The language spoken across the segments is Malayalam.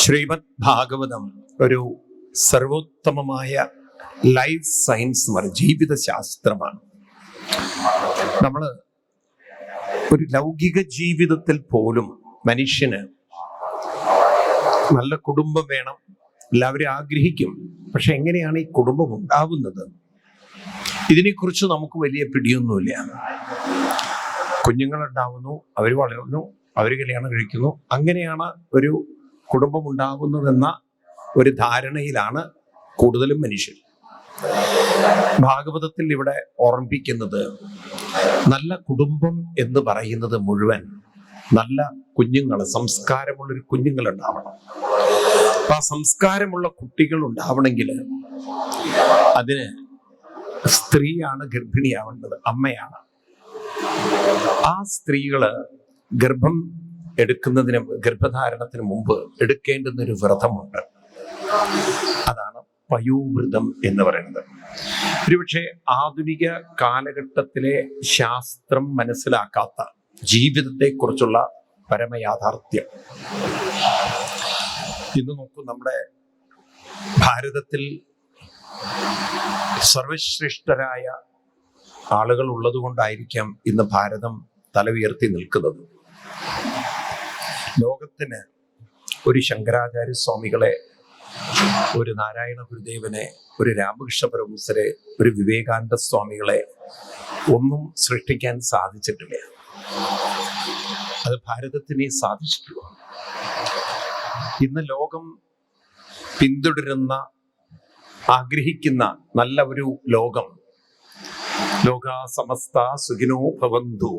ശ്രീമദ് ഭാഗവതം ഒരു സർവോത്തമമായ ലൈഫ് സയൻസ് എന്ന് പറയുന്ന ജീവിതശാസ്ത്രമാണ്. നമ്മൾ ഒരു ലൗകിക ജീവിതത്തിൽ പോലും മനുഷ്യന് നല്ല കുടുംബം വേണം, എല്ലാവരും ആഗ്രഹിക്കും. പക്ഷെ എങ്ങനെയാണ് ഈ കുടുംബം ഉണ്ടാവുന്നത്? ഇതിനെക്കുറിച്ച് നമുക്ക് വലിയ പിടിയൊന്നുമില്ല. കുഞ്ഞുങ്ങളുണ്ടാവുന്നു, അവർ വളരുന്നു, അവർ കല്യാണം കഴിക്കുന്നു, അങ്ങനെയാണ് ഒരു കുടുംബം ഉണ്ടാകുന്നതെന്ന ഒരു ധാരണയിലാണ് കൂടുതലും മനുഷ്യർ. ഭാഗവതത്തിൽ ഇവിടെ ഓർമ്മിപ്പിക്കുന്നത് നല്ല കുടുംബം എന്ന് പറയുന്നത് മുഴുവൻ നല്ല കുഞ്ഞുങ്ങൾ, സംസ്കാരമുള്ളൊരു കുഞ്ഞുങ്ങൾ ഉണ്ടാവണം. അപ്പൊ ആ സംസ്കാരമുള്ള കുട്ടികൾ ഉണ്ടാവണമെങ്കിൽ അതിന് സ്ത്രീയാണ് ഗർഭിണിയാവേണ്ടത്, അമ്മയാണ്. ആ സ്ത്രീകള് ഗർഭം എടുക്കുന്നതിന്, ഗർഭധാരണത്തിന് മുമ്പ് എടുക്കേണ്ടുന്ന ഒരു വ്രതമുണ്ട്. അതാണ് പയോവ്രതം എന്ന് പറയുന്നത്. ഒരുപക്ഷെ ആധുനിക കാലഘട്ടത്തിലെ ശാസ്ത്രം മനസ്സിലാക്കാത്ത ജീവിതത്തെക്കുറിച്ചുള്ള പരമയാഥാർത്ഥ്യം. ഇന്ന് നോക്കൂ, നമ്മുടെ ഭാരതത്തിൽ സർവശ്രേഷ്ഠരായ ആളുകൾ ഉള്ളത് കൊണ്ടായിരിക്കാം ഇന്ന് ഭാരതം തല ഉയർത്തി നിൽക്കുന്നത്. ലോകത്തിന് ഒരു ശങ്കരാചാര്യ സ്വാമികളെ, ഒരു നാരായണ ഗുരുദേവനെ, ഒരു രാമകൃഷ്ണ പരമഹംസരെ, ഒരു വിവേകാനന്ദ സ്വാമികളെ ഒന്നും സൃഷ്ടിക്കാൻ സാധിച്ചിട്ടില്ല. അത് ഭാരതത്തിനെ സാധിച്ചിട്ടുള്ളൂ. ഇന്ന് ലോകം പിന്തുടരുന്ന, ആഗ്രഹിക്കുന്ന നല്ല ഒരു ലോകം, ലോകാ സമസ്ത സുഖിനോ ഭവന്തു,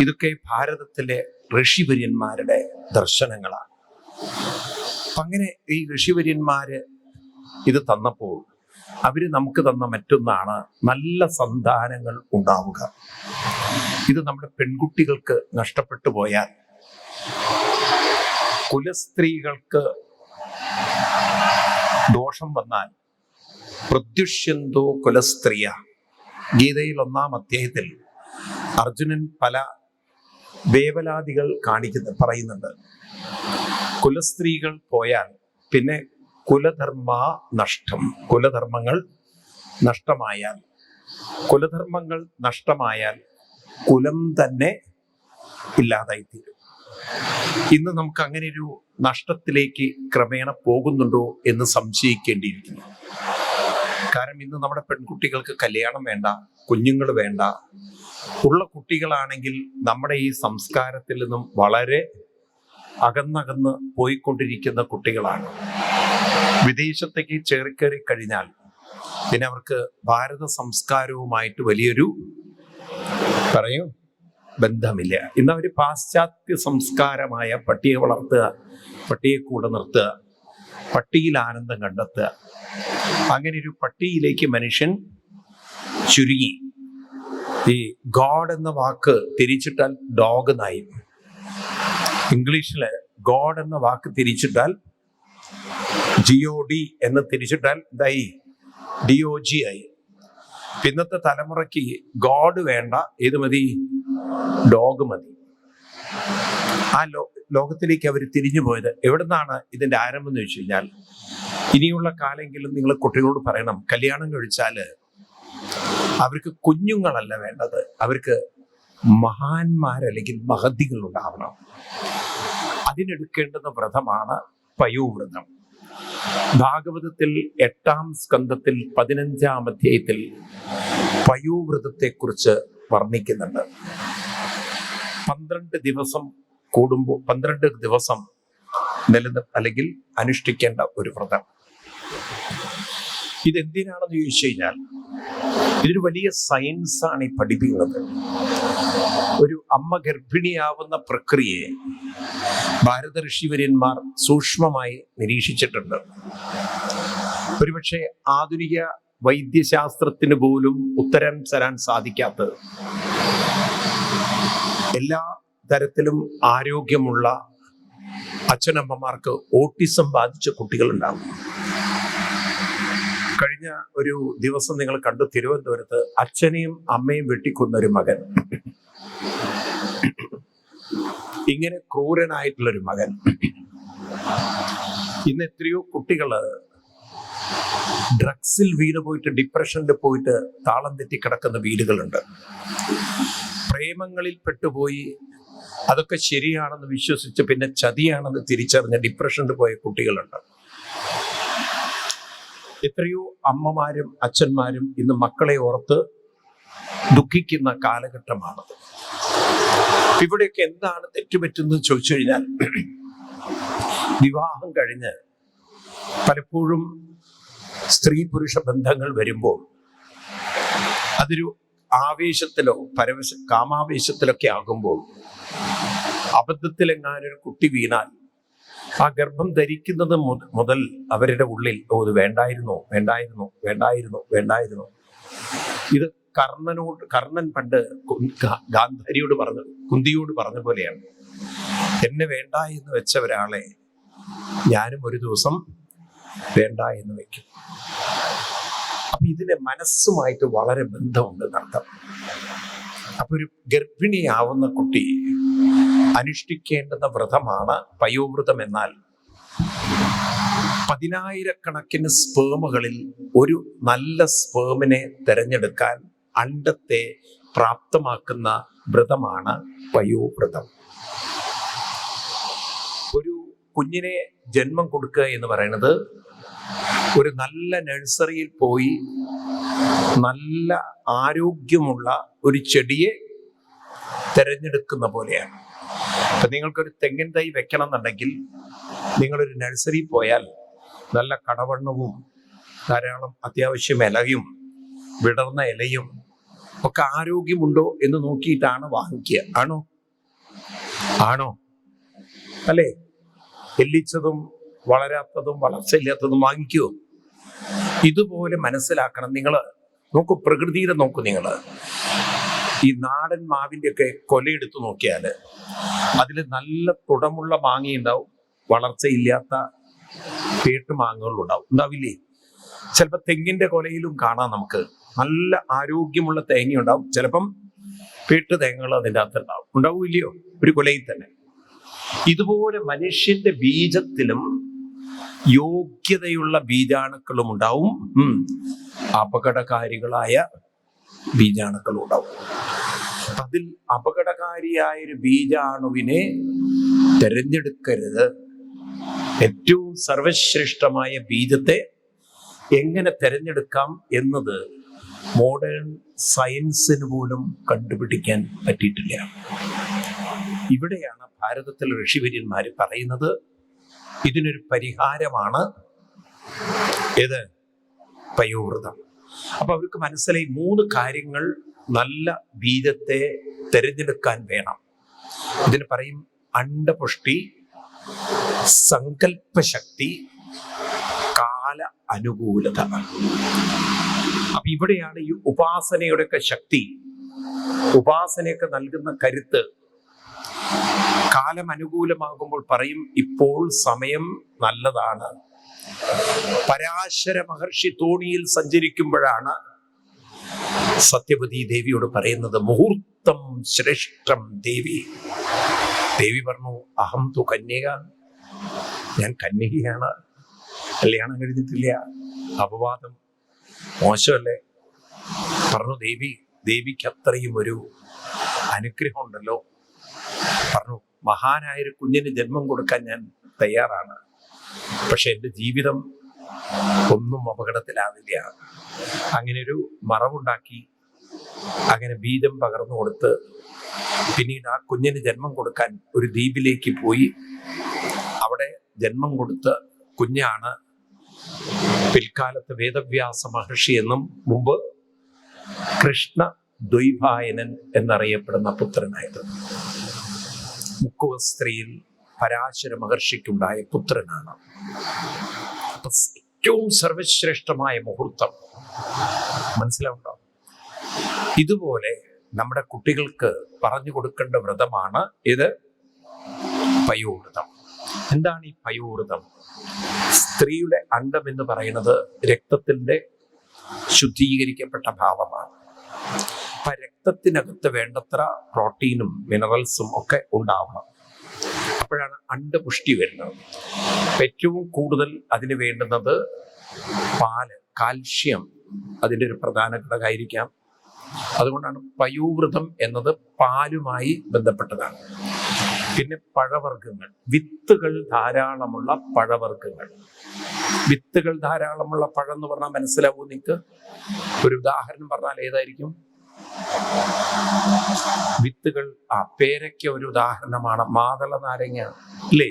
ഇതൊക്കെ ഭാരതത്തിലെ ഋഷിവര്യന്മാരുടെ ദർശനങ്ങളാണ്. അങ്ങനെ ഈ ഋഷിവര്യന്മാര് ഇത് തന്നപ്പോൾ അവര് നമുക്ക് തന്ന മറ്റൊന്നാണ് നല്ല സന്താനങ്ങൾ ഉണ്ടാവുക. ഇത് നമ്മുടെ പെൺകുട്ടികൾക്ക് നഷ്ടപ്പെട്ടു പോയാൽ, കുലസ്ത്രീകൾക്ക് ദോഷം വന്നാൽ, പ്രത്യുഷ്യന്തോ കുലസ്ത്രീയ, ഗീതയിൽ 1-ാം അധ്യായത്തിൽ അർജുനൻ പല വേവലാദികൾ പറയുന്നുണ്ട്. കുലസ്ത്രീകൾ പോയാൽ പിന്നെ കുലധർമ്മ നഷ്ടം, കുലധർമ്മങ്ങൾ നഷ്ടമായാൽ, കുലധർമ്മങ്ങൾ നഷ്ടമായാൽ കുലം തന്നെ ഇല്ലാതായിത്തീരും. ഇന്ന് നമുക്ക് അങ്ങനെ ഒരു നഷ്ടത്തിലേക്ക് ക്രമേണ പോകുന്നുണ്ടോ എന്ന് സംശയിക്കേണ്ടിയിരിക്കുന്നു. കാരണം ഇന്ന് നമ്മുടെ പെൺകുട്ടികൾക്ക് കല്യാണം വേണ്ട, കുഞ്ഞുങ്ങൾ വേണ്ട. ഉള്ള കുട്ടികളാണെങ്കിൽ നമ്മുടെ ഈ സംസ്കാരത്തിൽ നിന്നും വളരെ അകന്നകന്ന് പോയിക്കൊണ്ടിരിക്കുന്ന കുട്ടികളാണ്. വിദേശത്തേക്ക് ചേറിക്കയറി കഴിഞ്ഞാൽ പിന്നെ അവർക്ക് ഭാരത സംസ്കാരവുമായിട്ട് വലിയൊരു ബന്ധമില്ല. ഇന്ന് അവർ പാശ്ചാത്യ സംസ്കാരമായ പട്ടിയെ വളർത്തുക, പട്ടിയെ കൂടെ നിർത്തുക, പട്ടിയിൽ ആനന്ദം കണ്ടെത്തുക, അങ്ങനെ ഒരു പട്ടിയിലേക്ക് മനുഷ്യൻ ചുരുങ്ങി. ഈ ഗോഡ് എന്ന വാക്ക് തിരിച്ചിട്ടാൽ ഡോഗ് എന്നായി. ഇംഗ്ലീഷില് ഗോഡ് എന്ന വാക്ക് തിരിച്ചിട്ടാൽ GOD എന്ന് തിരിച്ചിട്ടാൽ എന്തായി? DOG ആയി. ഇന്നത്തെ തലമുറയ്ക്ക് ഗോഡ് വേണ്ട, ഏത് മതി? ഡോഗ് മതി. ആ ലോകത്തിലേക്ക് അവർ തിരിഞ്ഞു പോയത് എവിടുന്നാണ്? ഇതിന്റെ ആരംഭം എന്ന് വെച്ച് കഴിഞ്ഞാൽ, ഇനിയുള്ള കാലെങ്കിലും നിങ്ങൾ കുട്ടികളോട് പറയണം, കല്യാണം കഴിച്ചാല് അവർക്ക് കുഞ്ഞുങ്ങളല്ല വേണ്ടത്, അവർക്ക് മഹാന്മാരല്ലെങ്കിൽ മഹതികൾ ഉണ്ടാവണം. അതിനെടുക്കേണ്ടുന്ന വ്രതമാണ് പയോവ്രതം. ഭാഗവതത്തിൽ 8-ാം സ്കന്ധത്തിൽ 15-ാം അധ്യായത്തിൽ പയോവ്രതത്തെക്കുറിച്ച് വർണ്ണിക്കുന്നുണ്ട്. 12 ദിവസം കൂടുമ്പോൾ 12 ദിവസം അല്ലെങ്കിൽ അനുഷ്ഠിക്കേണ്ട ഒരു വ്രതം. ഇതെന്തിനാണെന്ന് ചോദിച്ചു കഴിഞ്ഞാൽ, ഇതൊരു വലിയ സയൻസാണ് ഈ പഠിപ്പിക്കുന്നത്. ഒരു അമ്മ ഗർഭിണിയാവുന്ന പ്രക്രിയയെ ഭാരത ഋഷിവര്യന്മാർ സൂക്ഷ്മമായി നിരീക്ഷിച്ചിട്ടുണ്ട്. ഒരുപക്ഷെ ആധുനിക വൈദ്യശാസ്ത്രത്തിന് പോലും ഉത്തരം തരാൻ സാധിക്കാത്ത എല്ലാ തരത്തിലും ആരോഗ്യമുള്ള അച്ഛനമ്മമാർക്ക് ഓട്ടിസം ബാധിച്ച കുട്ടികളുണ്ടാകും. കഴിഞ്ഞ ഒരു ദിവസം നിങ്ങൾ കണ്ടു, തിരുവനന്തപുരത്ത് അച്ഛനെയും അമ്മയും വെട്ടിക്കൊന്ന ഒരു മകൻ. ഇങ്ങനെ ക്രൂരനായിട്ടുള്ളൊരു മകൻ ഇന്ന് എത്രയോ കുട്ടികള് ഡ്രഗ്സിൽ വീണ് പോയിട്ട്, ഡിപ്രഷനിൽ പോയിട്ട് താളം തെറ്റി കിടക്കുന്ന വീടുകളുണ്ട്. പ്രേമങ്ങളിൽ പെട്ടുപോയി അതൊക്കെ ശരിയാണെന്ന് വിശ്വസിച്ച് പിന്നെ ചതിയാണെന്ന് തിരിച്ചറിഞ്ഞ ഡിപ്രഷനിൽ പോയ കുട്ടികളുണ്ട്. എത്രയോ അമ്മമാരും അച്ഛന്മാരും ഇന്ന് മക്കളെ ഓർത്ത് ദുഃഖിക്കുന്ന കാലഘട്ടമാണത്. ഇവിടെയൊക്കെ എന്താണ് തെറ്റുപറ്റുന്നത് ചോദിച്ചു കഴിഞ്ഞാൽ, വിവാഹം കഴിഞ്ഞ് പലപ്പോഴും സ്ത്രീ പുരുഷ ബന്ധങ്ങൾ വരുമ്പോൾ അതൊരു ആവേശത്തിലോ കാമാവേശത്തിലൊക്കെ ആകുമ്പോൾ അബദ്ധത്തിലെങ്ങാനൊരു കുട്ടി വീണാൽ ആ ഗർഭം ധരിക്കുന്നത് മുതൽ അവരുടെ ഉള്ളിൽ ഇത് വേണ്ടായിരുന്നു വേണ്ടായിരുന്നു വേണ്ടായിരുന്നു വേണ്ടായിരുന്നു. ഇത് കർണൻ പണ്ട് ഗാന്ധാരിയോട് കുന്തിയോട് പറഞ്ഞ പോലെയാണ്. എന്നെ വേണ്ട എന്ന് വെച്ച ഒരാളെ ഞാനും ഒരു ദിവസം വേണ്ട എന്ന് വെക്കും. അപ്പൊ ഇതിന്റെ മനസ്സുമായിട്ട് വളരെ ബന്ധമുണ്ട് എന്നർത്ഥം. അപ്പൊ ഒരു ഗർഭിണിയാവുന്ന കുട്ടി അനുഷ്ഠിക്കേണ്ടുന്ന വ്രതമാണ് പയോവ്രതം. എന്നാൽ 10,000-കണക്കിന് സ്പേമുകളിൽ ഒരു നല്ല സ്പേമിനെ തിരഞ്ഞെടുക്കാൻ അണ്ടത്തെ പ്രാപ്തമാക്കുന്ന വ്രതമാണ് പയോവ്രതം. ഒരു കുഞ്ഞിനെ ജന്മം കൊടുക്കുക എന്ന് പറയുന്നത് ഒരു നല്ല നഴ്സറിയിൽ പോയി നല്ല ആരോഗ്യമുള്ള ഒരു ചെടിയെ തിരഞ്ഞെടുക്കുന്ന പോലെയാണ്. അപ്പൊ നിങ്ങൾക്കൊരു തെങ്ങിൻ തൈ വെക്കണം എന്നുണ്ടെങ്കിൽ നിങ്ങളൊരു നഴ്സറി പോയാൽ നല്ല കടവണ്ണവും ധാരാളം അത്യാവശ്യം ഇലയും വിടർന്ന ഇലയും ഒക്കെ ആരോഗ്യമുണ്ടോ എന്ന് നോക്കിയിട്ടാണ് വാങ്ങിക്കുക. ആണോ അല്ലേ? എല്ലിച്ചതും വളരാത്തതും വളർച്ചയില്ലാത്തതും വാങ്ങിക്കുമോ? ഇതുപോലെ മനസ്സിലാക്കണം. നിങ്ങൾ നോക്കൂ, പ്രകൃതിയുടെ നോക്കൂ. നിങ്ങൾ ഈ നാടൻ മാവിൻ്റെ ഒക്കെ കൊലയെടുത്ത് നോക്കിയാൽ അതിൽ നല്ല തുടമുള്ള മാങ്ങയുണ്ടാവും, വളർച്ചയില്ലാത്ത പേട്ട് മാങ്ങകളുണ്ടാവും. ഉണ്ടാവില്ലേ? ചിലപ്പോൾ തെങ്ങിന്റെ കൊലയിലും കാണാം നമുക്ക് നല്ല ആരോഗ്യമുള്ള തേങ്ങയുണ്ടാവും, ചിലപ്പം പേട്ട് തേങ്ങകൾ അതിൻ്റെ അകത്തുണ്ടാവും. ഉണ്ടാവില്ലയോ? ഒരു കൊലയിൽ തന്നെ. ഇതുപോലെ മനുഷ്യന്റെ ബീജത്തിലും യോഗ്യതയുള്ള ബീജാണുക്കളും ഉണ്ടാവും, അപകടകാരികളായ ബീജാണുക്കളും ഉണ്ടാവും. അതിൽ അപകടകാരിയായൊരു ബീജാണുവിനെ തിരഞ്ഞെടുക്കരുത്. ഏറ്റവും സർവശ്രേഷ്ഠമായ ബീജത്തെ എങ്ങനെ തിരഞ്ഞെടുക്കാം എന്നത് മോഡേൺ സയൻസിന് പോലും കണ്ടുപിടിക്കാൻ പറ്റിയിട്ടില്ല. ഇവിടെയാണ് ഭാരതത്തിലെ ഋഷിവര്യന്മാർ പറയുന്നത് ഇതിനൊരു പരിഹാരമാണ് ഏത്? പയോവ്രതം. അപ്പൊ അവർക്ക് മനസ്സിലായി 3 കാര്യങ്ങൾ നല്ല ബീജത്തെ തിരഞ്ഞെടുക്കാൻ വേണം. ഇതിന് പറയും അണ്ഡപുഷ്ടി, സങ്കല്പശക്തി, കാല അനുകൂലത. അപ്പൊ ഇവിടെയാണ് ഈ ഉപാസനയുടെയൊക്കെ ശക്തി, ഉപാസനയൊക്കെ നൽകുന്ന കരുത്ത്. കാലം അനുകൂലമാകുമ്പോൾ പറയും ഇപ്പോൾ സമയം നല്ലതാണ്. പരാശര മഹർഷി തോണിയിൽ സഞ്ചരിക്കുമ്പോഴാണ് സത്യവതി ദേവിയോട് പറയുന്നത് മുഹൂർത്തം ശ്രേഷ്ഠം ദേവി. ദേവി പറഞ്ഞു അഹം തു കന്യക, ഞാൻ കന്യകയാണ്, കല്യാണം കഴിഞ്ഞിട്ടില്ല. അപവാദം മോശമല്ലേ? പറഞ്ഞു ദേവിക്ക് അത്രയും ഒരു അനുഗ്രഹം ഉണ്ടല്ലോ. പറഞ്ഞു മഹാനായൊരു കുഞ്ഞിന് ജന്മം കൊടുക്കാൻ ഞാൻ തയ്യാറാണ്, പക്ഷെ എൻ്റെ ജീവിതം ഒന്നും അപകടത്തിലാവില്ല. അങ്ങനെ ഒരു മറവുണ്ടാക്കി അങ്ങനെ ബീജം പകർന്നു കൊടുത്ത് പിന്നീട് ആ കുഞ്ഞിന് ജന്മം കൊടുക്കാൻ ഒരു ദ്വീപിലേക്ക് പോയി. അവിടെ ജന്മം കൊടുത്ത കുഞ്ഞാണ് പിൽക്കാലത്ത് വേദവ്യാസ മഹർഷി എന്നും മുമ്പ് കൃഷ്ണ ദ്വൈപായനൻ എന്നറിയപ്പെടുന്ന പുത്രനായത്. മുക്കുവസ്ത്രീയിൽ പരാശര മഹർഷിക്കുണ്ടായ പുത്രനാണ്. ഏറ്റവും സർവശ്രേഷ്ഠമായ മുഹൂർത്തം. മനസ്സിലാവുണ്ടോ? ഇതുപോലെ നമ്മുടെ കുട്ടികൾക്ക് പറഞ്ഞു കൊടുക്കേണ്ട വ്രതമാണ് ഇത് പയോവ്രതം. എന്താണ് ഈ പയോവ്രതം? സ്ത്രീയുടെ അണ്ഡം എന്ന് പറയുന്നത് രക്തത്തിന്റെ ശുദ്ധീകരിക്കപ്പെട്ട ഭാവമാണ്. അപ്പൊ രക്തത്തിനകത്ത് വേണ്ടത്ര പ്രോട്ടീനും മിനറൽസും ഒക്കെ ഉണ്ടാവണം. അപ്പൊ അപ്പോഴാണ് അണ്ടപുഷ്ടി വരുന്നത്. ഏറ്റവും കൂടുതൽ അതിന് വേണ്ടുന്നത് പാല്, കാൽഷ്യം അതിൻ്റെ ഒരു പ്രധാന ഘടകമായിരിക്കാം. അതുകൊണ്ടാണ് പയോവൃതം എന്നത് പാലുമായി ബന്ധപ്പെട്ടതാണ്. പിന്നെ പഴവർഗ്ഗങ്ങൾ, വിത്തുകൾ ധാരാളമുള്ള പഴവർഗ്ഗങ്ങൾ. വിത്തുകൾ ധാരാളമുള്ള പഴം എന്ന് പറഞ്ഞാൽ മനസ്സിലാവൂ നിങ്ങൾക്ക്? ഒരു ഉദാഹരണം പറഞ്ഞാൽ ഏതായിരിക്കും? വിത്തുകൾ, പേരയ്ക്ക ഒരു ഉദാഹരണമാണ്. മാതള നാരങ്ങ അല്ലേ?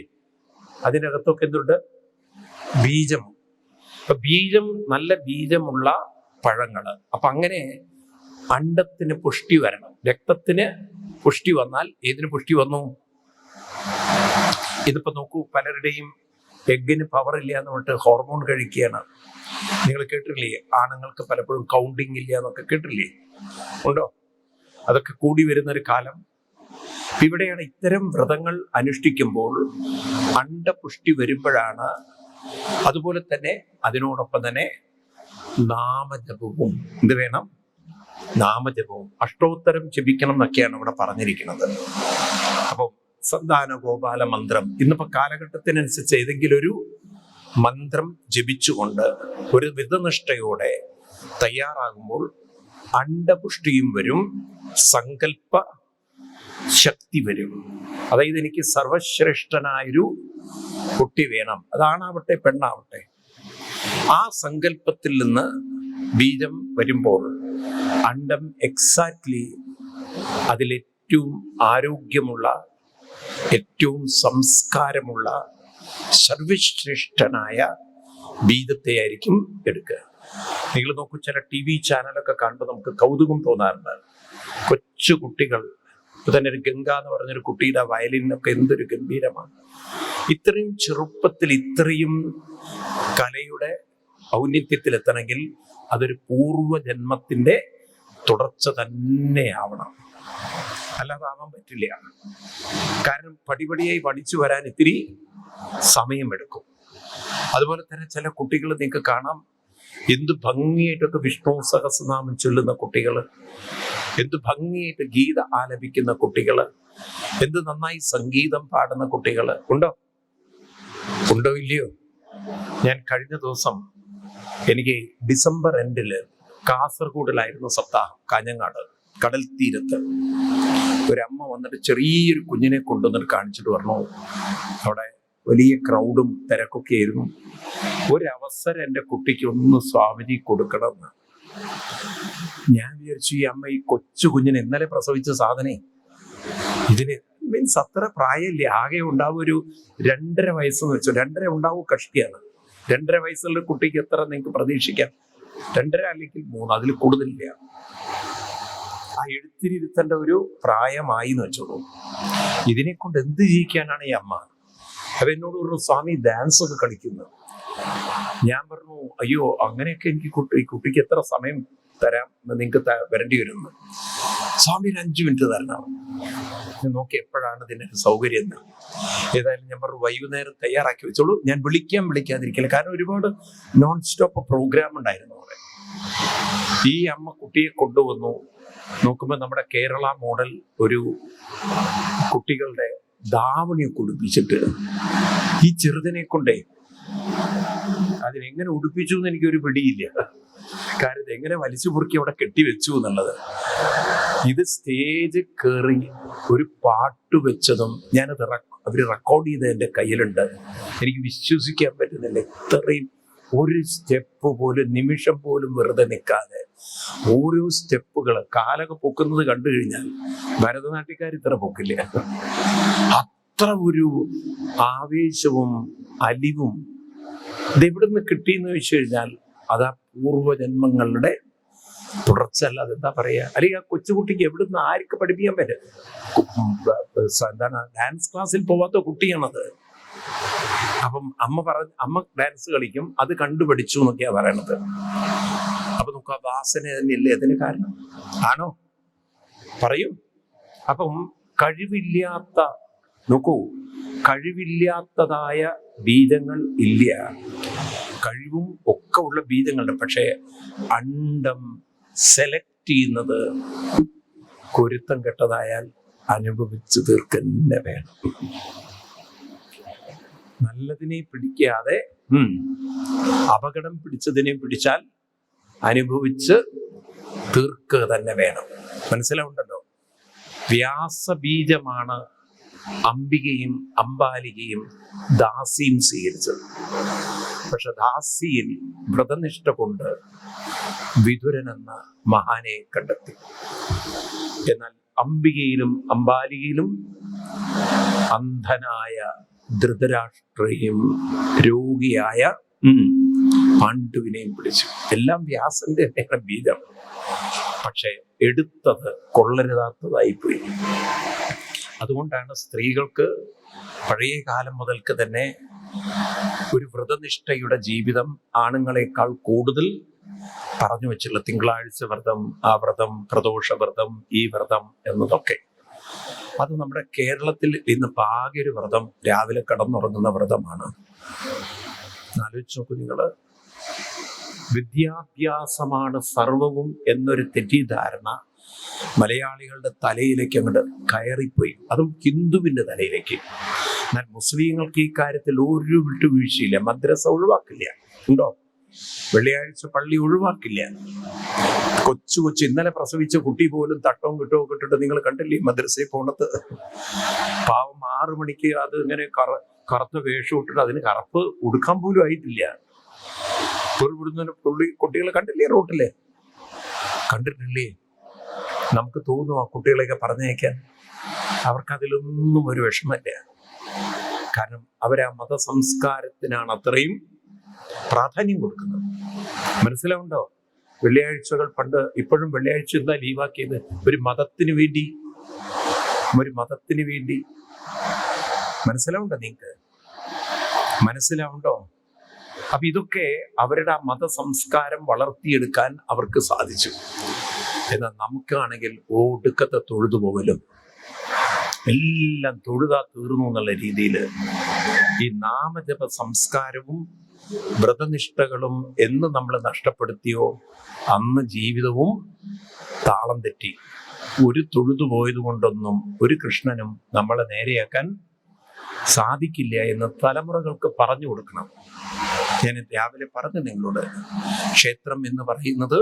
അതിനകത്തൊക്കെ എന്തുണ്ട്? ബീജം. അപ്പൊ ബീജം, നല്ല ബീജമുള്ള പഴങ്ങള്. അപ്പൊ അങ്ങനെ അണ്ടത്തിന് പുഷ്ടി വരണം, രക്തത്തിന് പുഷ്ടി വന്നാൽ ഏതിന് പുഷ്ടി വന്നു? ഇതിപ്പോ നോക്കൂ, പലരുടെയും എഗ്ഗിന് പവർ ഇല്ല എന്ന് പറഞ്ഞിട്ട് ഹോർമോൺ കഴിക്കുകയാണ്. നിങ്ങൾ കേട്ടില്ലേ? ആണുങ്ങൾക്ക് പലപ്പോഴും കൗണ്ടിങ് ഇല്ല എന്നൊക്കെ കേട്ടില്ലേ? ഉണ്ടോ? അതൊക്കെ കൂടി വരുന്നൊരു കാലം. ഇവിടെയാണ് ഇത്തരം വ്രതങ്ങൾ അനുഷ്ഠിക്കുമ്പോൾ അണ്ടപുഷ്ടി വരുമ്പോഴാണ്. അതുപോലെ തന്നെ അതിനോടൊപ്പം തന്നെ നാമജപവും. എന്ത് വേണം? നാമജപവും. അഷ്ടോത്തരം ജപിക്കണം എന്നൊക്കെയാണ് ഇവിടെ പറഞ്ഞിരിക്കുന്നത്. അപ്പം സന്താന ഗോപാല മന്ത്രം, ഇന്നിപ്പോ കാലഘട്ടത്തിനനുസരിച്ച് ഏതെങ്കിലും ഒരു മന്ത്രം ജപിച്ചുകൊണ്ട് ഒരു വിധനിഷ്ഠയോടെ തയ്യാറാകുമ്പോൾ അണ്ടപുഷ്ടിയും വരും, സങ്കല്പ ശക്തി വരും. അതായത് എനിക്ക് സർവശ്രേഷ്ഠനായൊരു കുട്ടി വേണം, അതാണാവട്ടെ പെണ്ണാവട്ടെ. ആ സങ്കല്പത്തിൽ നിന്ന് ബീജം വരുമ്പോൾ അണ്ടം എക്സാക്ട്ലി അതിലേറ്റവും ആരോഗ്യമുള്ള, ഏറ്റവും സംസ്കാരമുള്ള, സർവശ്രേഷ്ഠനായ ബീജത്തെ ആയിരിക്കും എടുക്കുക. നിങ്ങൾ നോക്കൂ, ചില TV ചാനലൊക്കെ കാണുമ്പോൾ നമുക്ക് കൗതുകം തോന്നാറുണ്ട്. കൊച്ചു കുട്ടികൾ, ഇപ്പൊ തന്നെ ഒരു ഗംഗ എന്ന് പറഞ്ഞൊരു കുട്ടിയുടെ വയലിനൊക്കെ എന്തൊരു ഗംഭീരമാണ്. ഇത്രയും ചെറുപ്പത്തിൽ ഇത്രയും കലയുടെ ഔന്നിത്യത്തിലെത്തണമെങ്കിൽ അതൊരു പൂർവജന്മത്തിന്റെ തുടർച്ച തന്നെയാവണം, അല്ലാതെ ആവാൻ പറ്റില്ല. കാരണം പടിപടിയായി പഠിച്ചു വരാൻ ഇത്തിരി സമയമെടുക്കും. അതുപോലെ തന്നെ ചില കുട്ടികൾ നിങ്ങൾക്ക് കാണാം, എന്ത് ഭംഗിയായിട്ടൊക്കെ വിഷ്ണു സഹസ്രനാമം ചൊല്ലുന്ന കുട്ടികൾ, എന്ത് ഭംഗിയായിട്ട് ഗീത ആലപിക്കുന്ന കുട്ടികൾ, എന്ത് നന്നായി സംഗീതം പാടുന്ന കുട്ടികൾ. ഉണ്ടോ ഇല്ലയോ? ഞാൻ കഴിഞ്ഞ ദിവസം, എനിക്ക് ഡിസംബർ എൻഡില് കാസർഗോഡിലായിരുന്നു സപ്താഹം, കാഞ്ഞങ്ങാട് കടൽ തീരത്ത്. ഒരമ്മ വന്നിട്ട് ചെറിയൊരു കുഞ്ഞിനെ കൊണ്ടുവന്നിട്ട് കാണിച്ചിട്ട് പറഞ്ഞു. അവിടെ വലിയ ക്രൗഡും തിരക്കൊക്കെ ആയിരുന്നു. ഒരവസരം എൻ്റെ കുട്ടിക്ക് ഒന്ന് സ്വാമിജി കൊടുക്കണമെന്ന്. ഞാൻ വിചാരിച്ചു, ഈ അമ്മ ഈ കൊച്ചു കുഞ്ഞിനെ ഇന്നലെ പ്രസവിച്ച സാധനെ, ഇതിന് മീൻസ് അത്ര പ്രായമില്ല, ആകെ ഉണ്ടാവും ഒരു 2.5 വയസ്സെന്ന് വെച്ചോ. 2.5 ഉണ്ടാവും, കഷ്ടിയാണ്. 2.5 വയസ്സുള്ള കുട്ടിക്ക് എത്ര നിങ്ങൾക്ക് പ്രതീക്ഷിക്കാം? 2.5 അല്ലെങ്കിൽ 3, അതിൽ കൂടുതലില്ല. ആ എഴുത്തിരിരുത്തേണ്ട ഒരു പ്രായമായി എന്ന് വെച്ചോളൂ. ഇതിനെ കൊണ്ട് എന്ത് ചെയ്യിക്കാനാണ് ഈ അമ്മ? അപ്പൊ എന്നോട് പറഞ്ഞു, സ്വാമി ഡാൻസ് ഒക്കെ കളിക്കുന്നു. ഞാൻ പറഞ്ഞു, അയ്യോ അങ്ങനെയൊക്കെ എനിക്ക് ഈ കുട്ടിക്ക് എത്ര സമയം തരാം എന്ന് നിങ്ങൾക്ക് വരേണ്ടി വരുന്നു. സ്വാമി 5 മിനിറ്റ് തരണം. നോക്കി എപ്പോഴാണ് ഇതിന് സൗകര്യം എന്ന്. ഏതായാലും ഞാൻ പറഞ്ഞു, വൈകുന്നേരം തയ്യാറാക്കി വെച്ചോളൂ, ഞാൻ വിളിക്കാതിരിക്കില്ല. കാരണം ഒരുപാട് നോൺ സ്റ്റോപ്പ് പ്രോഗ്രാം ഉണ്ടായിരുന്നു അവിടെ. ഈ അമ്മ കുട്ടിയെ കൊണ്ടുവന്നു. നോക്കുമ്പോൾ നമ്മുടെ കേരള മോഡൽ ഒരു കുട്ടികളുടെ ധാവണിയൊക്കെ ഉടുപ്പിച്ചിട്ട്, ഈ ചെറുതിനെ കൊണ്ടേ അതിനെങ്ങനെ ഉടുപ്പിച്ചു എന്ന് എനിക്കൊരു പിടിയില്ല. കാരണം എങ്ങനെ വലിച്ചു പൊറുക്കി അവിടെ കെട്ടിവെച്ചു എന്നുള്ളത്. ഇത് സ്റ്റേജ് കയറി ഒരു പാട്ട് വെച്ചതും ഞാനത് അവര് റെക്കോർഡ് ചെയ്ത് എൻ്റെ കയ്യിലുണ്ട്. എനിക്ക് വിശ്വസിക്കാൻ പറ്റുന്നില്ല. ഇത്രയും ഒരു സ്റ്റെപ്പ് പോലും, നിമിഷം പോലും വെറുതെ നിൽക്കാതെ ഓരോ സ്റ്റെപ്പുകൾ, കാലൊക്കെ പൊക്കുന്നത് കണ്ടു കഴിഞ്ഞാൽ ഭരതനാട്യക്കാർ ഇത്ര പൊക്കില്ല. അത്ര ഒരു ആവേശവും അലിവും. ഇതെവിടുന്ന് കിട്ടിയെന്ന് ചോദിച്ചു കഴിഞ്ഞാൽ അത് ആ പൂർവ്വജന്മങ്ങളുടെ തുടർച്ച, അല്ലാതെ എന്താ പറയാ. അല്ലെങ്കിൽ ആ കൊച്ചുകുട്ടിക്ക് എവിടുന്ന് ആർക്ക് പഠിപ്പിക്കാൻ പറ്റും? എന്താണ്, ഡാൻസ് ക്ലാസ്സിൽ പോവാത്ത കുട്ടിയാണത്. അപ്പം അമ്മ ഡാൻസ് കളിക്കും, അത് കണ്ടുപഠിച്ചു എന്നൊക്കെയാ പറയണത്. അപ്പൊ നമുക്ക് ആ വാസന തന്നെയല്ലേ അതിന് കാരണം? ആണോ? പറയൂ. അപ്പം കഴിവില്ലാത്തതായ ബീജങ്ങൾ ഇല്ല. കഴിവും ഒക്കെ ഉള്ള ബീജങ്ങളുണ്ട്. പക്ഷെ അണ്ടം സെലക്ട് ചെയ്യുന്നത് പൊരുത്തം കെട്ടതായാൽ അനുഭവിച്ചു തീർക്കന്നെ വേണം. നല്ലതിനെ പിടിക്കാതെ അപകടം പിടിച്ചതിനെ പിടിച്ചാൽ അനുഭവിച്ച് തീർക്കുക തന്നെ വേണം. മനസ്സിലാവുണ്ടല്ലോ? വ്യാസബീജമാണ് അംബികയും അംബാലികയും ദാസിയും സ്വീകരിച്ചത്. പക്ഷെ ദാസിയിൽ വ്രതനിഷ്ഠ കൊണ്ട് വിതുരൻ എന്ന മഹാനെ കണ്ടെത്തി. എന്നാൽ അംബികയിലും അംബാലികയിലും അന്ധനായ ധൃതരാഷ്ട്രയും രോഗിയായ പാണ്ഡുവിനെയും പിടിച്ചു. എല്ലാം വ്യാസന്റെ ബീജം. പക്ഷെ എടുത്തത് കൊള്ളരുതാത്തതായിപ്പോയി. അതുകൊണ്ടാണ് സ്ത്രീകൾക്ക് പഴയ കാലം മുതൽക്ക് തന്നെ ഒരു വ്രതനിഷ്ഠയുടെ ജീവിതം ആണുങ്ങളെക്കാൾ കൂടുതൽ പറഞ്ഞു വെച്ചുള്ള തിങ്കളാഴ്ച വ്രതം, ആ വ്രതം, പ്രദോഷ വ്രതം, ഈ വ്രതം എന്നതൊക്കെ. അത് നമ്മുടെ കേരളത്തിൽ ഇന്ന് ആകെ ഒരു വ്രതം രാവിലെ കടന്നുറങ്ങുന്ന വ്രതമാണ്. ആലോചിച്ച് നോക്കൂ നിങ്ങള്. വിദ്യാഭ്യാസമാണ് സർവവും എന്നൊരു തെറ്റിദ്ധാരണ മലയാളികളുടെ തലയിലേക്ക് അങ്ങോട്ട് കയറിപ്പോയി. അതും ഹിന്ദുവിന്റെ തലയിലേക്ക്. എന്നാൽ മുസ്ലിങ്ങൾക്ക് ഈ കാര്യത്തിൽ ഒരു വിട്ടുവീഴ്ചയില്ല. മദ്രസ ഒഴിവാക്കില്ല. ഉണ്ടോ? വെള്ളിയാഴ്ച പള്ളി ഒഴിവാക്കില്ല. കൊച്ചു ഇന്നലെ പ്രസവിച്ച കുട്ടി പോലും തട്ടവും കിട്ടവും ഇട്ടിട്ട് നിങ്ങൾ കണ്ടില്ലേ മദ്രസയിൽ പോണത്? പാവം 6 മണിക്ക് അത് ഇങ്ങനെ കറുത്ത വേഷം ഇട്ടിട്ട് അതിന് കറുപ്പ് ഉടുക്കാൻ പോലും ആയിട്ടില്ല. കുട്ടികളെ കണ്ടില്ലേ റോട്ടിലെ? കണ്ടിട്ടില്ലേ? നമുക്ക് തോന്നും ആ കുട്ടികളെയൊക്കെ പറഞ്ഞയക്കാൻ. അവർക്കതിലൊന്നും ഒരു വിഷമമില്ല. കാരണം അവരാ മതസംസ്കാരത്തിനാണ് അത്രയും പ്രാധാന്യം കൊടുക്കുന്നത്. മനസ്സിലാവുണ്ടോ? വെള്ളിയാഴ്ചകൾ പണ്ട്, ഇപ്പോഴും വെള്ളിയാഴ്ച എന്താ ലീവാക്കിയത്? ഒരു മതത്തിന് വേണ്ടി. മനസ്സിലാവുണ്ടോ നിങ്ങൾക്ക്? മനസ്സിലാവുണ്ടോ? അപ്പൊ ഇതൊക്കെ അവരുടെ ആ മതസംസ്കാരം വളർത്തിയെടുക്കാൻ അവർക്ക് സാധിച്ചു. എന്നാൽ നമുക്കാണെങ്കിൽ ഒടുക്കത്തെ തൊഴുതുപോകലും എല്ലാം തൊഴുതാ തീർന്നു എന്നുള്ള രീതിയിൽ ഈ നാമജപ സംസ്കാരവും വ്രതനിഷ്ഠകളും എന്ന് നമ്മൾ നഷ്ടപ്പെടുത്തിയോ അന്ന് ജീവിതവും താളം തെറ്റി. ഒരു തൊഴുതുപോയത് കൊണ്ടൊന്നും ഒരു കൃഷ്ണനും നമ്മളെ നേരെയാക്കാൻ സാധിക്കില്ല എന്ന് തലമുറകൾക്ക് പറഞ്ഞു കൊടുക്കണം. ഞാൻ രാവിലെ പറഞ്ഞു നിങ്ങളോട്, ക്ഷേത്രം എന്ന് പറയുന്നത്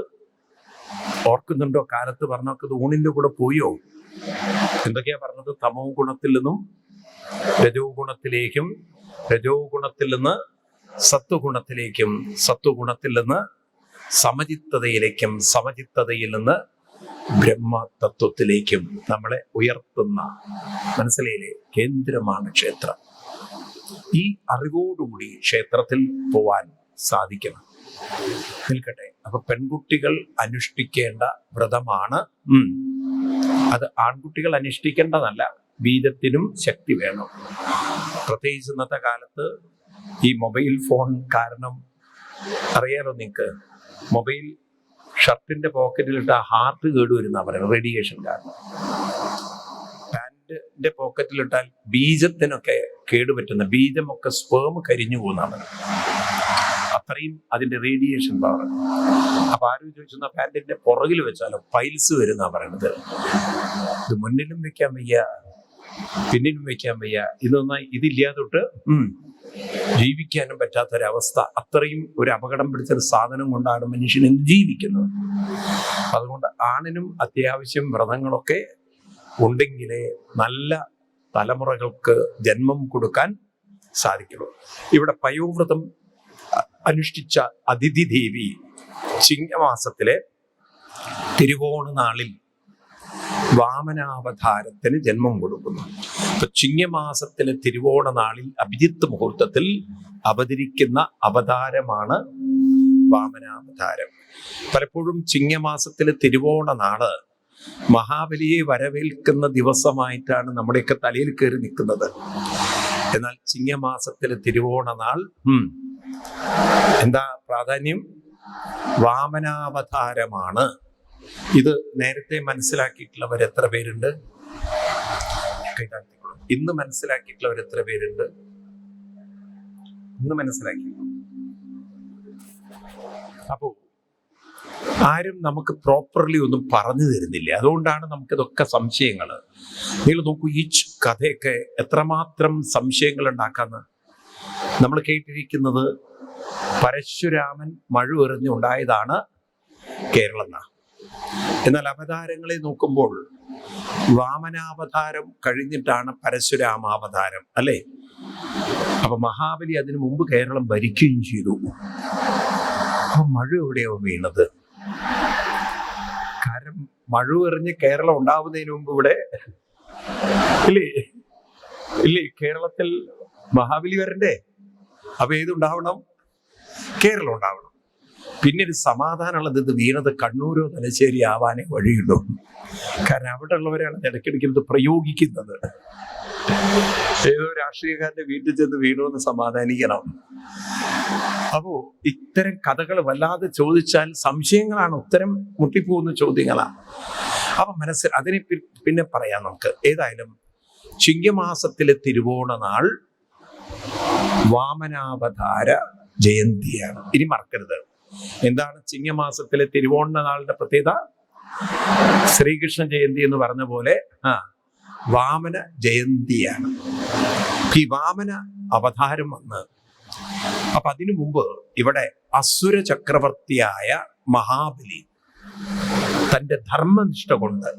ഓർക്കുന്നുണ്ടോ? കാലത്ത് പറഞ്ഞത് ഊണിന്റെ കൂടെ പോയോ? എന്തൊക്കെയാ പറഞ്ഞത്? തമോ ഗുണത്തിൽ നിന്നും രജോ ഗുണത്തിലേക്കും, രജോ ഗുണത്തിൽ നിന്ന് സത്വഗുണത്തിലേക്കും, സത്വഗുണത്തിൽ നിന്ന് സമചിത്തതയിലേക്കും, സമചിത്തതയിൽ നിന്ന് ബ്രഹ്മതത്വത്തിലേക്കും നമ്മളെ ഉയർത്തുന്ന, മനസ്സിലായില്ലേ, കേന്ദ്രമാണ് ക്ഷേത്രം. ഈ അറിവോടുകൂടി ക്ഷേത്രത്തിൽ പോവാൻ സാധിക്കണം. നിൽക്കട്ടെ. അപ്പൊ പെൺകുട്ടികൾ അനുഷ്ഠിക്കേണ്ട വ്രതമാണ്. അത് ആൺകുട്ടികൾ അനുഷ്ഠിക്കേണ്ടതല്ല. ബീജത്തിനും ശക്തി വേണം. പ്രത്യേകിച്ച് ഇന്നത്തെ കാലത്ത് ഈ മൊബൈൽ ഫോൺ കാരണം അറിയാലോ നിങ്ങൾക്ക്. മൊബൈൽ ഷർട്ടിന്റെ പോക്കറ്റിലിട്ട് ഹാർട്ട് കേടുവരുന്ന പറയുന്നത് റേഡിയേഷൻ കാരണം. പാന്റിന്റെ പോക്കറ്റിലിട്ടാൽ ബീജത്തിനൊക്കെ കേടുപറ്റുന്ന, ബീജമൊക്കെ സ്പേം കരിഞ്ഞു പോകുന്നതാണ്. അത്രയും അതിന്റെ റേഡിയേഷൻ പവർ. അപ്പൊ ആരും ചോദിച്ചു പാന്റിന്റെ പുറകിൽ വെച്ചാലോ പൈൽസ് വരുന്ന പറയണത്. ഇത് മുന്നിലും വെക്കാൻ വയ്യ, പിന്നിലും വെക്കാൻ വയ്യ. ഇതൊന്നും ഇതില്ലാതൊട്ട് ജീവിക്കാനും പറ്റാത്തൊരവസ്ഥ. അത്രയും ഒരു അപകടം പിടിച്ചൊരു സാധനം കൊണ്ടാണ് മനുഷ്യൻ ജീവിക്കുന്നത്. അതുകൊണ്ട് ആണിനും അത്യാവശ്യം വ്രതങ്ങളൊക്കെ ഉണ്ടെങ്കിലേ നല്ല തലമുറകൾക്ക് ജന്മം കൊടുക്കാൻ സാധിക്കുള്ളൂ. ഇവിടെ പയോവ്രതം അനുഷ്ഠിച്ച അതിഥി ദേവി ചിങ്ങമാസത്തിലെ തിരുവോണ നാളിൽ വാമനാവതാരത്തിന് ജന്മം കൊടുക്കുന്നു. ഇപ്പൊ ചിങ്ങമാസത്തിലെ തിരുവോണ നാളിൽ അഭിജിത്ത് മുഹൂർത്തത്തിൽ അവതരിക്കുന്ന അവതാരമാണ് വാമനാവതാരം. പലപ്പോഴും ചിങ്ങമാസത്തിലെ തിരുവോണ നാള് മഹാബലിയെ വരവേൽക്കുന്ന ദിവസമായിട്ടാണ് നമ്മുടെയൊക്കെ തലയിൽ കയറി നിൽക്കുന്നത്. എന്നാൽ ചിങ്ങമാസത്തിലെ തിരുവോണ നാൾ എന്താ പ്രാധാന്യം? വാമനാവതാരമാണ്. ഇത് നേരത്തെ മനസ്സിലാക്കിയിട്ടുള്ളവർ എത്ര പേരുണ്ട്? ഇന്ന് മനസ്സിലാക്കിയിട്ടുള്ളവർ എത്ര പേരുണ്ട്? ഇന്ന് മനസ്സിലാക്കി. അപ്പോ ആരും നമുക്ക് പ്രോപ്പർലി ഒന്നും പറഞ്ഞു തരുന്നില്ല. അതുകൊണ്ടാണ് നമുക്കിതൊക്കെ സംശയങ്ങൾ. നിങ്ങൾ നോക്കൂ, ഈ കഥയൊക്കെ എത്രമാത്രം സംശയങ്ങൾ ഉണ്ടാക്കാന്ന്. നമ്മൾ കേട്ടിരിക്കുന്നത് പരശുരാമൻ മഴുവെറിഞ്ഞുണ്ടായതാണ് കേരളം എന്നാ. എന്നാൽ അവതാരങ്ങളെ നോക്കുമ്പോൾ വാമനാവതാരം കഴിഞ്ഞിട്ടാണ് പരശുരാമാവതാരം, അല്ലേ? അപ്പൊ മഹാബലി അതിനു മുമ്പ് കേരളം ഭരിക്കുകയും ചെയ്തു. അപ്പൊ മഴ എവിടെയോ വീണത്? കാരണം മഴുവെറിഞ്ഞ് കേരളം ഉണ്ടാവുന്നതിന് മുമ്പ് ഇവിടെ ഇല്ലേ കേരളത്തിൽ മഹാബലി വരണ്ടേ? അപ്പൊ ഏതുണ്ടാവണം? കേരളം ഉണ്ടാവണം. പിന്നീട് സമാധാനമുള്ളത് ഇത് വീണത് കണ്ണൂരോ തലശ്ശേരി ആവാനേ വഴിയുള്ളൂ. കാരണം അവിടെ ഉള്ളവരാണ് ഇടയ്ക്കിടയ്ക്ക് ഇത് പ്രയോഗിക്കുന്നത്. ഏതോ രാഷ്ട്രീയക്കാരന്റെ വീട്ടിൽ ചെന്ന് വീണു എന്ന് സമാധാനിക്കണം. അപ്പോ ഇത്തരം കഥകൾ വല്ലാതെ ചോദിച്ചാൽ സംശയങ്ങളാണ്, ഉത്തരം മുട്ടിപ്പോകുന്ന ചോദ്യങ്ങളാണ്. അപ്പൊ അതിനെ പിന്നെ പറയാം നമുക്ക്. ഏതായാലും ചിങ്ങമാസത്തിലെ തിരുവോണ നാൾ വാമനാവതാര ജയന്തിയാണ്. ഇനി മറക്കരുത്. എന്താണ് ചിങ്ങമാസത്തിലെ തിരുവോണ നാളിന്റെ പ്രത്യേകത? ശ്രീകൃഷ്ണ ജയന്തി എന്ന് പറഞ്ഞ പോലെ വാമന ജയന്തിയാണ്. ഈ വാമന അവതാരം വന്ന് അപ്പൊ അതിനു മുമ്പ് ഇവിടെ അസുര ചക്രവർത്തിയായ മഹാബലി തന്റെ ധർമ്മനിഷ്ഠ കൊണ്ട്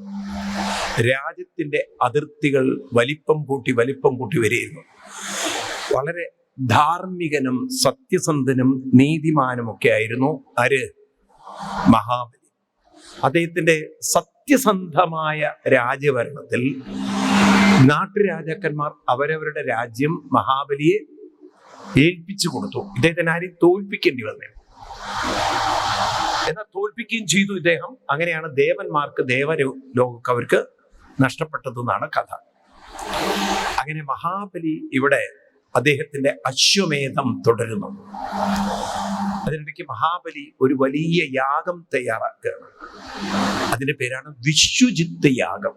രാജ്യത്തിന്റെ അതിർത്തികൾ വലിപ്പം കൂട്ടി വരികയായിരുന്നു. വളരെ ധാർമ്മികനും സത്യസന്ധനും നീതിമാനും ഒക്കെ ആയിരുന്നു ആര്? മഹാബലി. അദ്ദേഹത്തിന്റെ സത്യസന്ധമായ രാജ്യഭരണത്തിൽ നാട്ടുരാജാക്കന്മാർ അവരവരുടെ രാജ്യം മഹാബലിയെ ഏൽപ്പിച്ചു കൊടുത്തു. ഇദ്ദേഹത്തിന് ആരെയും തോൽപ്പിക്കേണ്ടി വന്നു. എന്നാൽ തോൽപ്പിക്കുകയും ചെയ്തു ഇദ്ദേഹം. അങ്ങനെയാണ് ദേവന്മാർക്ക് ദേവലോകർക്ക് അവർക്ക് നഷ്ടപ്പെട്ടതെന്നാണ് കഥ. അങ്ങനെ മഹാബലി ഇവിടെ അദ്ദേഹത്തിന്റെ അശ്വമേധം തുടരുന്നു. അതിനിടയ്ക്ക് മഹാബലി ഒരു വലിയ യാഗം തയ്യാറാക്കുകയാണ്. അതിന്റെ പേരാണ് വിശ്വജിത്ത് യാഗം.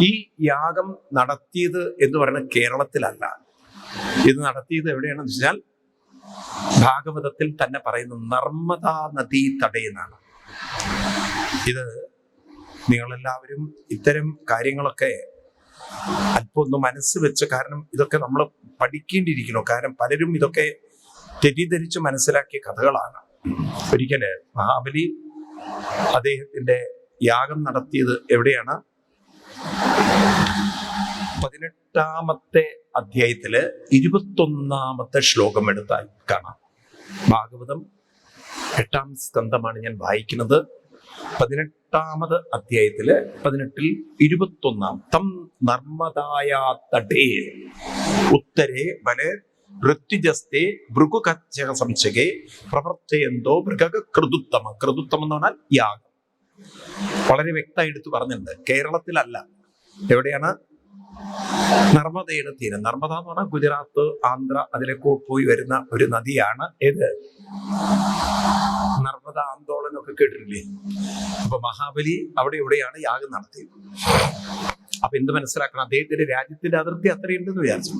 ഈ യാഗം നടത്തിയത് എന്ന് പറയുന്നത് കേരളത്തിലല്ല. ഇത് നടത്തിയത് എവിടെയാണെന്ന് വെച്ചാൽ ഭാഗവതത്തിൽ തന്നെ പറയുന്നു, നർമ്മദാ നദീ തടയെന്നാണ്. ഇത് നിങ്ങളെല്ലാവരും ഇത്തരം കാര്യങ്ങളൊക്കെ അല്പം ഒന്ന് മനസ്സ് വെച്ച്, കാരണം ഇതൊക്കെ നമ്മൾ പഠിക്കേണ്ടിയിരിക്കുന്നു. കാരണം പലരും ഇതൊക്കെ തെറ്റിദ്ധരിച്ച് മനസ്സിലാക്കിയ കഥകളാണ്. ഒരിക്കല് മഹാബലി അദ്ദേഹത്തിന്റെ യാഗം നടത്തിയത് എവിടെയാണ്? 18-ാമത്തെ അധ്യായത്തില് 21-ാമത്തെ ശ്ലോകം എടുത്താൽ കാണാം. ഭാഗവതം 8-ാം സ്കന്ധമാണ് ഞാൻ വായിക്കുന്നത്. 18-ാമത് അധ്യായത്തില് 18-ൽ 21-ാം തം നർമ്മദായാ തടേ ഉത്തരേ വലെ ഋത്വിജസ്തേ ഭൃഗുകച്ഛ സംശകേ പ്രവർത്തയന്തോ മൃഗ കൃതുത്തമ. കൃതുത്തമം എന്ന് പറഞ്ഞാൽ യാഗം. വളരെ വ്യക്തമായി എടുത്ത് പറഞ്ഞിട്ടുണ്ട്. കേരളത്തിലല്ല. എവിടെയാണ്? നർമ്മദയുടെ തീരം. നർമ്മദ എന്ന് പറഞ്ഞാൽ ഗുജറാത്ത്, ആന്ധ്ര അതിലേക്ക് പോയി വരുന്ന ഒരു നദിയാണ്. ഏത്? നർമ്മദ ആന്തോളനൊക്കെ കേട്ടിട്ടില്ലേ? അപ്പൊ മഹാബലി അവിടെ എവിടെയാണ് യാഗം നടത്തിയത്. അപ്പൊ എന്ത് മനസ്സിലാക്കണം? അദ്ദേഹത്തിന്റെ രാജ്യത്തിന്റെ അതിർത്തി അത്രയുണ്ടെന്ന് വിചാരിച്ചു.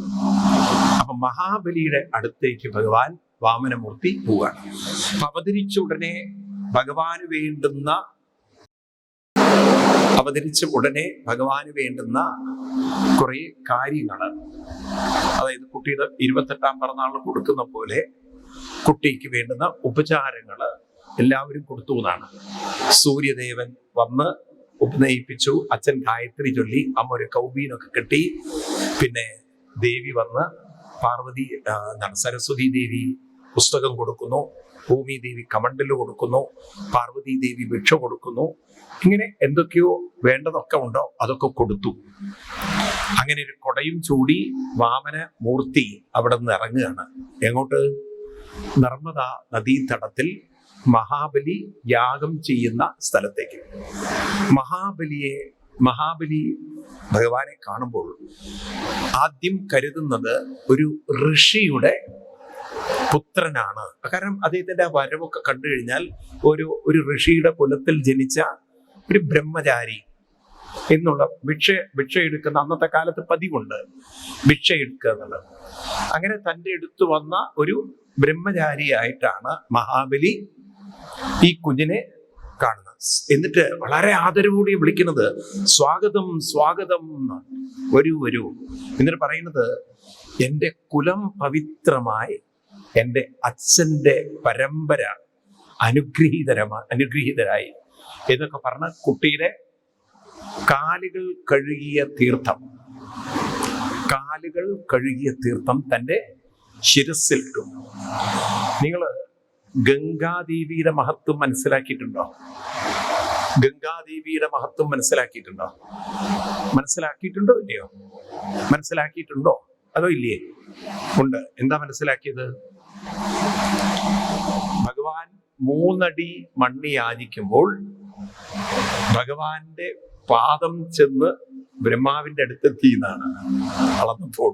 അപ്പൊ മഹാബലിയുടെ അടുത്തേക്ക് ഭഗവാൻ വാമനമൂർത്തി പോവുകയാണ്. അവതരിച്ച ഉടനെ ഭഗവാന് വേണ്ടുന്ന കുറെ കാര്യങ്ങള്, അതായത് കുട്ടിയുടെ 28-ാം പിറന്നാളിന് കൊടുക്കുന്ന പോലെ കുട്ടിക്ക് വേണ്ടുന്ന ഉപചാരങ്ങള് എല്ലാവരും കൊടുത്തു എന്നാണ്. സൂര്യദേവൻ വന്ന് ഉപനയിപ്പിച്ചു. അച്ഛൻ ഗായത്രി ചൊല്ലി, അമ്മ ഒരു കൗബീനൊക്കെ കെട്ടി. പിന്നെ ദേവി വന്ന് സരസ്വതി ദേവി പുസ്തകം കൊടുക്കുന്നു, ഭൂമി ദേവി കമണ്ടല് കൊടുക്കുന്നു, പാർവതി ദേവി ഭിക്ഷ കൊടുക്കുന്നു. ഇങ്ങനെ എന്തൊക്കെയോ വേണ്ടതൊക്കെ ഉണ്ടോ അതൊക്കെ കൊടുത്തു. അങ്ങനെ ഒരു കൊടയും ചൂടി വാമന മൂർത്തി അവിടെ നിന്ന് ഇറങ്ങുകയാണ്. എങ്ങോട്ട്? നർമ്മദ നദീതടത്തിൽ മഹാബലി യാഗം ചെയ്യുന്ന സ്ഥലത്തേക്ക്. മഹാബലി ഭഗവാനെ കാണുമ്പോൾ ആദ്യം കരുതുന്നത് ഒരു ഋഷിയുടെ പുത്രനാണ്. കാരണം അദ്ദേഹത്തിന്റെ ആ വരവൊക്കെ കണ്ടു കഴിഞ്ഞാൽ ഒരു ഋഷിയുടെ കുലത്തിൽ ജനിച്ച ഒരു ബ്രഹ്മചാരി എന്നുള്ള ഭിക്ഷ എടുക്കുന്ന അന്നത്തെ കാലത്ത് പതിവുണ്ട്, ഭിക്ഷ എടുക്കുക എന്നുള്ളത്. അങ്ങനെ തൻ്റെ അടുത്ത് വന്ന ഒരു ബ്രഹ്മചാരിയായിട്ടാണ് മഹാബലി ഈ കുഞ്ഞിനെ കാണുന്നത്. എന്നിട്ട് വളരെ ആദരവോടെ വിളിക്കുന്നത് സ്വാഗതം സ്വാഗതം, വരൂ വരൂ. എന്നിട്ട് പറയുന്നത് എൻ്റെ കുലം പവിത്രമായി, എൻ്റെ അച്ഛൻ്റെ പരമ്പര അനുഗ്രഹീതരായി എന്നൊക്കെ പറഞ്ഞ കുട്ടിയുടെ കാലുകൾ കഴുകിയ തീർത്ഥം തൻ്റെ ശിരസിലിട്ടു. നിങ്ങൾ ഗംഗാദേവിയുടെ മഹത്വം മനസ്സിലാക്കിയിട്ടുണ്ടോ? മനസ്സിലാക്കിയിട്ടുണ്ടോ ഇല്ലയോ? മനസ്സിലാക്കിയിട്ടുണ്ടോ അതോ ഇല്ലേ? ഉണ്ട്. എന്താ മനസ്സിലാക്കിയത്? ഭഗവാൻ 3 അടി മണ്ണ് യാചിക്കുമ്പോൾ ഭഗവാന്റെ പാദം ചെന്ന് ബ്രഹ്മാവിന്റെ അടുത്തെത്തി എന്നാണ് അളന്നപ്പോൾ.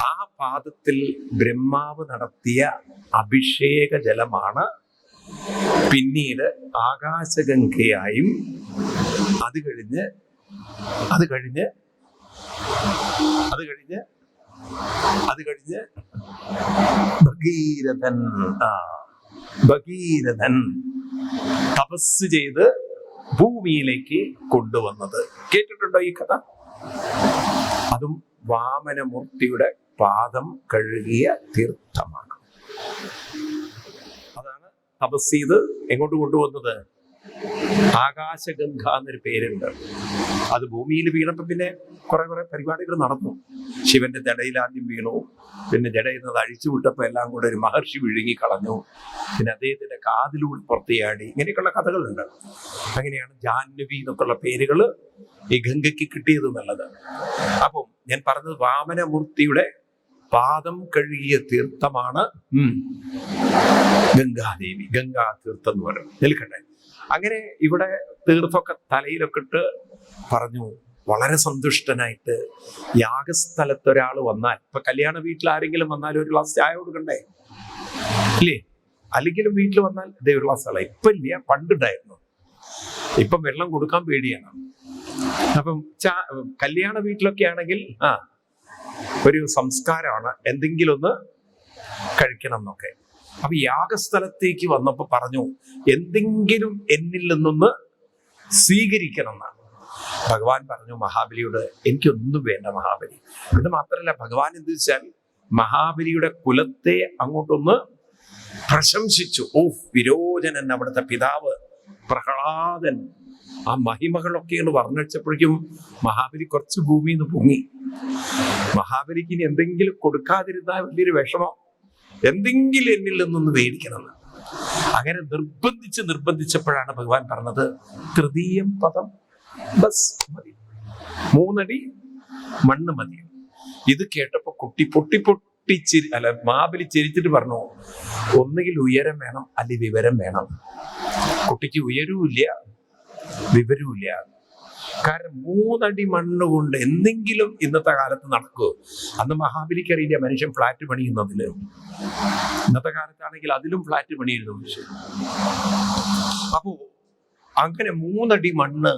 ആ പാദത്തിൽ ബ്രഹ്മാവ് നടത്തിയ അഭിഷേക ജലമാണ് പിന്നീട് ആകാശഗംഗയായും അത് കഴിഞ്ഞ് ഭഗീരഥൻ തപസ് ചെയ്ത് ഭൂമിയിലേക്ക് കൊണ്ടുവന്നത്. കേട്ടിട്ടുണ്ടോ ഈ കഥ? അതും വാമനമൂർത്തിയുടെ പാദം കഴുകിയ തീർത്ഥമാണ്. അതാണ് തപസ് ചെയ്ത് എങ്ങോട്ട് കൊണ്ടുവന്നത്? ആകാശഗംഗ എന്നൊരു പേരുണ്ട്. അത് ഭൂമിയിൽ വീണപ്പോൾ പിന്നെ കുറെ പരിപാടികൾ നടന്നു. ശിവന്റെ ജടയിൽ ആദ്യം വീണു, പിന്നെ ജടയിൽ നിന്ന് അഴിച്ചു വിട്ടപ്പോൾ എല്ലാം കൂടെ ഒരു മഹർഷി വിഴുങ്ങി കളഞ്ഞു, പിന്നെ അദ്ദേഹത്തിന്റെ കാതിലൂടെ പുറത്തിയാടി. ഇങ്ങനെയൊക്കെയുള്ള കഥകളുണ്ട്. അങ്ങനെയാണ് ജാഹ്നവി എന്നൊക്കെയുള്ള പേരുകൾ ഈ ഗംഗയ്ക്ക് കിട്ടിയത് എന്നുള്ളത്. അപ്പം ഞാൻ പറഞ്ഞത് വാമനമൂർത്തിയുടെ പാദം കഴുകിയ തീർത്ഥമാണ് ഗംഗാദേവി. ഗംഗാ തീർത്ഥം എന്ന് പറയും. നിൽക്കട്ടെ. അങ്ങനെ ഇവിടെ തീർത്ഥമൊക്കെ തലയിലൊക്കെ ഇട്ട് പറഞ്ഞു. വളരെ സന്തുഷ്ടനായിട്ട് യാഗസ്ഥലത്ത് ഒരാൾ വന്നാൽ, ഇപ്പൊ കല്യാണ വീട്ടിൽ ആരെങ്കിലും വന്നാൽ ഒരു ഗ്ലാസ് ചായ കൊടുക്കണ്ടേ ഇല്ലേ? അല്ലെങ്കിലും വീട്ടിൽ വന്നാൽ ഇതേ ഒരു ഗ്ലാസ് വെള്ളം. ഇപ്പൊ ഇല്ല, പണ്ടുണ്ടായിരുന്നു. ഇപ്പം വെള്ളം കൊടുക്കാൻ പേടിയാണ്. അപ്പം കല്യാണ വീട്ടിലൊക്കെ ആണെങ്കിൽ ഒരു സംസ്കാരമാണ് എന്തെങ്കിലും ഒന്ന് കഴിക്കണം എന്നൊക്കെ. അപ്പൊ യാഗസ്ഥലത്തേക്ക് വന്നപ്പോ പറഞ്ഞു, എന്തെങ്കിലും എന്നിൽ നിന്നൊന്ന് സ്വീകരിക്കണം എന്നാണ്. ഭഗവാൻ പറഞ്ഞു മഹാബലിയോട്, എനിക്കൊന്നും വേണ്ട മഹാബലി. ഇത് മാത്രല്ല, ഭഗവാൻ എന്ത് വെച്ചാൽ മഹാബലിയുടെ കുലത്തെ അങ്ങോട്ടൊന്ന് പ്രശംസിച്ചു. വിരോചനൻ, അവിടുത്തെ പിതാവ് പ്രഹ്ലാദൻ, ആ മഹിമകളൊക്കെയാണ് വർണ്ണിച്ചപ്പോഴേക്കും മഹാബലി കുറച്ച് ഭൂമിയിൽ നിന്ന് പൊങ്ങി. മഹാബലിക്ക് ഇനി എന്തെങ്കിലും കൊടുക്കാതിരുന്നാൽ വലിയൊരു വിഷമം, എന്തെങ്കിലും എന്നിൽ നിന്നൊന്ന് മേടിക്കണമെന്ന്. അങ്ങനെ നിർബന്ധിച്ചപ്പോഴാണ് ഭഗവാൻ പറഞ്ഞത്, തൃതീയം പദം ബസ് മതി, 3 അടി മണ്ണ് മതി. ഇത് കേട്ടപ്പോ മഹാബലി ചിരിച്ചിട്ട് പറഞ്ഞു, ഒന്നുകിൽ ഉയരം വേണം, അല്ലെങ്കിൽ വിവരം വേണം. കുട്ടിക്ക് ഉയരവുമില്ല വിവരവുമില്ല. കാരണം 3 അടി മണ്ണ് കൊണ്ട് എന്തെങ്കിലും ഇന്നത്തെ കാലത്ത് നടക്കുമോ? അന്ന് മഹാബലിക്ക് അറിയില്ല മനുഷ്യൻ ഫ്ലാറ്റ് പണിയുന്നതില്. ഇന്നത്തെ കാലത്താണെങ്കിൽ അതിലും ഫ്ലാറ്റ് പണിയിരുന്നു മനുഷ്യൻ. അപ്പോ അങ്ങനെ 3 അടി മണ്ണ്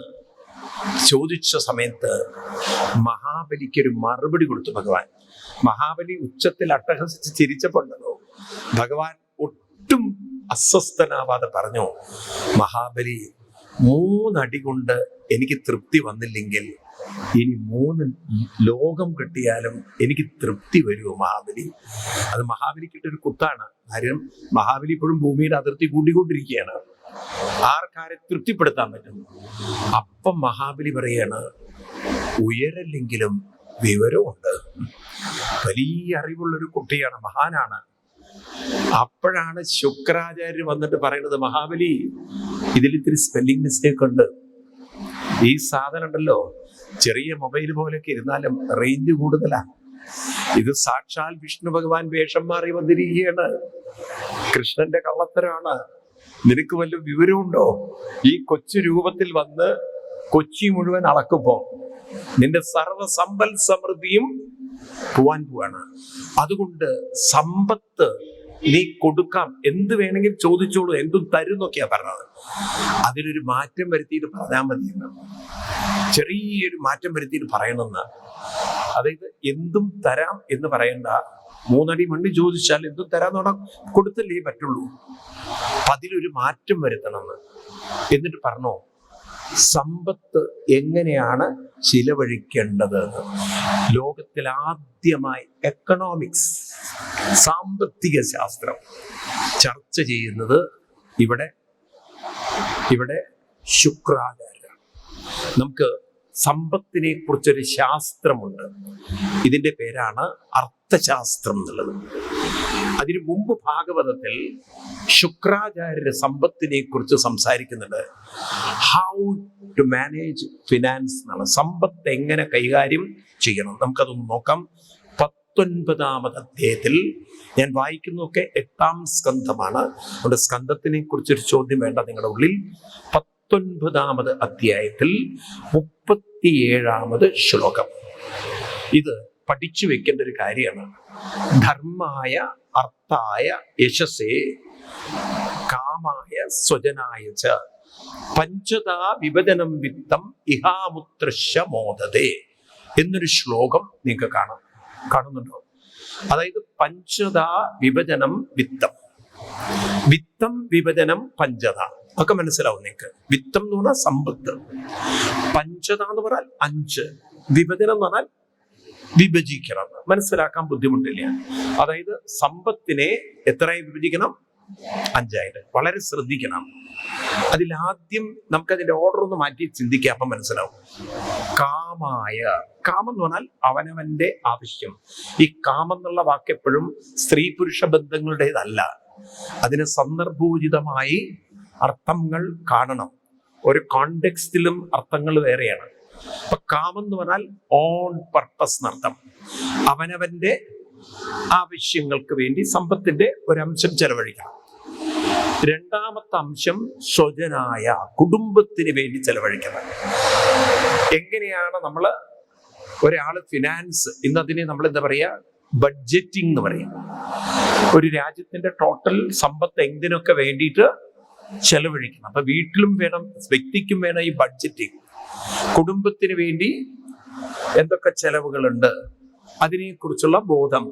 ചോദിച്ച സമയത്ത് മഹാബലിക്കൊരു മറുപടി കൊടുത്തു ഭഗവാൻ. മഹാബലി ഉച്ചത്തിൽ അട്ടഹസിച്ച് ചിരിച്ചപ്പോണ്ടല്ലോ, ഭഗവാൻ ഒട്ടും അസ്വസ്ഥനാവാതെ പറഞ്ഞു, മഹാബലി, 3 അടി കൊണ്ട് എനിക്ക് തൃപ്തി വന്നില്ലെങ്കിൽ ഇനി 3 ലോകം കിട്ടിയാലും എനിക്ക് തൃപ്തി വരുമോ മഹാബലി? അത് മഹാബലിക്കിട്ടൊരു കുത്താണ്. കാര്യം മഹാബലി ഇപ്പോഴും ഭൂമിയുടെ അതിർത്തി കൂട്ടിക്കൊണ്ടിരിക്കുകയാണ്. ആർക്കാരെ തൃപ്തിപ്പെടുത്താൻ പറ്റും? അപ്പം മഹാബലി പറയാണ്, ഉയരല്ലെങ്കിലും വിവരമുണ്ട്. വലിയ അറിവുള്ളൊരു കുട്ടിയാണ്, മഹാനാണ്. അപ്പോഴാണ് ശുക്രാചാര്യർ വന്നിട്ട് പറയുന്നത്, മഹാബലി, ഇതിലിത്തിരി സ്പെല്ലിംഗ് മിസ്റ്റേക്ക് ഉണ്ട്. ഈ സാധനം ഉണ്ടല്ലോ, ചെറിയ മൊബൈൽ പോലൊക്കെ ഇരുന്നാലും റേഞ്ച് കൂടുതലാ. ഇത് സാക്ഷാൽ വിഷ്ണു ഭഗവാൻ വേഷം മാറി വന്നിരിക്കുകയാണ്. കൃഷ്ണന്റെ കള്ളത്തരമാണ്. നിനക്ക് വല്ല വിവരമുണ്ടോ? ഈ കൊച്ചു രൂപത്തിൽ വന്ന് കൊച്ചി മുഴുവൻ അളക്കുമ്പോ നിന്റെ സർവ്വസമ്പൽ സമൃദ്ധിയും പോവാണ്. അതുകൊണ്ട് സമ്പത്ത് നീ കൊടുക്കാം, എന്ത് വേണമെങ്കിൽ ചോദിച്ചോളൂ, എന്തും തരും എന്നൊക്കെയാ പറഞ്ഞത്. അതിനൊരു മാറ്റം വരുത്തിയിട്ട് പറഞ്ഞാൽ മതി എന്ന്, ചെറിയൊരു മാറ്റം വരുത്തിയിട്ട് പറയണമെന്ന്. അതായത് എന്തും തരാം എന്ന് പറയണ്ട, 3 അടി മണ്ണ് ചോദിച്ചാൽ എന്തും തരാന്ന് പറഞ്ഞാൽ കൊടുത്തല്ലേ പറ്റുള്ളൂ. അതിലൊരു മാറ്റം വരുത്തണമെന്ന്. എന്നിട്ട് പറഞ്ഞോ, സമ്പത്ത് എങ്ങനെയാണ് ചിലവഴിക്കേണ്ടത്. ലോകത്തിൽ ആദ്യമായി എക്കണോമിക്സ്, സാമ്പത്തിക ശാസ്ത്രം ചർച്ച ചെയ്യുന്നത് ഇവിടെ ശുക്രാചാര്യരാണ്. നമുക്ക് സമ്പത്തിനെ കുറിച്ചൊരു ശാസ്ത്രമുണ്ട്. ഇതിന്റെ പേരാണ് അർത്ഥശാസ്ത്രം എന്നുള്ളത്. അതിനു മുമ്പ് ഭാഗവതത്തിൽ ശുക്രാചാര്യര് സമ്പത്തിനെ കുറിച്ച് സംസാരിക്കുന്നുണ്ട്. ഹൗ ടു മാനേജ് ഫിനാൻസ് എന്നാണ്. സമ്പത്ത് എങ്ങനെ കൈകാര്യം ചെയ്യണം, നമുക്കതൊന്ന് നോക്കാം. 19ാമത് അധ്യായത്തിൽ, ഞാൻ വായിക്കുന്നതൊക്കെ 8ാം സ്കന്ധമാണ്. അതുകൊണ്ട് സ്കന്ധത്തിനെ കുറിച്ചൊരു ചോദ്യം വേണ്ട നിങ്ങളുടെ ഉള്ളിൽ. 19ാമത് അധ്യായത്തിൽ 37ാമത് ശ്ലോകം. ഇത് പഠിച്ചു വെക്കേണ്ട ഒരു കാര്യമാണ്. ധർമായ അർത്ഥായ യശസേ കാമായ സ്വജനായ ച പഞ്ചതാ വിഭജനം വിത്തം ഇഹാമുത്രശ്യ മോദതേ എന്നൊരു ശ്ലോകം നിങ്ങൾക്ക് കാണുന്നുണ്ടോ? അതായത് പഞ്ചതാ വിഭജനം വിത്തം, വിത്തം വിഭജനം പഞ്ചത ഒക്കെ മനസ്സിലാവും നിങ്ങൾക്ക്. വിത്തം എന്ന് പറഞ്ഞാൽ സമ്പത്ത്, പഞ്ചത എന്ന് പറഞ്ഞാൽ 5, വിഭജനം എന്ന് പറഞ്ഞാൽ വിഭജിക്കണം. മനസ്സിലാക്കാൻ ബുദ്ധിമുട്ടില്ല. അതായത് സമ്പത്തിനെ എത്രയായി വിഭജിക്കണം? 5 ആയിട്ട്. വളരെ ശ്രദ്ധിക്കണം. അതിലാദ്യം നമുക്കതിന്റെ ഓർഡർ ഒന്ന് മാറ്റി ചിന്തിക്കാം, അപ്പം മനസ്സിലാവും. കാമായ, കാമം എന്ന് പറഞ്ഞാൽ അവനവന്റെ ആവശ്യം. ഈ കാമം എന്നുള്ള വാക്ക് എപ്പോഴും സ്ത്രീ പുരുഷ ബന്ധങ്ങളുടേതല്ല. അതിന് സന്ദർഭോചിതമായി അർത്ഥങ്ങൾ കാണണം. ഒരു കോണ്ടെക്സ്റ്റിലും അർത്ഥങ്ങൾ വേറെയാണ്. അപ്പൊ കാമം എന്ന് പറഞ്ഞാൽ ഓൺ പർപ്പസ് എന്നർത്ഥം. അവനവന്റെ ആവശ്യങ്ങൾക്ക് വേണ്ടി സമ്പത്തിന്റെ ഒരംശം ചെലവഴിക്കണം. 2ാമത്തെ അംശം സ്വജനായ, കുടുംബത്തിന് വേണ്ടി ചെലവഴിക്കണം. എങ്ങനെയാണ് ഒരാള് ഫിനാൻസ്, ഇന്നതിനെ നമ്മൾ എന്താ പറയാ, ബഡ്ജറ്റിംഗ് എന്ന് പറയും. ഒരു രാജ്യത്തിന്റെ ടോട്ടൽ സമ്പത്ത് എന്തിനൊക്കെ വേണ്ടിയിട്ട് ചെലവഴിക്കണം. അപ്പൊ വീട്ടിലും വേണം, വ്യക്തിക്കും വേണം ഈ ബഡ്ജറ്റിംഗ്. കുടുംബത്തിന് വേണ്ടി എന്തൊക്കെ ചെലവുകളുണ്ട് അതിനെക്കുറിച്ചുള്ള ബോധം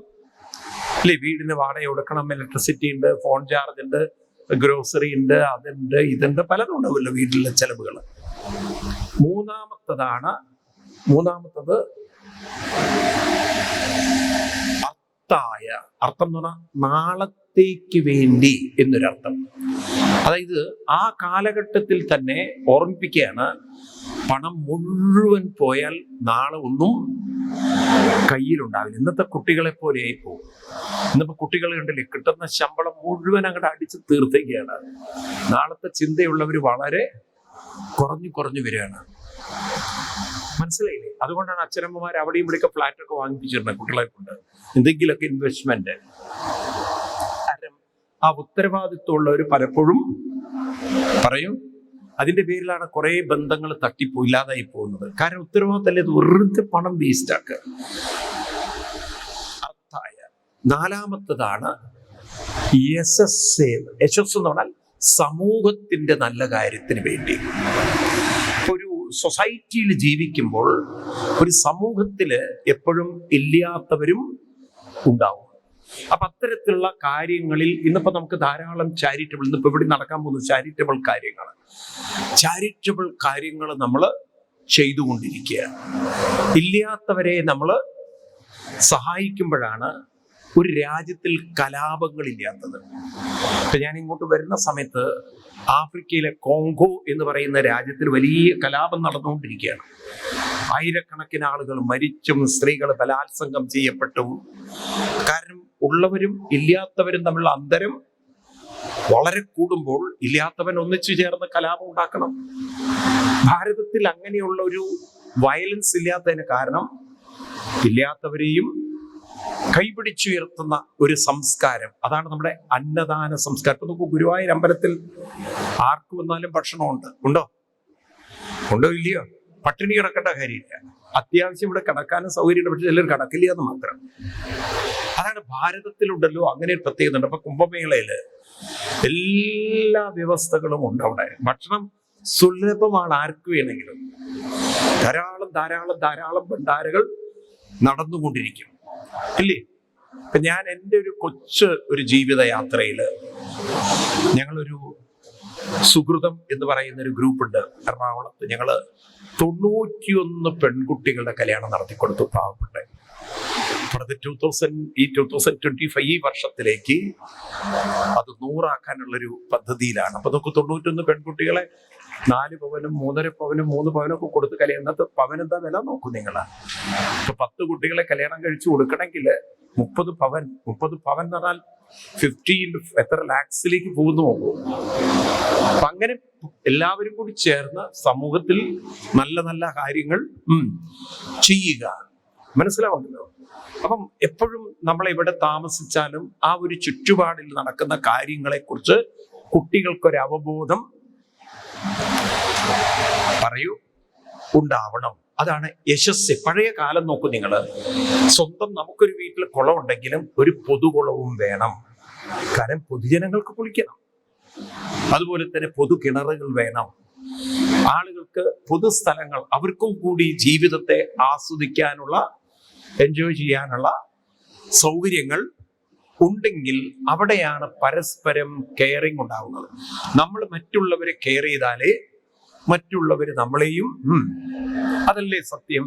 അല്ലെ. വീടിന് വാടക കൊടുക്കണം, ഇലക്ട്രിസിറ്റി ഉണ്ട്, ഫോൺ ചാർജ് ഉണ്ട്, ഗ്രോസറി ഉണ്ട്, അതുണ്ട്, ഇതുണ്ട്, പലതും ഉണ്ടാവില്ല വീട്ടിലെ ചെലവുകൾ. മൂന്നാമത്തത് അർത്ഥായ. അർത്ഥം എന്ന് പറഞ്ഞാൽ നാളത്തേക്ക് വേണ്ടി എന്നൊരർത്ഥം. അതായത് ആ കാലഘട്ടത്തിൽ തന്നെ ഓർമ്മിപ്പിക്കുകയാണ്, പണം മുഴുവൻ പോയാൽ നാളെ ഒന്നും കയ്യിലുണ്ടാവില്ല. ഇന്നത്തെ കുട്ടികളെ പോലെ ആയി പോകും. ഇന്നിപ്പോ കുട്ടികൾ കണ്ടില്ലേ, കിട്ടുന്ന ശമ്പളം മുഴുവൻ അങ്ങോട്ട് അടിച്ച് തീർത്തേക്കാണ്. നാളത്തെ ചിന്തയുള്ളവർ വളരെ കുറഞ്ഞു വരികയാണ്. മനസ്സിലായില്ലേ? അതുകൊണ്ടാണ് അച്ഛനമ്മമാർ അവിടെയും ഇവിടെയൊക്കെ ഫ്ലാറ്റൊക്കെ വാങ്ങിപ്പിച്ചിരുന്നത് കുട്ടികളെ കൊണ്ട്. എന്തെങ്കിലുമൊക്കെ ഇൻവെസ്റ്റ്മെന്റ്. ആ ഉത്തരവാദിത്വമുള്ളവർ പലപ്പോഴും പറയും, അതിന്റെ പേരിലാണ് കുറെ ബന്ധങ്ങൾ ഇല്ലാതായി പോകുന്നത്. കാരണം ഉത്തരവാദിത്തമല്ലേ, ഇത് വെറുതെ പണം വേസ്റ്റ് ആക്കുക. അർത്ഥായ. 4ാമത്തതാണ് യശസ്സ്. യശസ് എന്ന് പറഞ്ഞാൽ സമൂഹത്തിന്റെ നല്ല കാര്യത്തിന് വേണ്ടി. ഒരു സൊസൈറ്റിയിൽ ജീവിക്കുമ്പോൾ ഒരു സമൂഹത്തില് എപ്പോഴും ഇല്ലാത്തവരും ഉണ്ടാവും. അപ്പൊ അത്തരത്തിലുള്ള കാര്യങ്ങളിൽ ഇന്നിപ്പോ നമുക്ക് ധാരാളം ചാരിറ്റബിൾ, ഇന്നിപ്പോ ഇവിടെ നടക്കാൻ പോകുന്ന ചാരിറ്റബിൾ കാര്യങ്ങൾ നമ്മൾ ചെയ്തുകൊണ്ടിരിക്കുക. ഇല്ലാത്തവരെ നമ്മൾ സഹായിക്കുമ്പോഴാണ് ഒരു രാജ്യത്തിൽ കലാപങ്ങളില്ലാത്തത്. ഇപ്പൊ ഞാൻ ഇങ്ങോട്ട് വരുന്ന സമയത്ത് ആഫ്രിക്കയിലെ കോങ്കോ എന്ന് പറയുന്ന രാജ്യത്തിൽ വലിയ കലാപം നടന്നുകൊണ്ടിരിക്കുകയാണ്. ആയിരക്കണക്കിന് ആളുകൾ മരിച്ചും സ്ത്രീകൾ ബലാത്സംഗം ചെയ്യപ്പെട്ടും. കാരണം ഉള്ളവരും ഇല്ലാത്തവരും തമ്മിലുള്ള അന്തരം വളരെ കൂടുമ്പോൾ ഇല്ലാത്തവൻ ഒന്നിച്ചു ചേർന്ന് കലാപം ഉണ്ടാക്കണം. ഭാരതത്തിൽ അങ്ങനെയുള്ള ഒരു വയലൻസ് ഇല്ലാത്തതിന് കാരണം ഇല്ലാത്തവരെയും കൈപിടിച്ചുയർത്തുന്ന ഒരു സംസ്കാരം. അതാണ് നമ്മുടെ അന്നദാന സംസ്കാരം. ഇപ്പൊ നമുക്ക് ഗുരുവായൂർ അമ്പലത്തിൽ ആർക്ക് വന്നാലും ഭക്ഷണമുണ്ട്. ഉണ്ടോ ഇല്ലയോ? പട്ടിണി കിടക്കേണ്ട കാര്യമില്ല. അത്യാവശ്യം ഇവിടെ കിടക്കാനും സൗകര്യമുണ്ട്, പക്ഷെ ചിലർ കിടക്കില്ല എന്ന് മാത്രം. അതാണ് ഭാരതത്തിലുണ്ടല്ലോ അങ്ങനെ ഒരു പ്രത്യേകത ഉണ്ട്. അപ്പൊ കുംഭമേളയില് എല്ലാ വ്യവസ്ഥകളും ഉണ്ട്. അവിടെ ഭക്ഷണം സുലഭമാണ് ആർക്ക് വേണമെങ്കിലും. ധാരാളം ഭണ്ഡാരകൾ നടന്നുകൊണ്ടിരിക്കും ഇല്ലേ? ഇപ്പൊ ഞാൻ എൻ്റെ ഒരു ജീവിതയാത്രയില് ഞങ്ങളൊരു സുഹൃതം എന്ന് പറയുന്ന ഒരു ഗ്രൂപ്പ് ഉണ്ട് എറണാകുളത്ത്. ഞങ്ങള് 91 പെൺകുട്ടികളുടെ കല്യാണം നടത്തിക്കൊടുത്തു, പാവപ്പെട്ട. അടുത്ത 2025 ഈ വർഷത്തിലേക്ക് അത് 100 പദ്ധതിയിലാണ്. അപ്പൊ നമുക്ക് 91 പെൺകുട്ടികളെ 4 പവനും 3.5 പവനും 3 പവനും ഒക്കെ കൊടുത്ത് കല്യാണം. ഇന്നത്തെ പവനെന്താ വില നോക്കും നിങ്ങള്. ഇപ്പൊ 10 കുട്ടികളെ കല്യാണം കഴിച്ചു കൊടുക്കണമെങ്കിൽ 30 പവൻ എന്ന് പറഞ്ഞാൽ 50 എത്ര ലാക്സിലേക്ക് പോകുന്നു നോക്കൂ. അപ്പൊ അങ്ങനെ എല്ലാവരും കൂടി ചേർന്ന് സമൂഹത്തിൽ നല്ല നല്ല കാര്യങ്ങൾ ചെയ്യുക. മനസ്സിലാവുന്നല്ലോ. അപ്പം എപ്പോഴും നമ്മൾ എവിടെ താമസിച്ചാലും ആ ഒരു ചുറ്റുപാടിൽ നടക്കുന്ന കാര്യങ്ങളെ കുറിച്ച് കുട്ടികൾക്കൊരു അവബോധം ഉണ്ടാവണം. അതാണ് യശസ്. പഴയ കാലം നോക്കൂ നിങ്ങള്. സ്വന്തം നമുക്കൊരു വീട്ടിൽ കുളം ഉണ്ടെങ്കിലും ഒരു പൊതുകുളവും വേണം. കാരണം പൊതുജനങ്ങൾക്ക് കുളിക്കണം. അതുപോലെ തന്നെ പൊതു കിണറുകൾ വേണം. ആളുകൾക്ക് പൊതുസ്ഥലങ്ങൾ, അവർക്കും കൂടി ജീവിതത്തെ ആസ്വദിക്കാനുള്ള, എൻജോയ് ചെയ്യാനുള്ള സൗകര്യങ്ങൾ ഉണ്ടെങ്കിൽ അവിടെയാണ് പരസ്പരം കെയറിങ് ഉണ്ടാവുന്നത്. നമ്മൾ മറ്റുള്ളവരെ കെയർ ചെയ്താലേ മറ്റുള്ളവർ നമ്മളെയും, അതല്ലേ സത്യം.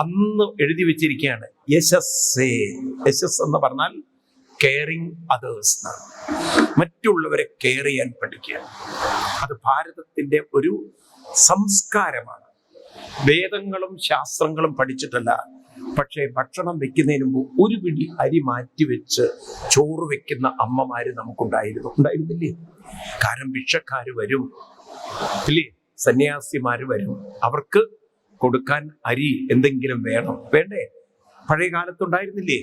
അന്ന് എഴുതി വെച്ചിരിക്കുകയാണ് യശസ് എന്ന് പറഞ്ഞാൽ കെയറിങ് അതേഴ്സ് എന്നാണ്. മറ്റുള്ളവരെ കെയർ ചെയ്യാൻ പഠിക്കുക. അത് ഭാരതത്തിന്റെ ഒരു സംസ്കാരമാണ്. വേദങ്ങളും ശാസ്ത്രങ്ങളും പഠിച്ചിട്ടല്ല. പക്ഷേ ഭക്ഷണം വെക്കുന്നതിന് മുമ്പ് ഒരു പിടി അരി മാറ്റിവെച്ച് ചോറ് വെക്കുന്ന അമ്മമാര് ഉണ്ടായിരുന്നില്ലേ? കാരണം ഭിക്ഷക്കാര് വരും, ഇല്ലേ? സന്യാസിമാര് വരും. അവർക്ക് കൊടുക്കാൻ അരി എന്തെങ്കിലും വേണ്ടേ? പഴയ കാലത്തുണ്ടായിരുന്നില്ലേ?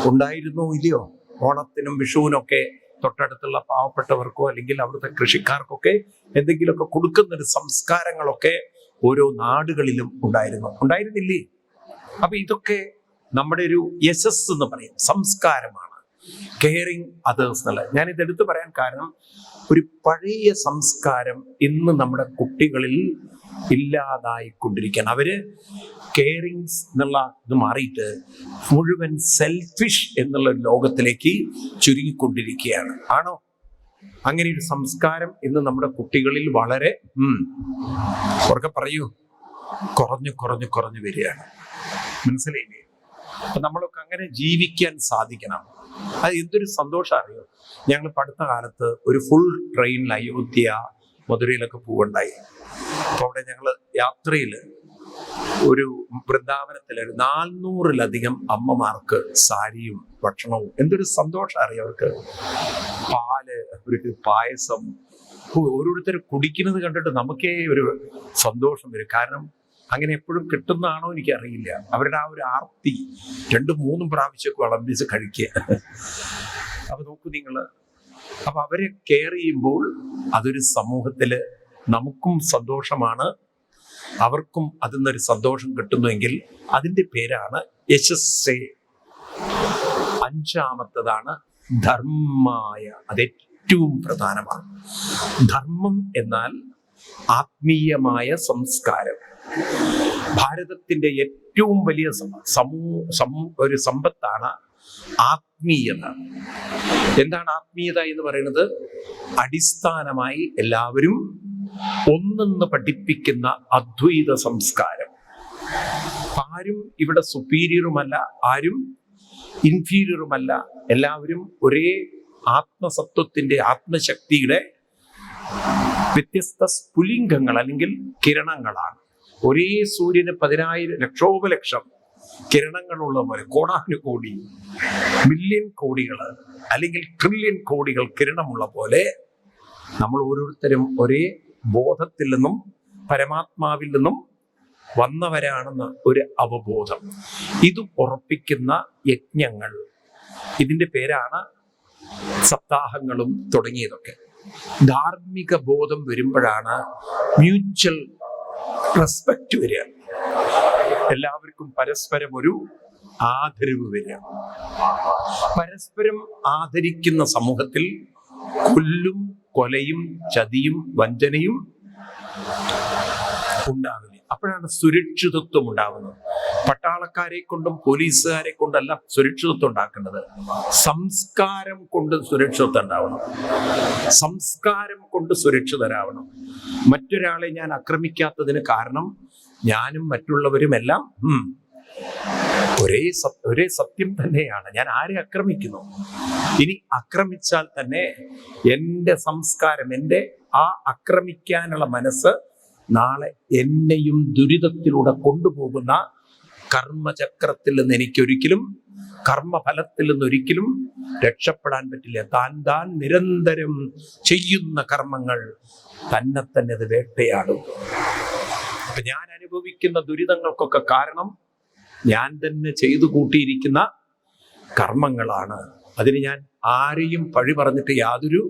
ഉണ്ടായിരുന്നോ ഇല്ലയോ? ഓണത്തിനും വിഷുവിനൊക്കെ തൊട്ടടുത്തുള്ള പാവപ്പെട്ടവർക്കോ അല്ലെങ്കിൽ അവിടുത്തെ കൃഷിക്കാർക്കൊക്കെ എന്തെങ്കിലുമൊക്കെ കൊടുക്കുന്ന ഒരു സംസ്കാരങ്ങളൊക്കെ ഓരോ നാടുകളിലും ഉണ്ടായിരുന്നില്ലേ? അപ്പൊ ഇതൊക്കെ നമ്മുടെ ഒരു യശസ് എന്ന് പറയും, സംസ്കാരമാണ്. കെയറിങ് അതേഴ്സ് എന്നുള്ളത്. ഞാനിത് എടുത്തു പറയാൻ കാരണം, ഒരു പഴയ സംസ്കാരം ഇന്ന് നമ്മുടെ കുട്ടികളിൽ ഇല്ലാതായിക്കൊണ്ടിരിക്കുകയാണ്. അവര് കെയറിങ് എന്നുള്ള ഇത് മാറിയിട്ട് മുഴുവൻ സെൽഫിഷ് എന്നുള്ള ലോകത്തിലേക്ക് ചുരുങ്ങിക്കൊണ്ടിരിക്കുകയാണ്. ആണോ? അങ്ങനെ ഒരു സംസ്കാരം ഇന്ന് നമ്മുടെ കുട്ടികളിൽ വളരെ ഉറക്കെ പറയൂ, കുറഞ്ഞു വരികയാണ്. മനസ്സിലായില്ലേ? അപ്പൊ നമ്മളൊക്കെ അങ്ങനെ ജീവിക്കാൻ സാധിക്കണം. അത് എന്തൊരു സന്തോഷം അറിയോ. ഞങ്ങൾ അടുത്ത കാലത്ത് ഒരു ഫുൾ ട്രെയിനിൽ അയോധ്യ, മധുരയിലൊക്കെ പോവുണ്ടായി. അപ്പൊ അവിടെ ഞങ്ങള് യാത്രയില് ഒരു വൃന്ദാവനത്തില് 400-ലധികം അമ്മമാർക്ക് സാരിയും ഭക്ഷണവും. എന്തൊരു സന്തോഷം അറിയോ അവർക്ക്. പാല്, ഒരു പായസം, ഓരോരുത്തർ കുടിക്കുന്നത് കണ്ടിട്ട് നമുക്കേ ഒരു സന്തോഷം വരും. കാരണം അങ്ങനെ എപ്പോഴും കിട്ടുന്നതാണോ എനിക്കറിയില്ല. അവരുടെ ആ ഒരു ആർത്തി 2-3 പ്രാവശ്യമൊക്കെ വിളമ്പിച്ച് കഴിക്കുക. അപ്പൊ നോക്കൂ നിങ്ങള്. അപ്പൊ അവരെ കെയർ ചെയ്യുമ്പോൾ അതൊരു സമൂഹത്തില് നമുക്കും സന്തോഷമാണ്, അവർക്കും അതിൽ നിന്നൊരു സന്തോഷം കിട്ടുന്നുവെങ്കിൽ അതിന്റെ പേരാണ് യശസ്സേ. 5-മത്തതാണ് ധർമ്മായ. അത് ഏറ്റവും പ്രധാനമാണ്. ധർമ്മം എന്നാൽ ആത്മീയമായ സംസ്കാരം. ഭാരതത്തിന്റെ ഏറ്റവും വലിയ ഒരു സമ്പത്താണ് ആത്മീയത. എന്താണ് ആത്മീയത എന്ന് പറയുന്നത്? അടിസ്ഥാനമായി എല്ലാവരും ഒന്നെന്ന് പഠിപ്പിക്കുന്ന അദ്വൈത സംസ്കാരം. ആരും ഇവിടെ സുപ്പീരിയറുമല്ല, ആരും ഇൻഫീരിയറുമല്ല. എല്ലാവരും ഒരേ ആത്മസത്വത്തിന്റെ, ആത്മശക്തിയുടെ വ്യത്യസ്ത സ്ഫുലിംഗങ്ങൾ അല്ലെങ്കിൽ കിരണങ്ങളാണ്. ഒരേ സൂര്യന് 10,000 ലക്ഷോപലക്ഷം കിരണങ്ങളുള്ള പോലെ കോടാനുകോടി, മില്യൺ കോടികൾ അല്ലെങ്കിൽ ട്രില്യൺ കോടികൾ കിരണമുള്ള പോലെ നമ്മൾ ഓരോരുത്തരും ഒരേ ബോധത്തിൽ നിന്നും പരമാത്മാവിൽ നിന്നും വന്നവരാണെന്ന ഒരു അവബോധം, ഇത് ഉറപ്പിക്കുന്ന യജ്ഞങ്ങൾ. ഇതിന്റെ പേരാണ് സപ്താഹങ്ങളും തുടങ്ങിയതൊക്കെ. ധാർമ്മിക ബോധം വരുമ്പോഴാണ് മ്യൂച്വൽ റെസ്പെക്ട് വരിക. എല്ലാവർക്കും പരസ്പരം ഒരു ആദരവ് വരിക. പരസ്പരം ആദരിക്കുന്ന സമൂഹത്തിൽ കൊലയും ചതിയും വഞ്ചനയും ഉണ്ടാവില്ല. അപ്പോഴാണ് സുരക്ഷിതത്വം ഉണ്ടാവുന്നത്. പട്ടാളക്കാരെ കൊണ്ടും പോലീസുകാരെ കൊണ്ടല്ല സുരക്ഷിതത്വം ഉണ്ടാക്കേണ്ടത്, സംസ്കാരം കൊണ്ട് സുരക്ഷിതത്വം ഉണ്ടാവണം. സംസ്കാരം കൊണ്ട് സുരക്ഷിതരാവണം. മറ്റൊരാളെ ഞാൻ ആക്രമിക്കാത്തതിന് കാരണം ഞാനും മറ്റുള്ളവരുമെല്ലാം ഒരേ സത്യം തന്നെയാണ്. ഞാൻ ആരെ ആക്രമിക്കുന്നു? ഇനി ആക്രമിച്ചാൽ തന്നെ എൻ്റെ സംസ്കാരം, എൻ്റെ ആ ആക്രമിക്കാനുള്ള മനസ്സ് നാളെ എന്നെയും ദുരിതത്തിലൂടെ കൊണ്ടുപോകുന്ന കർമ്മചക്രത്തിൽ നിന്ന് എനിക്കൊരിക്കലും, കർമ്മഫലത്തിൽ നിന്നൊരിക്കലും രക്ഷപ്പെടാൻ പറ്റില്ല. താൻ നിരന്തരം ചെയ്യുന്ന കർമ്മങ്ങൾ തന്നെ അത് വേട്ടയാടും. അപ്പൊ ഞാൻ അനുഭവിക്കുന്ന ദുരിതങ്ങൾക്കൊക്കെ കാരണം ഞാൻ തന്നെ ചെയ്തു കൂട്ടിയിരിക്കുന്ന കർമ്മങ്ങളാണ്. അതിന് ഞാൻ ആരെയും പഴി പറഞ്ഞിട്ട് യാതൊരു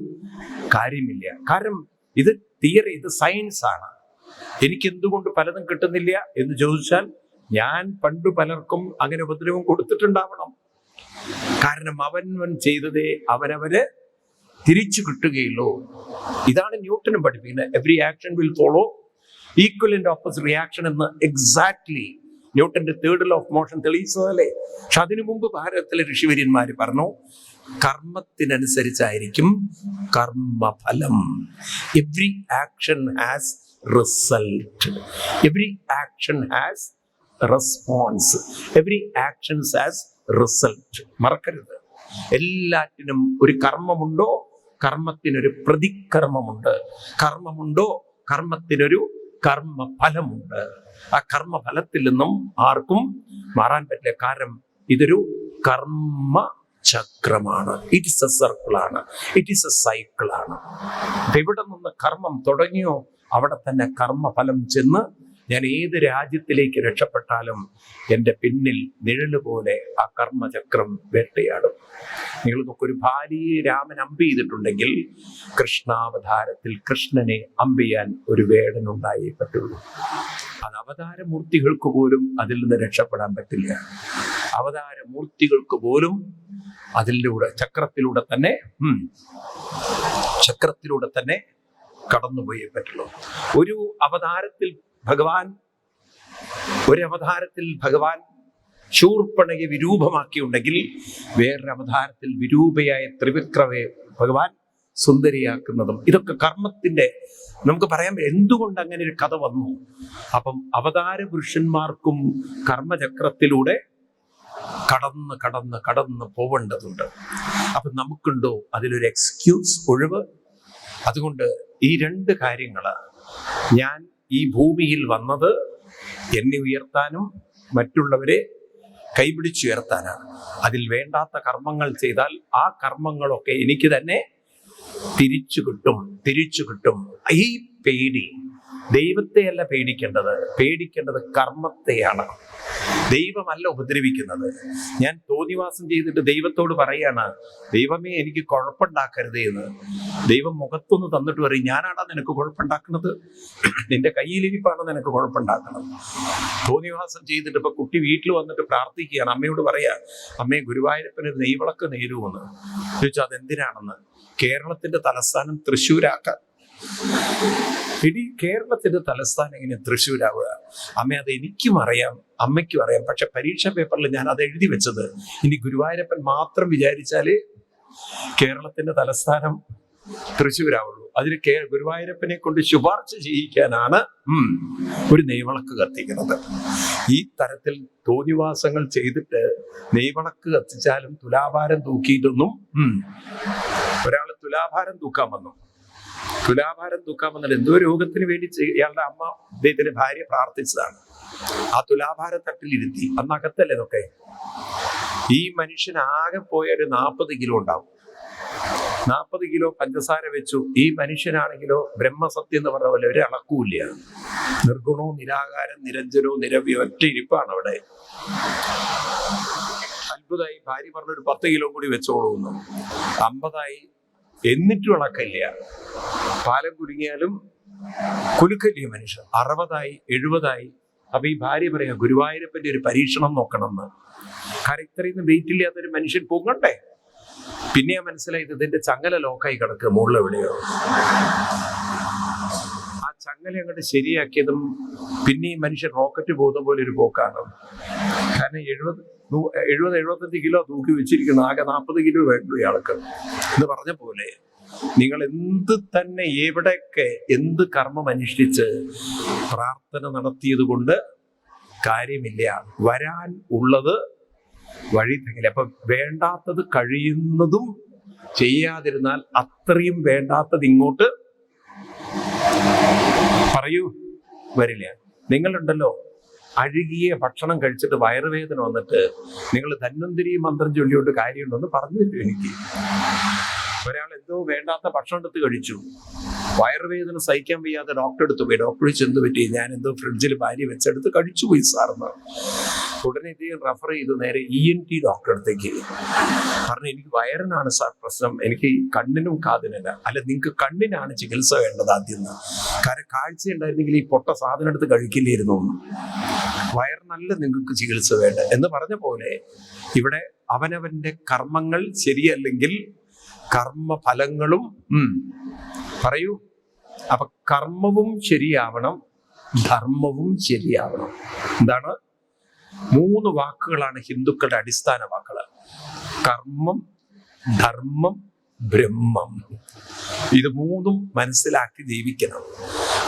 കാര്യമില്ല. കാരണം ഇത് തിയറി, ഇത് സയൻസ് ആണ്. എനിക്ക് എന്തുകൊണ്ട് പലതും കിട്ടുന്നില്ല എന്ന് ചോദിച്ചാൽ ഞാൻ പണ്ട് പലർക്കും അങ്ങനെ ഉപദ്രവം കൊടുത്തിട്ടുണ്ടാവണം. കാരണം അവൻ ചെയ്തതേ അവനവന് തിരിച്ചു കിട്ടുകയുള്ളൂ. ഇതാണ് ന്യൂട്ടനും പഠിപ്പിക്കുന്നത്. Every action will follow equal and opposite reaction എന്ന് എക്സാക്ട്ലി ന്യൂട്ടന്റെ തേർഡ് ലോ ഓഫ് മോഷൻ തെളിയിച്ചതല്ലേ. പക്ഷെ അതിനു മുമ്പ് ഭാരതത്തിലെ ഋഷിവര്യന്മാര് പറഞ്ഞു, കർമ്മത്തിനനുസരിച്ചായിരിക്കും കർമ്മഫലം. Every action has result, every action has response, every action has result. മറക്കരുത്, എല്ലാറ്റിനും ഒരു കർമ്മമുണ്ടോ, കർമ്മത്തിനൊരു പ്രതികർമ്മമുണ്ട്. കർമ്മമുണ്ടോ, കർമ്മത്തിനൊരു കർമ്മഫലമുണ്ട്. ആ കർമ്മഫലത്തിൽ നിന്നും ആർക്കും മാറാൻ പറ്റില്ല. കാരണം ഇതൊരു കർമ്മ ചക്രമാണ്. ഇറ്റ് ഇസ് എ സർക്കിളാണ്, ഇറ്റ് ഇസ് എ സൈക്കിളാണ്. എവിടെ നിന്ന് കർമ്മം തുടങ്ങിയോ അവിടെ തന്നെ കർമ്മഫലം ചെന്ന് ഞാൻ ഏത് രാജ്യത്തിലേക്ക് രക്ഷപ്പെട്ടാലും എൻ്റെ പിന്നിൽ നിഴല് പോലെ ആ കർമ്മചക്രം വേട്ടയാടും. നിങ്ങൾക്കൊക്കെ ഒരു ഭാര്യയെ രാമൻ അമ്പ് ചെയ്തിട്ടുണ്ടെങ്കിൽ കൃഷ്ണാവതാരത്തിൽ കൃഷ്ണനെ അമ്പ് ചെയ്യാൻ ഒരു വേടനുണ്ടായേ പറ്റുള്ളൂ. അത് അവതാരമൂർത്തികൾക്ക് പോലും അതിൽ നിന്ന് രക്ഷപ്പെടാൻ പറ്റില്ല. അവതാരമൂർത്തികൾക്ക് പോലും അതിലൂടെ ചക്രത്തിലൂടെ തന്നെ കടന്നുപോയേ പറ്റുള്ളൂ. ഒരു അവതാരത്തിൽ ഭഗവാൻ ശൂർപ്പണയെ വിരൂപമാക്കിയുണ്ടെങ്കിൽ വേറൊരു അവതാരത്തിൽ വിരൂപയായ ത്രിവിക്രമയെ ഭഗവാൻ സുന്ദരിയാക്കുന്നതും ഇതൊക്കെ കർമ്മത്തിന്റെ, നമുക്ക് പറയാൻ എന്തുകൊണ്ട് അങ്ങനെ ഒരു കഥ വന്നു. അപ്പം അവതാര പുരുഷന്മാർക്കും കർമ്മചക്രത്തിലൂടെ കടന്ന് പോവേണ്ടതുണ്ട്. അപ്പൊ നമുക്കുണ്ടോ അതിലൊരു എക്സ്ക്യൂസ്, ഒഴിവ്? അതുകൊണ്ട് ഈ രണ്ട് കാര്യങ്ങള്, ഞാൻ ഈ ഭൂമിയിൽ വന്നത് എന്നെ ഉയർത്താനും മറ്റുള്ളവരെ കൈപിടിച്ചുയർത്താനാണ്. അതിൽ വേണ്ടാത്ത കർമ്മങ്ങൾ ചെയ്താൽ ആ കർമ്മങ്ങളൊക്കെ എനിക്ക് തന്നെ തിരിച്ചു കിട്ടും. ഈ പേടി ദൈവത്തെയല്ല പേടിക്കേണ്ടത് കർമ്മത്തെയാണ്. ദൈവമല്ല ഉപദ്രവിക്കുന്നത്. ഞാൻ തോന്നിവാസം ചെയ്തിട്ട് ദൈവത്തോട് പറയാണ്, ദൈവമേ എനിക്ക് കുഴപ്പമുണ്ടാക്കരുതേ എന്ന്. ദൈവം മുഖത്തൊന്ന് തന്നിട്ട് പറയും, ഞാനാടാ നിനക്ക് കുഴപ്പമുണ്ടാക്കുന്നത്, നിന്റെ കയ്യിലിരിപ്പാണ് നിനക്ക് കുഴപ്പമുണ്ടാക്കുന്നത്. തോന്നിവാസം ചെയ്തിട്ട് ഇപ്പൊ കുട്ടി വീട്ടിൽ വന്നിട്ട് പ്രാർത്ഥിക്കുകയാണ്, അമ്മയോട് പറയാ, അമ്മേ ഗുരുവായൂരപ്പന് നെയ്വിളക്ക് നേരുമെന്ന് ചോദിച്ചാൽ അതെന്തിനാണെന്ന്. കേരളത്തിന്റെ തലസ്ഥാനം തൃശ്ശൂരാക്കാൻ. ഇനി കേരളത്തിന്റെ തലസ്ഥാനം എങ്ങനെ തൃശ്ശൂരാവുക? അമ്മ അത് എനിക്കും അറിയാം, അമ്മയ്ക്കും അറിയാം. പക്ഷെ പരീക്ഷാ പേപ്പറിൽ ഞാൻ അത് എഴുതി വെച്ചത് ഇനി ഗുരുവായൂരപ്പൻ മാത്രം വിചാരിച്ചാലേ കേരളത്തിന്റെ തലസ്ഥാനം തൃശ്ശൂരാവുള്ളൂ. അതിന് ഗുരുവായൂരപ്പനെ കൊണ്ട് ശുപാർശ ചെയ്യിക്കാനാണ് ഒരു നെയ്വിളക്ക് കത്തിക്കുന്നത്. ഈ തരത്തിൽ തോന്നിവാസങ്ങൾ ചെയ്തിട്ട് നെയ്വിളക്ക് കത്തിച്ചാലും തുലാഭാരം തൂക്കിയിട്ടൊന്നും, ഒരാൾ തുലാഭാരം തൂക്കാൻ വന്നിട്ട് എന്തോ രോഗത്തിന് വേണ്ടി ഇയാളുടെ അമ്മ അദ്ദേഹത്തിന്റെ ഭാര്യ പ്രാർത്ഥിച്ചതാണ്. ആ തുലാഭാര തട്ടിലിരുത്തി, അന്നകത്തല്ലേ ഇതൊക്കെ. ഈ മനുഷ്യൻ ആകെ പോയ ഒരു 40 കിലോ ഉണ്ടാവും. 40 കിലോ പഞ്ചസാര വെച്ചു. ഈ മനുഷ്യനാണെങ്കിലോ ബ്രഹ്മസത്യം എന്ന് പറഞ്ഞ പോലെ ഒരു അളക്കൂല്ല. നിർഗുണോ നിരാകാരം നിരഞ്ജനോ നിരവ്യോ ഒറ്റ ഇരിപ്പാണ് അവിടെ. അത്ഭുതമായി ഭാര്യ പറഞ്ഞൊരു 10 കിലോ കൂടി വെച്ചോളൂന്ന്. 50 എന്നിട്ടും ഇളക്കില്ല. പാലം കുരുങ്ങിയാലും കുലുക്കല്ലേ മനുഷ്യൻ. 60 70. അപ്പൊ ഈ ഭാര്യ പറയാ, ഗുരുവായൂരപ്പന്റെ ഒരു പരീക്ഷണം നോക്കണം എന്ന്. കാരണം ഇത്രയൊന്നും വെയിറ്റ് ഇല്ലാത്തൊരു മനുഷ്യൻ പൊങ്ങണ്ടേ. പിന്നെ മനസ്സിലായത് ഇതിന്റെ ചങ്ങല ലോക്കായി കിടക്കുക മുകളിൽ എവിടെയോ. ആ അങ്ങനെ അങ്ങോട്ട് ശരിയാക്കിയതും പിന്നെയും മനുഷ്യൻ റോക്കറ്റ് പോകുന്ന പോലെ ഒരു പോക്കാണ്. കാരണം 70-75 കിലോ തൂക്കി വെച്ചിരിക്കുന്നു, ആകെ 40 കിലോ വേണ്ടു ഇയാൾക്ക് എന്ന് പറഞ്ഞ പോലെ നിങ്ങൾ എന്ത് തന്നെ എവിടെയൊക്കെ എന്ത് കർമ്മം അനുഷ്ഠിച്ച് പ്രാർത്ഥന നടത്തിയത് കൊണ്ട് കാര്യമില്ല. വരാൻ ഉള്ളത് വഴി തെങ്ങില്ല. അപ്പൊ വേണ്ടാത്തത് കഴിയുന്നതും ചെയ്യാതിരുന്നാൽ അത്രയും വേണ്ടാത്തത് ഇങ്ങോട്ട് പറയൂ വരില്ല. നിങ്ങളുണ്ടല്ലോ, അഴുകിയ ഭക്ഷണം കഴിച്ചിട്ട് വയറുവേദന വന്നിട്ട് നിങ്ങൾ ധന്വന്തരി മന്ത്രം ചൊല്ലിയോണ്ട് കാര്യമുണ്ടെന്ന് പറഞ്ഞു തരും എനിക്ക്. ഒരാൾ എന്തോ വേണ്ടാത്ത ഭക്ഷണം എടുത്ത് കഴിച്ചു, വയറുവേദന സഹിക്കാൻ വയ്യാതെ ഡോക്ടറെ അടുത്ത് പോയി. ഡോക്ടർ ചെന്ന് പറ്റി, ഞാൻ എന്തോ ഫ്രിഡ്ജിൽ ഭാര്യ വെച്ചെടുത്ത് കഴിച്ചു പോയി സാറെന്ന്. ഉടനെ ഇദ്ദേഹം റെഫർ ചെയ്തു നേരെ ENT ഡോക്ടറെ അടുത്തേക്ക്. പറഞ്ഞു, എനിക്ക് വയറിനാണ് സാർ പ്രശ്നം, എനിക്ക് കണ്ണിനും കാതിനല്ല. അല്ല, നിങ്ങൾക്ക് കണ്ണിനാണ് ചികിത്സ വേണ്ടത് ആദ്യം. കാരണം കാഴ്ച ഉണ്ടായിരുന്നെങ്കിൽ ഈ പൊട്ട സാധനം എടുത്ത് കഴിക്കില്ലായിരുന്നു. വയറിനല്ല നിങ്ങൾക്ക് ചികിത്സ വേണ്ട എന്ന് പറഞ്ഞ പോലെ ഇവിടെ അവനവന്റെ കർമ്മങ്ങൾ ശരിയല്ലെങ്കിൽ കർമ്മഫലങ്ങളും പറയൂ. അപ്പൊ കർമ്മവും ശരിയാവണം, ധർമ്മവും ശരിയാവണം. എന്താണ്? 3 വാക്കുകളാണ് ഹിന്ദുക്കളുടെ അടിസ്ഥാന വാക്കുകൾ: കർമ്മം, ധർമ്മം, ബ്രഹ്മം. ഇത് 3ഉം മനസ്സിലാക്കി ജീവിക്കണം.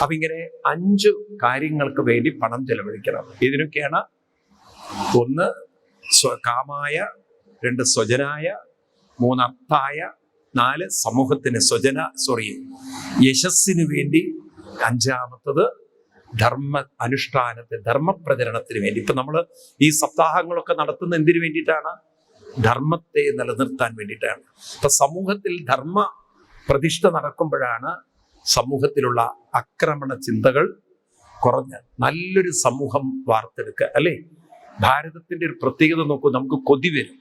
അപ്പൊ ഇങ്ങനെ 5 കാര്യങ്ങൾക്ക് വേണ്ടി പണം ചെലവഴിക്കണം. ഇതിനൊക്കെയാണ് 1 കാമായ, 2 സ്വജനായ, 3 അർത്ഥായ, 4 സമൂഹത്തിന് യശസ്സിന് വേണ്ടി, 5-മത്തത് ധർമ്മ അനുഷ്ഠാനത്തിന്, ധർമ്മപ്രചരണത്തിന് വേണ്ടി. ഇപ്പൊ നമ്മൾ ഈ സപ്താഹങ്ങളൊക്കെ നടത്തുന്ന എന്തിനു വേണ്ടിയിട്ടാണ്? ധർമ്മത്തെ നിലനിർത്താൻ വേണ്ടിയിട്ടാണ്. ഇപ്പൊ സമൂഹത്തിൽ ധർമ്മ പ്രതിഷ്ഠ നടക്കുമ്പോഴാണ് സമൂഹത്തിലുള്ള ആക്രമണ ചിന്തകൾ കുറഞ്ഞ് നല്ലൊരു സമൂഹം വാർത്തെടുക്കുക, അല്ലേ? ഭാരതത്തിന്റെ ഒരു പ്രത്യേകത നോക്കൂ, നമുക്ക് കൊതി വരും.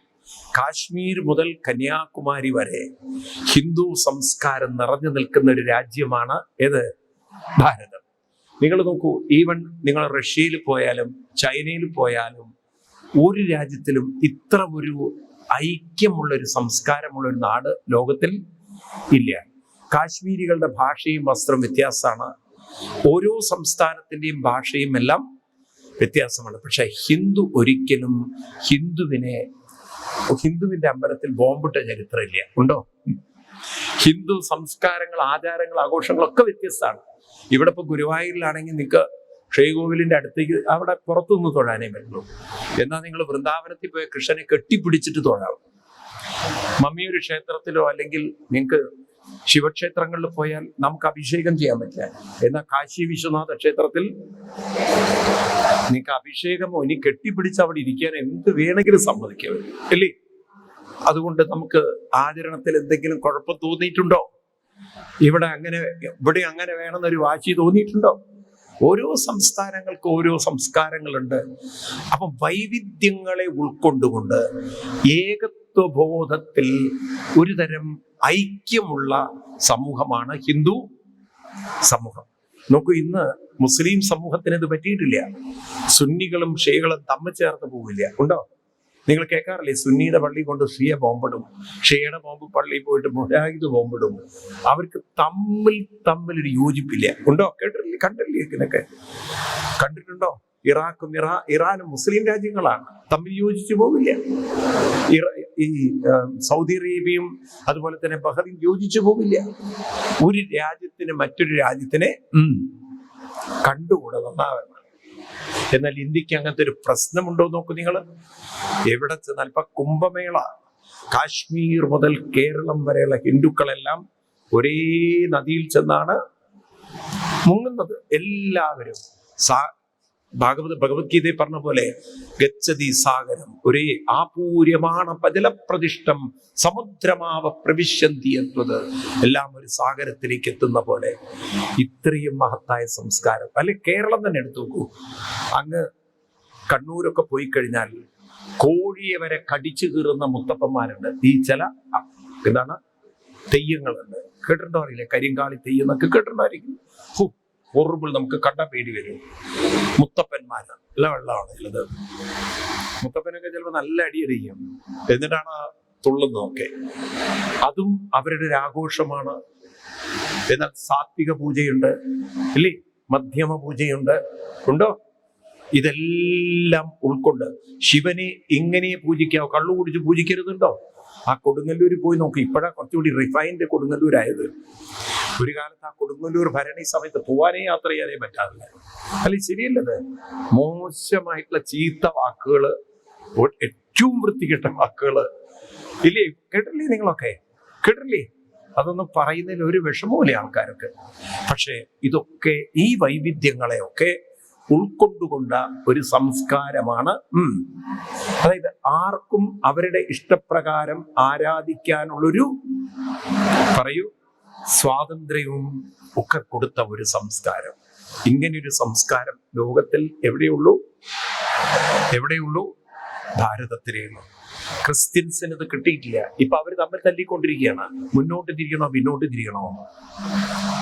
കാശ്മീർ മുതൽ കന്യാകുമാരി വരെ ഹിന്ദു സംസ്കാരം നിറഞ്ഞു നിൽക്കുന്ന ഒരു രാജ്യമാണ് ഏത്? ഭാരതം. നിങ്ങൾ നോക്കൂ, ഈവൻ നിങ്ങൾ റഷ്യയിൽ പോയാലും ചൈനയിൽ പോയാലും ഒരു രാജ്യത്തിലും ഇത്ര ഒരു ഐക്യമുള്ളൊരു സംസ്കാരമുള്ളൊരു നാട് ലോകത്തിൽ ഇല്ല. കാശ്മീരികളുടെ ഭാഷയും വസ്ത്രം വ്യത്യാസമാണ്, ഓരോ സംസ്ഥാനത്തിൻ്റെയും ഭാഷയും എല്ലാം വ്യത്യാസമാണ്. പക്ഷെ ഹിന്ദു ഒരിക്കലും ഹിന്ദുവിന്റെ അമ്പലത്തിൽ ബോംബിട്ട ചരിത്രമില്ല. ഉണ്ടോ? ഹിന്ദു സംസ്കാരങ്ങൾ, ആചാരങ്ങൾ, ആഘോഷങ്ങളൊക്കെ വ്യത്യസ്തമാണ്. ഇവിടെ ഇപ്പൊ ഗുരുവായൂരിലാണെങ്കിൽ നിങ്ങൾക്ക് ശ്രീകോവിലിന്റെ അടുത്തേക്ക് അവിടെ പുറത്തുനിന്ന് തൊഴാനേ പറ്റുള്ളൂ. എന്നാൽ നിങ്ങൾ വൃന്ദാവനത്തിൽ പോയ കൃഷ്ണനെ കെട്ടിപ്പിടിച്ചിട്ട് തൊഴാം. മമ്മിയൊരു ക്ഷേത്രത്തിലോ അല്ലെങ്കിൽ നിങ്ങൾക്ക് ശിവക്ഷേത്രങ്ങളിൽ പോയാൽ നമുക്ക് അഭിഷേകം ചെയ്യാൻ പറ്റില്ല. എന്നാൽ കാശി വിശ്വനാഥ ക്ഷേത്രത്തിൽ നിങ്ങൾക്ക് അഭിഷേകമോ ഇനി കെട്ടിപ്പിടിച്ച് അവിടെ ഇരിക്കാൻ എന്ത് വേണമെങ്കിലും സമ്മതിക്കാം, അല്ലേ? അതുകൊണ്ട് നമുക്ക് ആചരണത്തിൽ എന്തെങ്കിലും കുഴപ്പം തോന്നിയിട്ടുണ്ടോ? ഇവിടെ അങ്ങനെ വേണമെന്നൊരു വാശി തോന്നിയിട്ടുണ്ടോ? ഓരോ സംസ്ഥാനങ്ങൾക്ക് ഓരോ സംസ്കാരങ്ങളുണ്ട്. അപ്പം വൈവിധ്യങ്ങളെ ഉൾക്കൊണ്ടുകൊണ്ട് ഏകത്വബോധത്തിൽ ഒരു തരം ഐക്യമുള്ള സമൂഹമാണ് ഹിന്ദു സമൂഹം. നോക്കൂ, ഇന്ന് മുസ്ലിം സമൂഹത്തിന് ഇത് പറ്റിയിട്ടില്ല. സുന്നികളും ഷിയകളും തമ്മിൽ ചേർന്ന് പോവില്ല. ഉണ്ടോ? നിങ്ങൾ കേൾക്കാറില്ലേ? സുന്നിയുടെ പള്ളി കൊണ്ട് ഷിയ ബോംബിടും, ഷിയയുടെ ബോംബ് പള്ളിയിൽ പോയിട്ട് മുജാഹിദ് ബോംബിടും. അവർക്ക് തമ്മിലൊരു യോജിപ്പില്ല. ഉണ്ടോ? കേട്ടിട്ടില്ലേ? കണ്ടില്ലേ? ഇതിനൊക്കെ കണ്ടിട്ടുണ്ടോ? ഇറാനും മുസ്ലിം രാജ്യങ്ങളാണ്, തമ്മിൽ യോജിച്ചു പോവില്ല. ഈ സൗദി അറേബ്യയും അതുപോലെ തന്നെ ബഹ്റൈൻ യോജിച്ചു പോവില്ല. ഒരു രാജ്യത്തിന് മറ്റൊരു രാജ്യത്തിനെ കണ്ടുകൂടെ നന്നാവണം. എന്നാൽ ഇന്ത്യക്ക് അങ്ങനത്തെ ഒരു പ്രശ്നമുണ്ടോ നോക്കൂ നിങ്ങൾ. എവിടെ ചെന്നാൽ ഇപ്പൊ കുംഭമേള, കാശ്മീർ മുതൽ കേരളം വരെയുള്ള ഹിന്ദുക്കളെല്ലാം ഒരേ നദിയിൽ ചെന്നാണ് മുങ്ങുന്നത്. എല്ലാവരും ഭഗവത്ഗീതയിൽ പറഞ്ഞ പോലെ ഗച്ഛതി സാഗരം ഒരേ ആപൂര്യമാണ പജലപ്രതിഷ്ഠം സമുദ്രമാവ പ്രവിശന്തി എന്നത്. എല്ലാം ഒരു സാഗരത്തിലേക്ക് എത്തുന്ന പോലെ ഇത്രയും മഹത്തായ സംസ്കാരം. അല്ലെ, കേരളം തന്നെ എടുത്തു നോക്കൂ. അങ്ങ് കണ്ണൂരൊക്കെ പോയി കഴിഞ്ഞാൽ കോഴിയെ വരെ കടിച്ചു കീറുന്ന മുത്തപ്പന്മാരുണ്ട്. ഈ ചില എന്താണ് തെയ്യങ്ങളുണ്ട്. കേട്ടിട്ടുണ്ടോ അറിയില്ലേ? കരിങ്കാളി തെയ്യം എന്നൊക്കെ കേട്ടിട്ടുണ്ടായിരിക്കും. ഹൊറിബിൾ, നമുക്ക് കണ്ട പേടി വരും. മുത്തപ്പന്മാര് നല്ല വെള്ളമാണ് ഉള്ളത്. മുത്തപ്പനൊക്കെ ചിലപ്പോൾ നല്ല അടിയടിക്കും, എന്നിട്ടാണ് തുള്ളുന്നതൊക്കെ. അതും അവരുടെ ഒരു ആഘോഷമാണ്. എന്നാൽ സാത്വിക പൂജയുണ്ട്, ഇല്ലേ? മധ്യമ പൂജയുണ്ട്. ഉണ്ടോ? ഇതെല്ലാം ഉൾക്കൊണ്ട് ശിവനെ ഇങ്ങനെ പൂജിക്കാവോ? കള്ളു കുടിച്ച് പൂജിക്കരുതുണ്ടോ? ആ കൊടുങ്ങല്ലൂർ പോയി നോക്കി. ഇപ്പോഴാ കുറച്ചുകൂടി റിഫൈൻഡ് കൊടുങ്ങല്ലൂരായത്. ഒരു കാലത്ത് ആ കൊടുങ്ങല്ലൂർ ഭരണി സമയത്ത് പോവാനേ യാത്ര ചെയ്യാനേ പറ്റാറില്ല. അല്ല, ശരിയല്ലത്. മോശമായിട്ടുള്ള ചീത്ത വാക്കുകള്, ഏറ്റവും വൃത്തികെട്ട വാക്കുകള് ഇല്ലേ? കേട്ടില്ലേ? നിങ്ങളൊക്കെ കേട്ടില്ലേ? അതൊന്നും പറയുന്നതിൽ ഒരു വിഷമവുമില്ല ആൾക്കാർക്ക്. പക്ഷെ ഇതൊക്കെ, ഈ വൈവിധ്യങ്ങളെയൊക്കെ ഉൾക്കൊണ്ടുകൊണ്ട ഒരു സംസ്കാരമാണ്. അതായത് ആർക്കും അവരുടെ ഇഷ്ടപ്രകാരം ആരാധിക്കാനുള്ളൊരു, പറയൂ, സ്വാതന്ത്ര്യവും ഒക്കെ കൊടുത്ത ഒരു സംസ്കാരം. ഇങ്ങനെയൊരു സംസ്കാരം ലോകത്തിൽ എവിടെയുള്ളൂ? ഭാരതത്തിലേയുള്ളൂ. ക്രിസ്ത്യൻസിന് ഇത് കിട്ടിയിട്ടില്ല. ഇപ്പൊ അവർ തമ്മിൽ തല്ലിക്കൊണ്ടിരിക്കുകയാണ്. മുന്നോട്ട് തിരിക്കണോ പിന്നോട്ട് തിരിക്കണോ?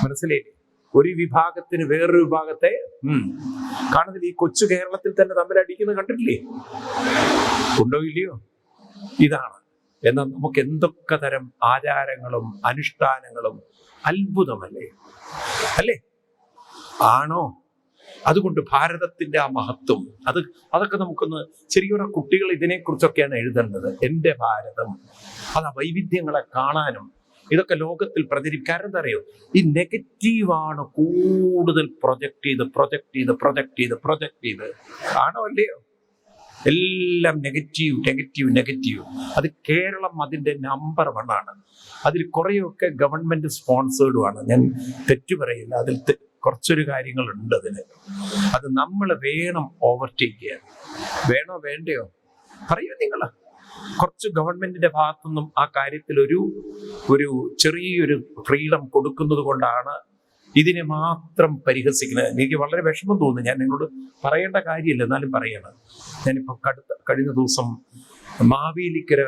മനസ്സിലായില്ലേ? ഒരു വിഭാഗത്തിന് വേറൊരു വിഭാഗത്തെ കാണുന്നില്ല. ഈ കൊച്ചു കേരളത്തിൽ തന്നെ തമ്മിൽ അടിക്കുന്നത് കണ്ടിട്ടില്ലേ? ഉണ്ടോ ഇല്ലയോ? ഇതാണ്. എന്നാൽ നമുക്ക് എന്തൊക്കെ തരം ആചാരങ്ങളും അനുഷ്ഠാനങ്ങളും, അത്ഭുതമല്ലേ? അല്ലേ? ആണോ? അതുകൊണ്ട് ഭാരതത്തിന്റെ ആ മഹത്വം, അതൊക്കെ നമുക്കൊന്ന് ശരിക്കും, കുട്ടികൾ ഇതിനെക്കുറിച്ചൊക്കെയാണ് എഴുതേണ്ടത്. എൻ്റെ ഭാരതം, അത് ആ വൈവിധ്യങ്ങളെ കാണാനും ഇതൊക്കെ ലോകത്തിൽ പ്രചരിക്കും. കാരണം എന്താ അറിയോ? ഈ നെഗറ്റീവാണ് കൂടുതൽ പ്രൊജക്ട് ചെയ്ത് ആണോ അല്ലയോ? എല്ലാം നെഗറ്റീവ്. അത് കേരളം അതിന്റെ നമ്പർ 1 ആണ്. അതിൽ കുറെയൊക്കെ ഗവൺമെന്റ് സ്പോൺസേർഡുമാണ്. ഞാൻ തെറ്റു പറയില്ല. അതിൽ കുറച്ചൊരു കാര്യങ്ങളുണ്ട് അതിന്. അത് നമ്മൾ വേണം ഓവർടേക്ക് ചെയ്യാൻ. വേണോ വേണ്ടയോ? പറയൂ നിങ്ങൾ. കുറച്ച് ഗവൺമെന്റിന്റെ ഭാഗത്തുനിന്നും ആ കാര്യത്തിൽ ഒരു ചെറിയൊരു ഫ്രീഡം കൊടുക്കുന്നത് കൊണ്ടാണ് ഇതിനെ മാത്രം പരിഹസിക്കുന്നത്. എനിക്ക് വളരെ വിഷമം തോന്നുന്നു. ഞാൻ നിങ്ങളോട് പറയേണ്ട കാര്യമില്ല, എന്നാലും പറയണം. ഞാനിപ്പോൾ കഴിഞ്ഞ ദിവസം മാവേലിക്കര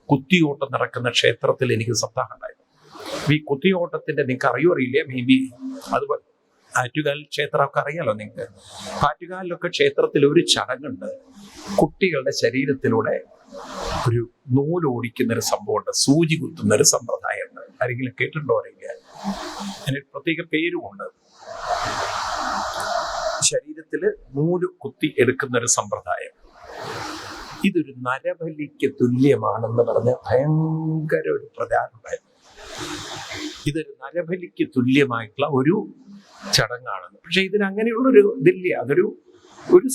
കുത്തിയോട്ടം നടക്കുന്ന ക്ഷേത്രത്തിൽ എനിക്ക് സപ്താഹം ഉണ്ടായിരുന്നു. ഈ കുത്തിയോട്ടത്തിന്റെ നിങ്ങൾക്ക് അറിയില്ലേ? മേ ബി അതുപോലെ ആറ്റുകാൽ ക്ഷേത്രമൊക്കെ അറിയാലോ നിങ്ങൾക്ക്. ആറ്റുകാലിലൊക്കെ ക്ഷേത്രത്തിൽ ഒരു ചടങ്ങുണ്ട്. കുട്ടികളുടെ ശരീരത്തിലൂടെ ഒരു നൂലോടിക്കുന്നൊരു സംഭവമുണ്ട്. സൂചി കുത്തുന്നൊരു സമ്പ്രദായമുണ്ട്. ആരെങ്കിലും കേട്ടിട്ടുണ്ടോ? അറിയില്ല. അതിന് പ്രത്യേക പേരുമുണ്ട്. ശരീരത്തില് നൂല് കുത്തി എടുക്കുന്നൊരു സമ്പ്രദായം. ഇതൊരു നരബലിക്ക് തുല്യമാണെന്ന് പറഞ്ഞ ഭയങ്കര ഒരു പ്രചാരമുണ്ടായിരുന്നു. ഇതൊരു നരബലിക്ക് തുല്യമായിട്ടുള്ള ഒരു ചടങ്ങാണെന്ന്. പക്ഷെ ഇതിന് അങ്ങനെയുള്ളൊരു ഇതില്ല. അതൊരു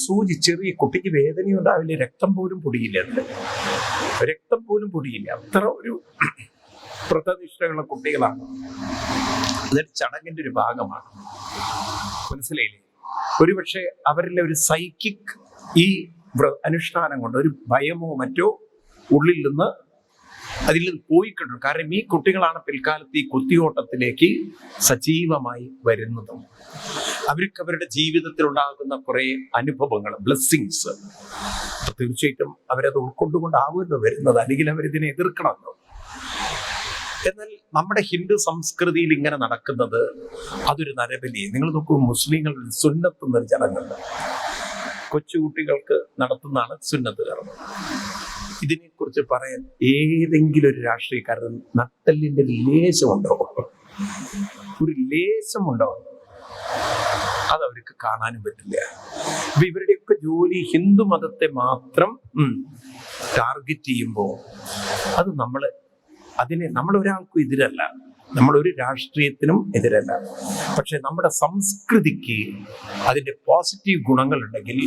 സൂചി, ചെറിയ കുട്ടിക്ക് വേദനയുണ്ടാവില്ല, രക്തം പോലും പൊടിയില്ല. അത്ര ഒരു പ്രതിഷ്ഠയുള്ള കുട്ടികളാണ്. അതൊരു ചടങ്ങിന്റെ ഒരു ഭാഗമാണ്. മനസ്സിലായില്ലേ? ഒരുപക്ഷെ അവരിലെ ഒരു സൈക്കിക് ഈ അനുഷ്ഠാനം കൊണ്ട് ഒരു ഭയമോ മറ്റോ ഉള്ളിൽ നിന്ന് അതിൽ നിന്ന് പോയി കിട്ടും. കാരണം ഈ കുട്ടികളാണ് പിൽക്കാലത്ത് ഈ കുത്തിയോട്ടത്തിലേക്ക് സജീവമായി വരുന്നതും. അവർക്ക് അവരുടെ ജീവിതത്തിൽ ഉണ്ടാകുന്ന കുറെ അനുഭവങ്ങൾ, ബ്ലെസ്സിങ്സ്, തീർച്ചയായിട്ടും അവരത് ഉൾക്കൊണ്ടുകൊണ്ടാവുമല്ലോ വരുന്നത്. അല്ലെങ്കിൽ അവരിതിനെ എതിർക്കണമല്ലോ. എന്നാൽ നമ്മുടെ ഹിന്ദു സംസ്കൃതിയിൽ ഇങ്ങനെ നടക്കുന്നത് അതൊരു നരബലി. നിങ്ങൾ നോക്കൂ, മുസ്ലിങ്ങളുടെ സുന്നത്ത് എന്നൊരു ചടങ്ങുണ്ട്. കൊച്ചുകുട്ടികൾക്ക് നടത്തുന്നതാണ് സുന്നത്ത് കർമ്മം. ഇതിനെക്കുറിച്ച് പറയാൻ ഏതെങ്കിലും ഒരു രാഷ്ട്രീയക്കാരൻ നട്ടലിന്റെ ലേശമുണ്ടോ? ഒരു ലേശമുണ്ടോ? അതവർക്ക് കാണാനും പറ്റില്ല. അപ്പൊ ഇവരുടെയൊക്കെ ജോലി ഹിന്ദു മതത്തെ മാത്രം ടാർഗറ്റ് ചെയ്യുമ്പോൾ അത് നമ്മൾ ഒരാൾക്കും എതിരല്ല, നമ്മളൊരു രാഷ്ട്രീയത്തിനും എതിരല്ല. പക്ഷെ നമ്മുടെ സംസ്കൃതിക്ക് അതിന്റെ പോസിറ്റീവ് ഗുണങ്ങളുണ്ടെങ്കിൽ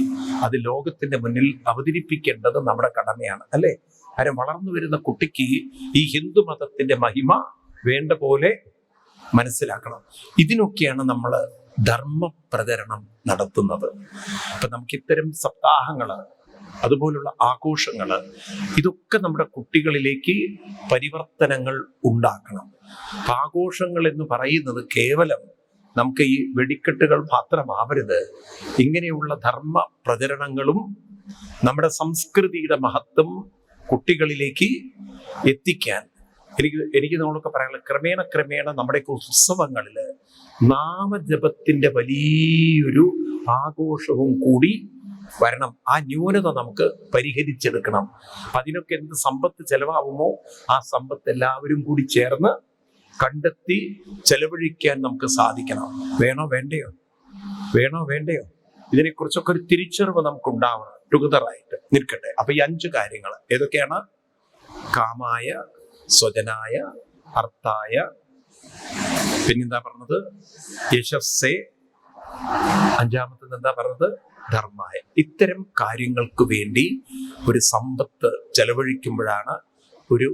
അത് ലോകത്തിന്റെ മുന്നിൽ അവതരിപ്പിക്കേണ്ടത് നമ്മുടെ കടമയാണ്, അല്ലെ? കാരണം വളർന്നു വരുന്ന കുട്ടിക്ക് ഈ ഹിന്ദു മതത്തിന്റെ മഹിമ വേണ്ട പോലെ മനസ്സിലാക്കണം. ഇതിനൊക്കെയാണ് നമ്മൾ ധർമ്മപ്രചരണം നടത്തുന്നത്. അപ്പൊ നമുക്ക് ഇത്തരം സപ്താഹങ്ങള്, അതുപോലുള്ള ആഘോഷങ്ങള്, ഇതൊക്കെ നമ്മുടെ കുട്ടികളിലേക്ക് പരിവർത്തനങ്ങൾ ഉണ്ടാക്കണം. ആഘോഷങ്ങൾ എന്ന് പറയുന്നത് കേവലം നമുക്ക് ഈ വെടിക്കെട്ടുകൾ മാത്രമാവരുത്. ഇങ്ങനെയുള്ള ധർമ്മ പ്രചരണങ്ങളും നമ്മുടെ സംസ്കൃതിയുടെ മഹത്വം കുട്ടികളിലേക്ക് എത്തിക്കാൻ എനിക്ക് നമ്മളൊക്കെ പറയാനുള്ളത്, ക്രമേണ നമ്മുടെ ഉത്സവങ്ങളില് നാമജപത്തിന്റെ വലിയൊരു ആഘോഷവും കൂടി വരണം. ആ ന്യൂനത നമുക്ക് പരിഹരിച്ചെടുക്കണം. അതിനൊക്കെ എന്ത് സമ്പത്ത് ചെലവാകുമോ ആ സമ്പത്ത് എല്ലാവരും കൂടി ചേർന്ന് കണ്ടെത്തി ചെലവഴിക്കാൻ നമുക്ക് സാധിക്കണം. വേണോ വേണ്ടയോ? വേണോ വേണ്ടയോ? ഇതിനെക്കുറിച്ചൊക്കെ ഒരു തിരിച്ചറിവ് നമുക്ക് ഉണ്ടാവണം. ടുഗദറായിട്ട് നിൽക്കട്ടെ. അപ്പൊ ഈ 5 കാര്യങ്ങൾ ഏതൊക്കെയാണ്? കാമായ, സ്വജനായ, അർത്ഥായ, പിന്നെന്താ പറഞ്ഞത്? യശസ്സേ, അഞ്ചാമത്തത് എന്താ പറഞ്ഞത്? ധർമായ. ഇത്തരം കാര്യങ്ങൾക്ക് വേണ്ടി ഒരു സമ്പത്ത് ചെലവഴിക്കുമ്പോഴാണ് ഒരു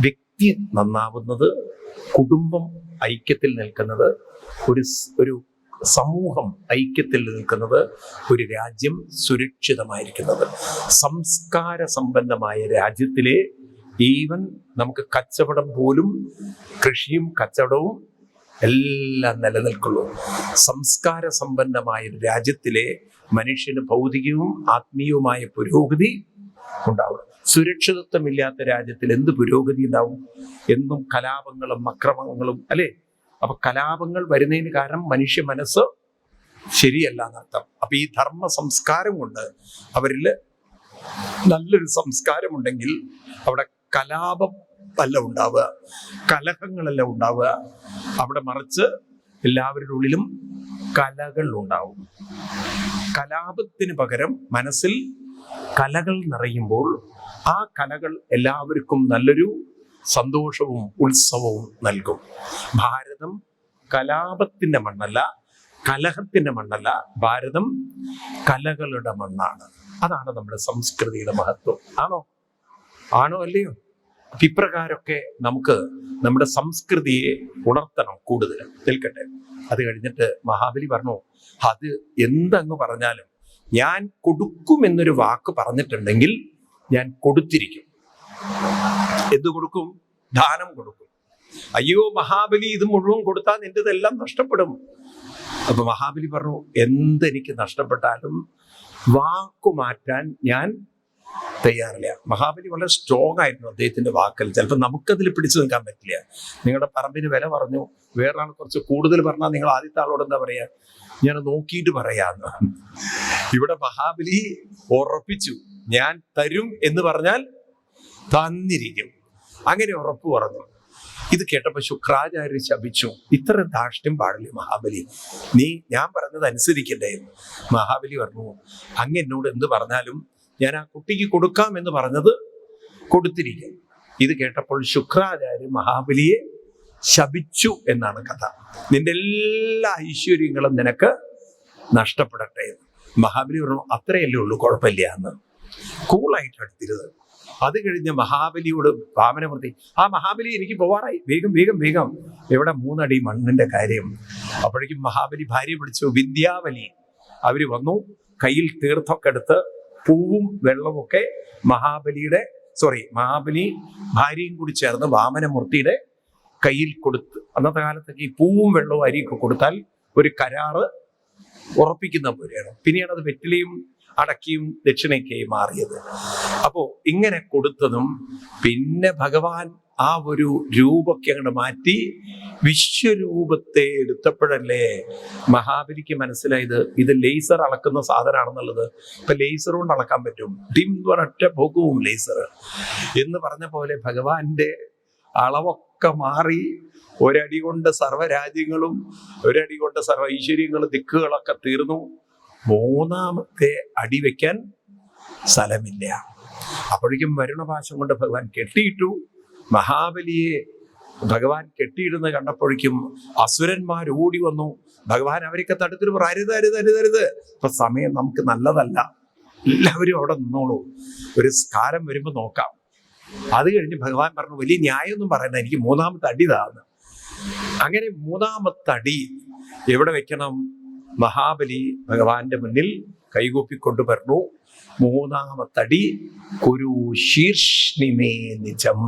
വ്യക്തി നന്നാവുന്നത്, കുടുംബം ഐക്യത്തിൽ നിൽക്കുന്നത്, ഒരു സമൂഹം ഐക്യത്തിൽ നിൽക്കുന്നത്, ഒരു രാജ്യം സുരക്ഷിതമായിരിക്കുന്നത്. സംസ്കാര സമ്പന്നമായ രാജ്യത്തിലെ ഈവൻ നമുക്ക് കച്ചവടം പോലും, കൃഷിയും കച്ചവടവും എല്ലാം നിലനിൽക്കുള്ളൂ. സംസ്കാര സമ്പന്നമായ രാജ്യത്തിലെ മനുഷ്യന് ഭൗതികവും ആത്മീയവുമായ പുരോഗതി ഉണ്ടാവും. സുരക്ഷിതത്വമില്ലാത്ത രാജ്യത്തിൽ എന്ത് പുരോഗതി ഉണ്ടാവും? എന്നും കലാപങ്ങളും അക്രമങ്ങളും, അല്ലേ? അപ്പൊ കലാപങ്ങൾ വരുന്നതിന് കാരണം മനുഷ്യ മനസ്സ് ശരിയല്ല എന്നർത്ഥം. അപ്പൊ ഈ ധർമ്മ സംസ്കാരം കൊണ്ട് അവരിൽ നല്ലൊരു സംസ്കാരം ഉണ്ടെങ്കിൽ അവിടെ കലാപം അല്ല ഉണ്ടാവുക, കലഹങ്ങളല്ല ഉണ്ടാവുക. അവിടെ മറിച്ച് എല്ലാവരുടെ ഉള്ളിലും കലകൾ ഉണ്ടാവും. കലാപത്തിന് പകരം മനസ്സിൽ കലകൾ നിറയുമ്പോൾ ആ കലകൾ എല്ലാവർക്കും നല്ലൊരു സന്തോഷവും ഉത്സവവും നൽകും. ഭാരതം കലാപത്തിന്റെ മണ്ണല്ല, കലഹത്തിന്റെ മണ്ണല്ല. ഭാരതം കലകളുടെ മണ്ണാണ്. അതാണ് നമ്മുടെ സംസ്കൃതിയുടെ മഹത്വം. ആണോ അല്ലയോ? ഇപ്രകാരമൊക്കെ നമുക്ക് നമ്മുടെ സംസ്കൃതിയെ ഉണർത്തണം. കൂടുതൽ നിൽക്കട്ടെ. അത് കഴിഞ്ഞിട്ട് മഹാബലി പറഞ്ഞു, അത് എന്തങ്ങ് പറഞ്ഞാലും ഞാൻ കൊടുക്കുമെന്നൊരു വാക്ക് പറഞ്ഞിട്ടുണ്ടെങ്കിൽ ഞാൻ കൊടുത്തിരിക്കും. എന്ത് കൊടുക്കും? ദാനം കൊടുക്കും. അയ്യോ മഹാബലി, ഇത് മുഴുവൻ കൊടുത്താൽ നിന്റെതെല്ലാം നഷ്ടപ്പെടും. അപ്പൊ മഹാബലി പറഞ്ഞു, എന്തെനിക്ക് നഷ്ടപ്പെട്ടാലും വാക്കു മാറ്റാൻ ഞാൻ തയ്യാറില്ല. മഹാബലി വളരെ സ്ട്രോങ് ആയിരുന്നു അദ്ദേഹത്തിന്റെ വാക്കൽ. ചിലപ്പോൾ നമുക്കതിൽ പിടിച്ചു നിൽക്കാൻ പറ്റില്ല. നിങ്ങളുടെ പറമ്പിന് വില പറഞ്ഞു, വേറൊരാൾ കുറച്ച് കൂടുതൽ പറഞ്ഞാൽ നിങ്ങൾ ആദ്യത്തെ ആളോട് എന്താ പറയാ? ഞാൻ നോക്കിയിട്ട് പറയാന്ന്. ഇവിടെ മഹാബലി ഉറപ്പിച്ചു, ഞാൻ തരും എന്ന് പറഞ്ഞാൽ തന്നിരിക്കും. അങ്ങനെ ഉറപ്പ് പറഞ്ഞു. ഇത് കേട്ടപ്പോ ശുക്രാചാര്യ ശപിച്ചു, ഇത്ര ധാർഷ്ട്യം പാടില്ല മഹാബലി, ഞാൻ പറഞ്ഞത് അനുസരിക്കണ്ടേ? മഹാബലി പറഞ്ഞു, അങ്ങ് എന്നോട് എന്ത് പറഞ്ഞാലും ഞാൻ ആ കുട്ടിക്ക് കൊടുക്കാം എന്ന് പറഞ്ഞത് കൊടുത്തിരിക്കും. ഇത് കേട്ടപ്പോൾ ശുക്രാചാര്യ മഹാബലിയെ ശപിച്ചു എന്നാണ് കഥ. നിന്റെ എല്ലാ ഐശ്വര്യങ്ങളും നിനക്ക് നഷ്ടപ്പെടട്ടെ. മഹാബലി പറഞ്ഞു, അത്രയല്ലേ ഉള്ളൂ, കുഴപ്പമില്ല എന്ന് കൂളായിട്ട് എടുത്തിരുന്നത്. അത് കഴിഞ്ഞ് മഹാബലിയോട് വാമനമൂർത്തി, ആ മഹാബലി എനിക്ക് പോവാറായി, വേഗം വേഗം വേഗം, എവിടെ 3 അടി മണ്ണിന്റെ കാര്യം. അപ്പോഴേക്കും മഹാബലി ഭാര്യ വിളിച്ചു, വിന്ധ്യാവലി. അവര് വന്നു, കയ്യിൽ തീർത്ഥമൊക്കെ എടുത്ത് പൂവും വെള്ളവും ഒക്കെ മഹാബലി ഭാര്യയും കൂടി ചേർന്ന് വാമനമൂർത്തിയുടെ കയ്യിൽ കൊടുത്ത്, അന്നത്തെ കാലത്തൊക്കെ ഈ പൂവും വെള്ളവും അരിയൊക്കെ കൊടുത്താൽ ഒരു കരാറ് ഉറപ്പിക്കുന്ന പോലെയാണ്. പിന്നെയാണ് അത് വെറ്റിലയും അടക്കിയും ദക്ഷിണയ്ക്കായി മാറിയത്. അപ്പോ ഇങ്ങനെ കൊടുത്തതും പിന്നെ ഭഗവാൻ ആ ഒരു രൂപമൊക്കെ അങ്ങോട്ട് മാറ്റി വിശ്വരൂപത്തെ എടുത്തപ്പോഴല്ലേ മഹാബലിക്ക് മനസ്സിലായത് ഇത് ലേസർ അളക്കുന്ന സാധനമാണെന്നുള്ളത്. ഇപ്പൊ ലേസർ കൊണ്ട് അളക്കാൻ പറ്റും, ഡിം ഒരൊറ്റ പോകും ലേസർ എന്ന് പറഞ്ഞ പോലെ ഭഗവാന്റെ അളവൊക്കെ മാറി. ഒരടി കൊണ്ട് സർവ്വരാജ്യങ്ങളും, ഒരടി കൊണ്ട് സർവ്വ ഐശ്വര്യങ്ങളും ദിക്കുകളൊക്കെ തീർന്നു. 3ാമത്തെ അടി വെക്കാൻ സ്ഥലമില്ല. അപ്പോഴേക്കും വരുണപാശം കൊണ്ട് ഭഗവാൻ കെട്ടിയിട്ടു. മഹാബലിയെ ഭഗവാൻ കെട്ടിയിടുന്നത് കണ്ടപ്പോഴേക്കും അസുരന്മാർ ഓടി വന്നു. ഭഗവാൻ അവരൊക്കെ തടുത്തിട്ട് പറഞ്ഞു, അരുത് അരുത് അരുത് അരുത്, ഇപ്പൊ സമയം നമുക്ക് നല്ലതല്ല, എല്ലാവരും അവിടെ നിന്നോളൂ, ഒരു കാലം വരുമ്പോ നോക്കാം. അത് കഴിഞ്ഞ് ഭഗവാൻ പറഞ്ഞു, വലിയ ന്യായമൊന്നും പറയണ്ട, എനിക്ക് 3ാമത്തെ അടി താന്ന്. അങ്ങനെ 3ാമത്തെ അടി എവിടെ വെക്കണം? മഹാബലി ഭഗവാന്റെ മുന്നിൽ കൈകൂപ്പിക്കൊണ്ട് പറഞ്ഞു, 3ാമത്തെ അടി കുരു ശീർഷ്ണിമേ നിജം.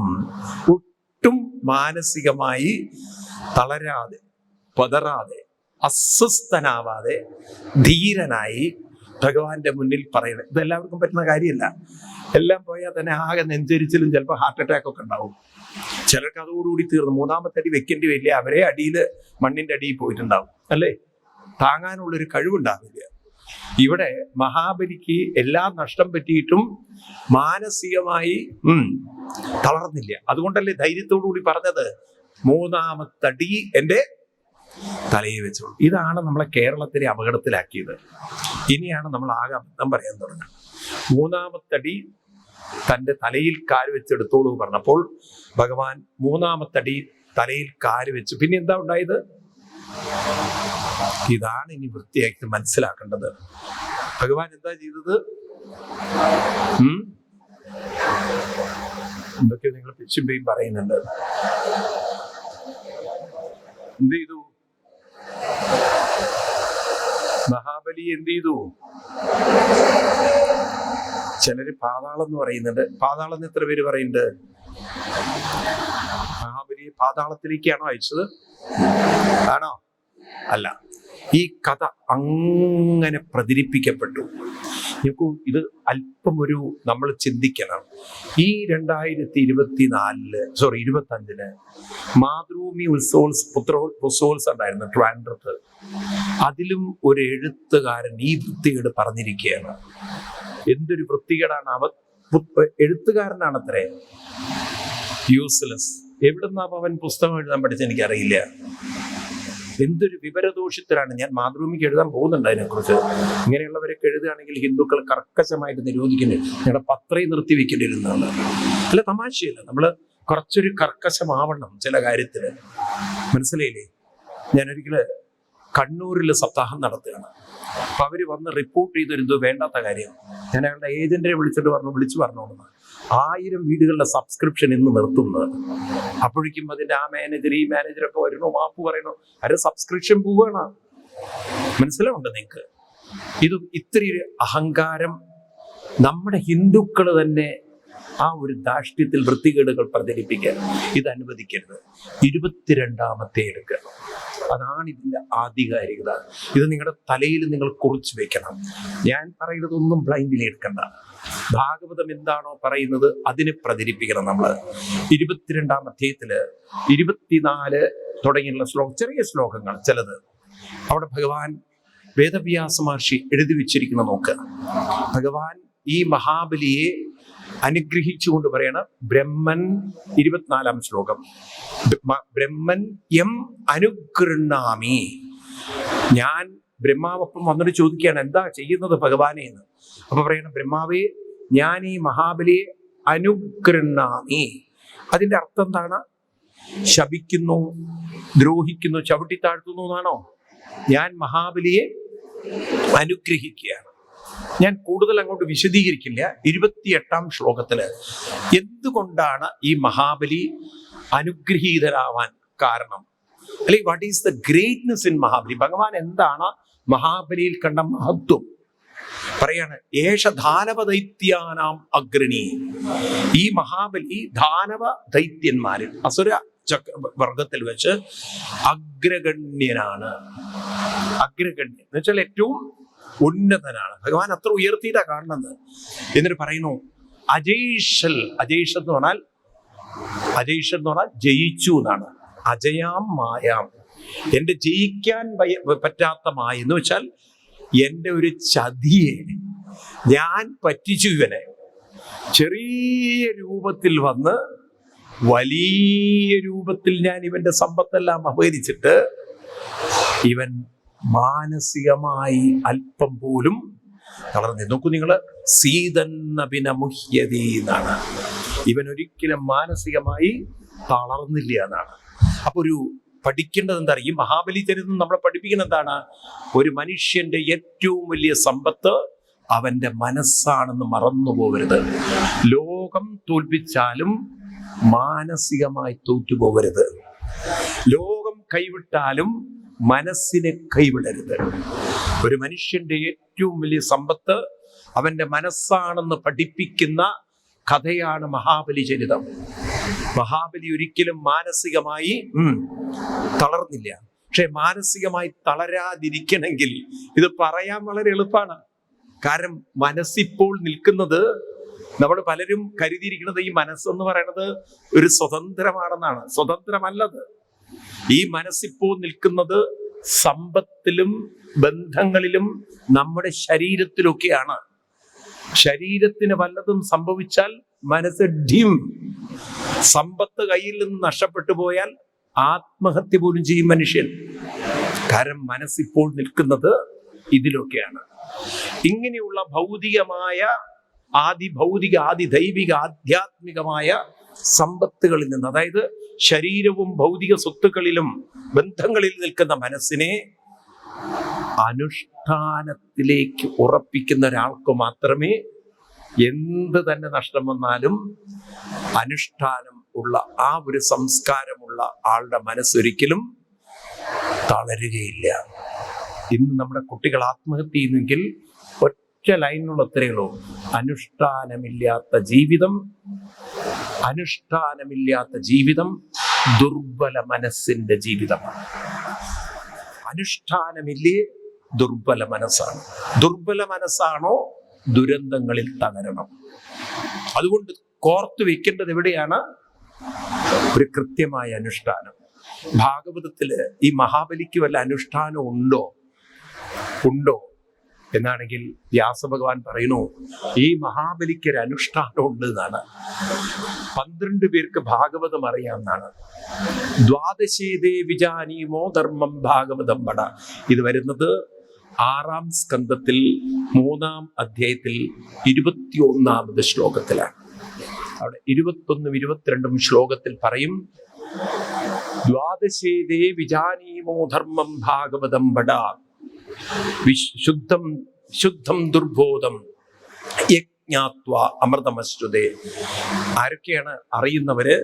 ഒട്ടും മാനസികമായി തളരാതെ, പതറാതെ, അസ്വസ്ഥനാവാതെ, ധീരനായി ഭഗവാന്റെ മുന്നിൽ പറയണം. ഇതെല്ലാവർക്കും പറ്റുന്ന കാര്യമല്ല. എല്ലാം പോയാൽ തന്നെ ആകെ നെഞ്ചരിച്ചിലും ചിലപ്പോൾ ഹാർട്ട് അറ്റാക്ക് ഒക്കെ ഉണ്ടാവും. ചിലർക്ക് അതോടുകൂടി തീർന്നു. 3ാമത്തെ അടി വെക്കേണ്ടി വരില്ല, അവരെ അടിയിൽ മണ്ണിന്റെ അടിയിൽ പോയിട്ടുണ്ടാവും, അല്ലേ? താങ്ങാനുള്ളൊരു കഴിവുണ്ടാവില്ല. ഇവിടെ മഹാബലിക്ക് എല്ലാം നഷ്ടം പറ്റിയിട്ടും മാനസികമായി തളർന്നില്ല. അതുകൊണ്ടല്ലേ ധൈര്യത്തോടു കൂടി പറഞ്ഞത്, 3ാമത്തെ അടി എന്റെ തലയിൽ വെച്ചോളൂ. ഇതാണ് നമ്മളെ കേരളത്തിലെ അപകടത്തിലാക്കിയത്. ഇനിയാണ് നമ്മൾ ആകെ അബദ്ധം പറയാൻ തുടങ്ങുന്നത്. മൂന്നാമത്തടി തൻ്റെ തലയിൽ കാല് വെച്ചെടുത്തോളൂ പറഞ്ഞപ്പോൾ ഭഗവാൻ മൂന്നാമത്തടി തലയിൽ കാല് വെച്ചു. പിന്നെ എന്താ ഉണ്ടായത്? ഇതാണ് ഇനി വൃത്തിയാക്കി മനസ്സിലാക്കേണ്ടത്. ഭഗവാൻ എന്താ ചെയ്തത്? എന്തൊക്കെ നിങ്ങൾ പിച്ചുമ്പയും പറയുന്നുണ്ട്. എന്ത് ചെയ്തു? മഹാബലി എന്ത് ചെയ്തു? ചിലര് പാതാളം എന്ന് പറയുന്നുണ്ട്. പാതാളം എന്ന് എത്ര പേര് പറയുന്നുണ്ട്? മഹാബലിയെ പാതാളത്തിലേക്കാണോ അയച്ചത്? ആണോ? അല്ല. ഈ കഥ അങ്ങനെ പ്രചരിപ്പിക്കപ്പെട്ടു. നോക്കൂ, ഇത് അല്പം നമ്മൾ ചിന്തിക്കണം. ഈ 2025 മാതൃഭൂമി ഉത്സവോത്സവം ഉണ്ടായിരുന്നു ട്രിവാൻഡ്രത്ത്. അതിലും ഒരു എഴുത്തുകാരൻ ഈ വൃത്തികേട് പറഞ്ഞിരിക്കുകയാണ്. എന്തൊരു വൃത്തികേടാണ്! അവൻ എഴുത്തുകാരനാണത്രേ. യൂസ്ലെസ്. എവിടുന്നാ അവൻ പുസ്തകം എഴുതാൻ പഠിച്ച എനിക്കറിയില്ല. എന്തൊരു വിവരദോഷിത്തരാണ്. ഞാൻ മാതൃഭൂമിക്ക് എഴുതാൻ പോകുന്നുണ്ട് അതിനെക്കുറിച്ച്. ഇങ്ങനെയുള്ളവരൊക്കെ എഴുതുകയാണെങ്കിൽ ഹിന്ദുക്കൾ കർക്കശമായിട്ട് നിരോധിക്കേണ്ടി, ഞങ്ങളുടെ പത്രയും നിർത്തിവെക്കേണ്ടിയിരുന്നതാണ്. അല്ല, തമാശയല്ല. നമ്മൾ കുറച്ചൊരു കർക്കശമാവണം ചില കാര്യത്തില്. മനസ്സിലായില്ലേ? ഞാനൊരിക്കല് കണ്ണൂരിൽ സപ്താഹം നടത്തുകയാണ്. അപ്പൊ അവര് വന്ന് റിപ്പോർട്ട് ചെയ്തൊരു വേണ്ടാത്ത കാര്യം. ഞാൻ അയാളുടെ ഏജന്റിനെ വിളിച്ചു പറഞ്ഞോന്ന് 1000 വീടുകളുടെ സബ്സ്ക്രിപ്ഷൻ ഇന്ന് നിർത്തുന്നത്. അപ്പോഴേക്കും അതിന്റെ ആ മാനേജർ ഈ മാനേജറൊക്കെ വരണോ, മാപ്പ് പറയണോ, അവരുടെ സബ്സ്ക്രിപ്ഷൻ പോവുകയാണ്. മനസ്സിലാവുണ്ട് നിങ്ങൾക്ക്? ഇത് ഇത്രയൊരു അഹങ്കാരം നമ്മുടെ ഹിന്ദുക്കൾ തന്നെ ആ ഒരു ധാർഷ്ട്യത്തിൽ വൃത്തികേടുകൾ പ്രചരിപ്പിക്കാൻ ഇത് അനുവദിക്കരുത്. 22ാമത്തെ എടുക്കുക. അതാണ് ഇതിന്റെ ആധികാരികത. ഇത് നിങ്ങളുടെ തലയിൽ നിങ്ങൾ കുറിച്ച് വെക്കണം. ഞാൻ പറയുന്നതൊന്നും ബ്ലൈൻഡിൽ എടുക്കണ്ട. ഭാഗവതം എന്താണോ പറയുന്നത് അതിനെ പ്രചരിപ്പിക്കണം നമ്മൾ. 22ാം അധ്യായത്തില് 24 തുടങ്ങിയുള്ള ചെറിയ ശ്ലോകങ്ങൾ ചിലത് അവിടെ ഭഗവാൻ വേദവ്യാസ മഹർഷി എഴുതി വെച്ചിരിക്കുന്ന നോക്കുക. ഭഗവാൻ ഈ മഹാബലിയെ അനുഗ്രഹിച്ചുകൊണ്ട് പറയണ ബ്രഹ്മൻ 24ാം ശ്ലോകം. ബ്രഹ്മൻ യം അനുഗൃഹാമി. ഞാൻ ബ്രഹ്മാവൊപ്പം വന്നിട്ട് ചോദിക്കുകയാണ്, എന്താ ചെയ്യുന്നത് ഭഗവാനെ എന്ന്. അപ്പൊ പറയണം, ബ്രഹ്മാവേ, ഞാൻ ഈ മഹാബലിയെ അനുഗൃഹാമി. അതിന്റെ അർത്ഥം എന്താണ്? ശപിക്കുന്നു, ദ്രോഹിക്കുന്നു, ചവിട്ടിത്താഴ്ത്തുന്നു എന്നാണോ? ഞാൻ മഹാബലിയെ അനുഗ്രഹിക്കുകയാണ്. ഞാൻ കൂടുതൽ അങ്ങോട്ട് വിശദീകരിക്കില്ല. 28ാം ശ്ലോകത്തില് എന്തുകൊണ്ടാണ് ഈ മഹാബലി അനുഗ്രഹീതരാവാൻ കാരണം, അല്ലെങ്കിൽ what is the greatness in Mahabali? ഭഗവാൻ എന്താണ് മഹാബലിയിൽ കണ്ട മഹത്വം പറയാണ്. ഏഷ ദാനവ ദൈത്യാനാം അഗ്രണി. ഈ മഹാബലി ദാനവ ദൈത്യന്മാരിൽ, അസുര വർഗത്തിൽ വെച്ച് അഗ്രഗണ്യനാണ്. അഗ്രഗണ്യൻ എന്ന് വെച്ചാൽ ഏറ്റവും ഉന്നതനാണ്. ഭഗവാൻ അത്ര ഉയർത്തിയിട്ടാ കാണുന്നത്. എന്നിട്ട് പറയുന്നു അജയ്ഷൽ. അജയ്ഷ് എന്ന് പറഞ്ഞാൽ ജയിച്ചു എന്നാണ്. അജയാം മായാം. എന്റെ ജയിക്കാൻ പറ്റാത്ത മായ എന്ന് വെച്ചാൽ എന്റെ ഒരു ചതിയെ ഞാൻ പറ്റിച്ചു. ഇവനെ ചെറിയ രൂപത്തിൽ വന്ന് വലിയ രൂപത്തിൽ ഞാൻ ഇവന്റെ സമ്പത്തെല്ലാം അപഹരിച്ചിട്ട് ഇവൻ മാനസികമായി അല്പം പോലും തളർന്നു. നോക്കൂ നിങ്ങൾ, സീതന്നഭിനമുഹ്യതി എന്നാണ്. ഇവൻ ഒരിക്കലും മാനസികമായി തളർന്നില്ല എന്നാണ്. അപ്പൊ ഒരു പഠിക്കേണ്ടത് എന്താ? ഈ മഹാബലി ചരിത്രം നമ്മളെ പഠിപ്പിക്കുന്നത് എന്താണ്? ഒരു മനുഷ്യന്റെ ഏറ്റവും വലിയ സമ്പത്ത് അവന്റെ മനസ്സാണെന്ന് മറന്നു പോകരുത്. ലോകം തോൽപ്പിച്ചാലും മാനസികമായി തോറ്റുപോകരുത്. ലോകം കൈവിട്ടാലും മനസ്സിനെ കൈവിടരുത്. ഒരു മനുഷ്യന്റെ ഏറ്റവും വലിയ സമ്പത്ത് അവന്റെ മനസ്സാണെന്ന് പഠിപ്പിക്കുന്ന കഥയാണ് മഹാബലി ചരിതം. മഹാബലി ഒരിക്കലും മാനസികമായി തളർന്നില്ല. പക്ഷെ മാനസികമായി തളരാതിരിക്കണമെങ്കിൽ ഇത് പറയാൻ വളരെ എളുപ്പമാണ്. കാരണം മനസ്സിപ്പോൾ നിൽക്കുന്നത്, നമ്മൾ പലരും കരുതിയിരിക്കുന്നത് ഈ മനസ്സെന്ന് പറയുന്നത് ഒരു സ്വതന്ത്രമാണെന്നാണ്. സ്വതന്ത്രമല്ലത്. ഈ മനസ്സിപ്പോൾ നിൽക്കുന്നത് സമ്പത്തിലും ബന്ധങ്ങളിലും നമ്മുടെ ശരീരത്തിലൊക്കെയാണ്. ശരീരത്തിന് വല്ലതും സംഭവിച്ചാൽ മനസ്സ് ഡിം. സമ്പത്ത് കയ്യിൽ നിന്ന് നഷ്ടപ്പെട്ടു പോയാൽ ആത്മഹത്യ പോലും ചെയ്യും മനുഷ്യൻ. കാരണം മനസ്സിപ്പോൾ നിൽക്കുന്നത് ഇതിലൊക്കെയാണ്. ഇങ്ങനെയുള്ള ഭൗതികമായ ആദിഭൗതിക ആദിദൈവിക ആധ്യാത്മികമായ സമ്പത്തുകളിൽ നിന്ന്, അതായത് ശരീരവും ഭൗതിക സ്വത്തുക്കളിലും ബന്ധങ്ങളിൽ നിൽക്കുന്ന മനസ്സിനെ അനുഷ്ഠാനത്തിലേക്ക് ഉറപ്പിക്കുന്ന ഒരാൾക്ക് മാത്രമേ എന്ത് തന്നെ നഷ്ടം വന്നാലും അനുഷ്ഠാനം ഉള്ള ആ ഒരു സംസ്കാരമുള്ള ആളുടെ മനസ്സൊരിക്കലും തളരുകയില്ല. ഇന്ന് നമ്മുടെ കുട്ടികൾ ആത്മഹത്യ ചെയ്യുന്നെങ്കിൽ ഒറ്റ ലൈനിലുള്ള ഉത്തരവുള്ളൂ: അനുഷ്ഠാനമില്ലാത്ത ജീവിതം ദുർബല മനസ്സിന്റെ ജീവിതമാണ്. അനുഷ്ഠാനമില്ലേ ദുർബല മനസ്സാണ്. ദുർബല മനസ്സാണോ ദുരന്തങ്ങളിൽ തകരണം. അതുകൊണ്ട് കോർത്തു വെക്കേണ്ടത് എവിടെയാണ്? ഒരു കൃത്യമായ അനുഷ്ഠാനം. ഭാഗവതത്തില് ഈ മഹാബലിക്ക് വല്ല അനുഷ്ഠാനം ഉണ്ടോ എന്നാണെങ്കിൽ വ്യാസഭഗവാൻ പറയുന്നു, ഈ മഹാബലിക്ക് ഒരു അനുഷ്ഠാനം ഉണ്ട് എന്നാണ്. 12 പേർക്ക് ഭാഗവതം അറിയാമെന്നാണ്. ദ്വാദശേതേ വിജാനീമോ ധർമ്മം ഭാഗവതം പട. ഇത് വരുന്നത് 6-ാം സ്കന്ധത്തിൽ 3-ാം അധ്യായത്തിൽ 21-ാമത് ശ്ലോകത്തിലാണ്. അവിടെ 21, 22 ശ്ലോകത്തിൽ പറയും, ദ്വാദശേതേ വിജാനീമോ ധർമ്മം ഭാഗവതം പട ശുദ്ധം ദുർബോധം യജ്ഞാത്വാ അമൃതമശ്രുതേ. ആരൊക്കെയാണ് അറിയുന്നവര്?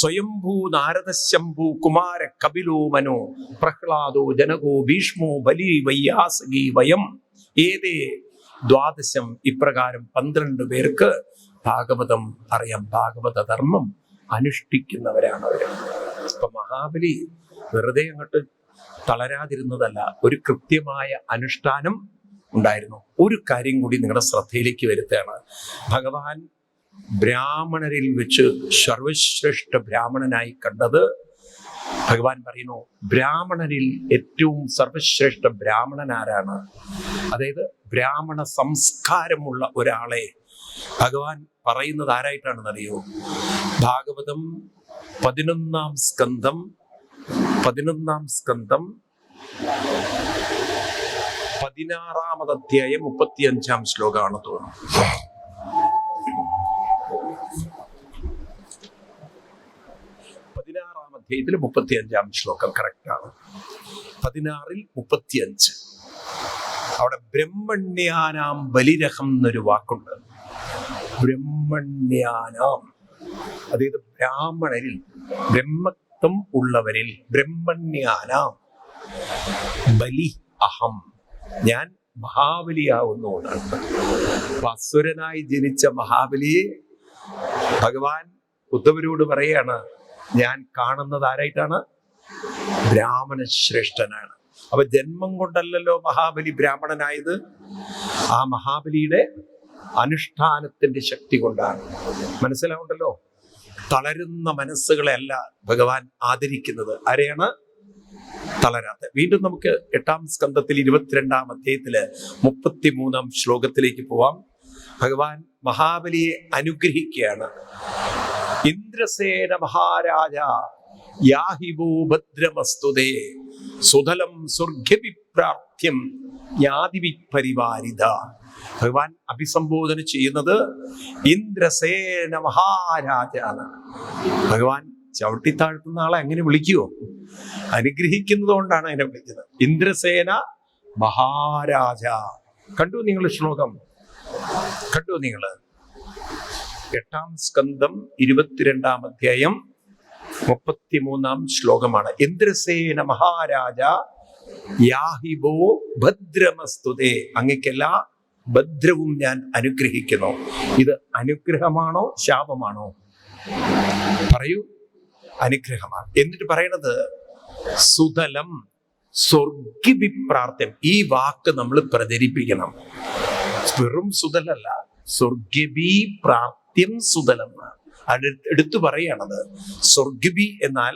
സ്വയംഭൂ നാരദ ശംഭു കുമാര കപിലോ മനോ പ്രഹ്ലാദോ ജനകോ ഭീഷ്മോ ബലി വയ്യാസകി വയം ഏതേ ദ്വാദശം. ഇപ്രകാരം 12 പേർക്ക് ഭാഗവതം അറിയാം. ഭാഗവത ധർമ്മം അനുഷ്ഠിക്കുന്നവരാണ് അവര്. ഇപ്പൊ മഹാബലി വെറുതെ അങ്ങോട്ട് തളരാതിരുന്നതല്ല, ഒരു കൃത്യമായ അനുഷ്ഠാനം ഉണ്ടായിരുന്നു. ഒരു കാര്യം കൂടി നിങ്ങളുടെ ശ്രദ്ധയിലേക്ക് വരുത്തുകയാണ്. ഭഗവാൻ ബ്രാഹ്മണരിൽ വെച്ച് സർവശ്രേഷ്ഠ ബ്രാഹ്മണനായി കണ്ടത്, ഭഗവാൻ പറയുന്നു, ബ്രാഹ്മണരിൽ ഏറ്റവും സർവശ്രേഷ്ഠ ബ്രാഹ്മണൻ ആരാണ്? അതായത് ബ്രാഹ്മണ സംസ്കാരമുള്ള ഒരാളെ ഭഗവാൻ പറയുന്നത് ആരായിട്ടാണെന്നറിയോ? ഭാഗവതം 11-ാം സ്കന്ധം 16-ാമത് അധ്യായം 35-ാം ശ്ലോകമാണ് തോന്നുന്നു. 16-ാം അധ്യായത്തിൽ 35-ാം ശ്ലോകം കറക്റ്റാണ്. 16-ൽ 35. അവിടെ ബ്രഹ്മണ്യാനാം ബലിരഹം എന്നൊരു വാക്കുണ്ട്. ബ്രഹ്മണ്യാനാം, അതായത് ബ്രാഹ്മണരിൽ, ബ്രഹ്മത്വം ഉള്ളവരിൽ. ബ്രഹ്മണ്യാനാം ബലി അഹം, ഞാൻ മഹാബലിയാവുന്നതാണ്. അസുരനായി ജനിച്ച മഹാബലിയെ ഭഗവാൻ ഉദ്ധവരോട് പറയാണ്, ഞാൻ കാണുന്നത് ആരായിട്ടാണ്? ബ്രാഹ്മണ ശ്രേഷ്ഠനാണ്. അപ്പൊ ജന്മം കൊണ്ടല്ലല്ലോ മഹാബലി ബ്രാഹ്മണനായത്, ആ മഹാബലിയുടെ അനുഷ്ഠാനത്തിന്റെ ശക്തി കൊണ്ടാണ്. മനസ്സിലാവുണ്ടല്ലോ? തളരുന്ന മനസ്സുകളെ അല്ല ഭഗവാൻ ആദരിക്കുന്നത്. ആരെയാണ് തളരാത്ത? വീണ്ടും നമുക്ക് 8-ാം സ്കന്ധത്തിൽ 22-ാം അധ്യായത്തില് 33-ാം ശ്ലോകത്തിലേക്ക് പോവാം. ഭഗവാൻ മഹാബലിയെ അനുഗ്രഹിക്കുകയാണ്. ഇന്ദ്രസേന മഹാരാജ യാഹിബോ ഭദ്രമസ്തുതേ സുതലം സ്വർഗ്ഗവിപ്രാപ്ത്യം ജ്ഞാതിവിപരിവാരിത. ഭഗവാൻ അഭിസംബോധന ചെയ്യുന്നത് ഇന്ദ്രസേന മഹാരാജാണ്. ഭഗവാൻ ചവിട്ടിത്താഴ്ത്തുന്ന ആളെ അങ്ങനെ വിളിക്കുവോ? അനുഗ്രഹിക്കുന്നത് കൊണ്ടാണ് അതിനെ വിളിക്കുന്നത്. ഇന്ദ്രസേന മഹാരാജ. കണ്ടു നിങ്ങൾ ശ്ലോകം? കണ്ടു നിങ്ങൾ? 8-ാം സ്കന്ധം 22-ാം അധ്യായം 33-ാം ശ്ലോകമാണ്. ഇന്ദ്രസേന മഹാരാജ യാഹിബോ ഭദ്രമസ്തുതേ. അങ്ങക്കെല്ലാ ഭദ്രവും ഞാൻ അനുഗ്രഹിക്കുന്നു. ഇത് അനുഗ്രഹമാണോ ശാപമാണോ? പറയൂ. അനുഗ്രഹമാണ്. എന്നിട്ട് പറയണത് സുതലം സ്വർഗ്ഗവിപ്രാപ്ത്യം. ഈ വാക്ക് നമ്മൾ പ്രചരിപ്പിക്കണം. വെറും സുതലല്ല, സ്വർഗ്ഗവിപ്രാപ്ത്യം സുതലം. എടുത്തു പറയണത് സ്വർഗ്ഗവി എന്നാൽ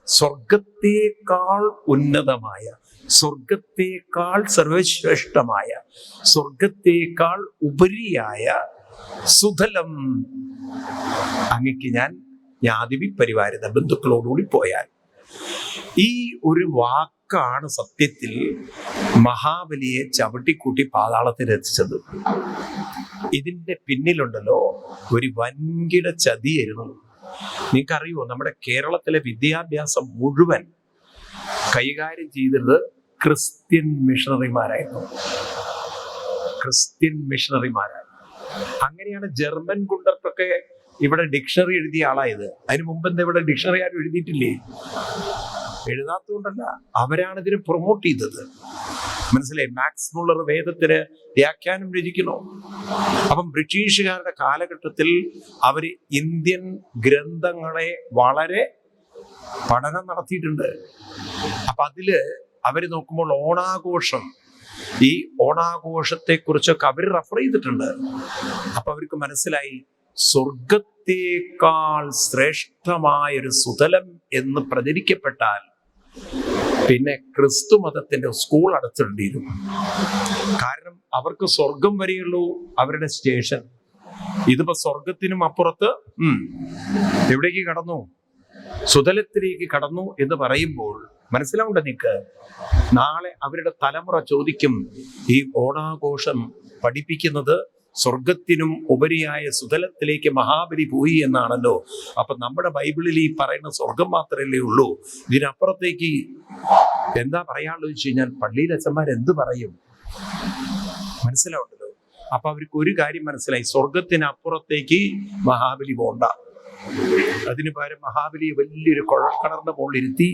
സ്വർഗത്തേക്കാൾ ഉന്നതമായ, സ്വർഗത്തേക്കാൾ സർവശ്രേഷ്ഠമായ, സ്വർഗത്തേക്കാൾ ഉപരിയായ സുതലം അങ്ങക്ക് ഞാൻ ജ്ഞാതിവി പരിവാരിത. ബന്ധുക്കളോടുകൂടി പോയാൽ. ഈ ഒരു വാക്ക് വാക്കാണ് സത്യത്തിൽ മഹാബലിയെ ചവിട്ടിക്കൂട്ടി പാതാളത്തിൽ എത്തിച്ചത്. ഇതിന്റെ പിന്നിലുണ്ടല്ലോ ഒരു വൻകിട ചതിയായിരുന്നു. നിങ്ങൾക്കറിയോ, നമ്മുടെ കേരളത്തിലെ വിദ്യാഭ്യാസം മുഴുവൻ കൈകാര്യം ചെയ്തത് ക്രിസ്ത്യൻ മിഷണറിമാരായിരുന്നു. അങ്ങനെയാണ് ജർമ്മൻ ഗുണ്ടർക്കൊക്കെ ഇവിടെ ഡിക്ഷണറി എഴുതിയ ആളായത്. അതിന് മുമ്പ് എന്താ ഇവിടെ ഡിക്ഷണറി ആരും എഴുതിയിട്ടില്ലേ? എഴുതാത്തതുകൊണ്ടല്ല, അവരാണ് ഇതിനെ പ്രൊമോട്ട് ചെയ്തത്. മനസ്സിലായി? മാക്സ് മുള്ളർ വേദത്തിന് വ്യാഖ്യാനം രചിക്കണോ? അപ്പം ബ്രിട്ടീഷുകാരുടെ കാലഘട്ടത്തിൽ അവര് ഇന്ത്യൻ ഗ്രന്ഥങ്ങളെ വളരെ പഠനം നടത്തിയിട്ടുണ്ട്. അപ്പൊ അതില് അവര് നോക്കുമ്പോൾ ഓണാഘോഷം, ഈ ഓണാഘോഷത്തെ കുറിച്ചൊക്കെ അവർ റെഫർ ചെയ്തിട്ടുണ്ട്. അപ്പൊ അവർക്ക് മനസ്സിലായി, സ്വർഗത്തേക്കാൾ ശ്രേഷ്ഠമായൊരു സുതലം എന്ന് പ്രചരിക്കപ്പെട്ടാൽ പിന്നെ ക്രിസ്തു മതത്തിന്റെ സ്കൂൾ അടച്ചിടേണ്ടിയിരുന്നു. കാരണം അവർക്ക് സ്വർഗം വരെയുള്ളൂ അവരുടെ സ്റ്റേഷൻ. ഇതിപ്പോ സ്വർഗത്തിനും അപ്പുറത്ത് എവിടേക്ക് കടന്നു? സുതലത്തിലേക്ക് കടന്നു എന്ന് പറയുമ്പോൾ മനസ്സിലാവുണ്ട നിനക്ക്, നാളെ അവരുടെ തലമുറ ചോദിക്കും, ഈ ഓണാഘോഷം പഠിപ്പിക്കുന്നത് സ്വർഗത്തിനും ഉപരിയായ സുതലത്തിലേക്ക് മഹാബലി പോയി എന്നാണല്ലോ. അപ്പൊ നമ്മുടെ ബൈബിളിൽ ഈ പറയുന്ന സ്വർഗം മാത്രമല്ലേ ഉള്ളൂ, ഇതിനപ്പുറത്തേക്ക് എന്താ പറയാനുള്ളത് വെച്ച് കഴിഞ്ഞാൽ പള്ളിയിലെ അച്ഛന്മാർ എന്ത് പറയും? മനസ്സിലാവുണ്ടല്ലോ. അപ്പൊ അവർക്ക് ഒരു കാര്യം മനസ്സിലായി, സ്വർഗത്തിനപ്പുറത്തേക്ക് മഹാബലി പോണ്ട. അതിന് പകരം മഹാബലിയെ വലിയൊരു കുഴൽക്കിണറിന്റെ മുകളിലിരുത്തി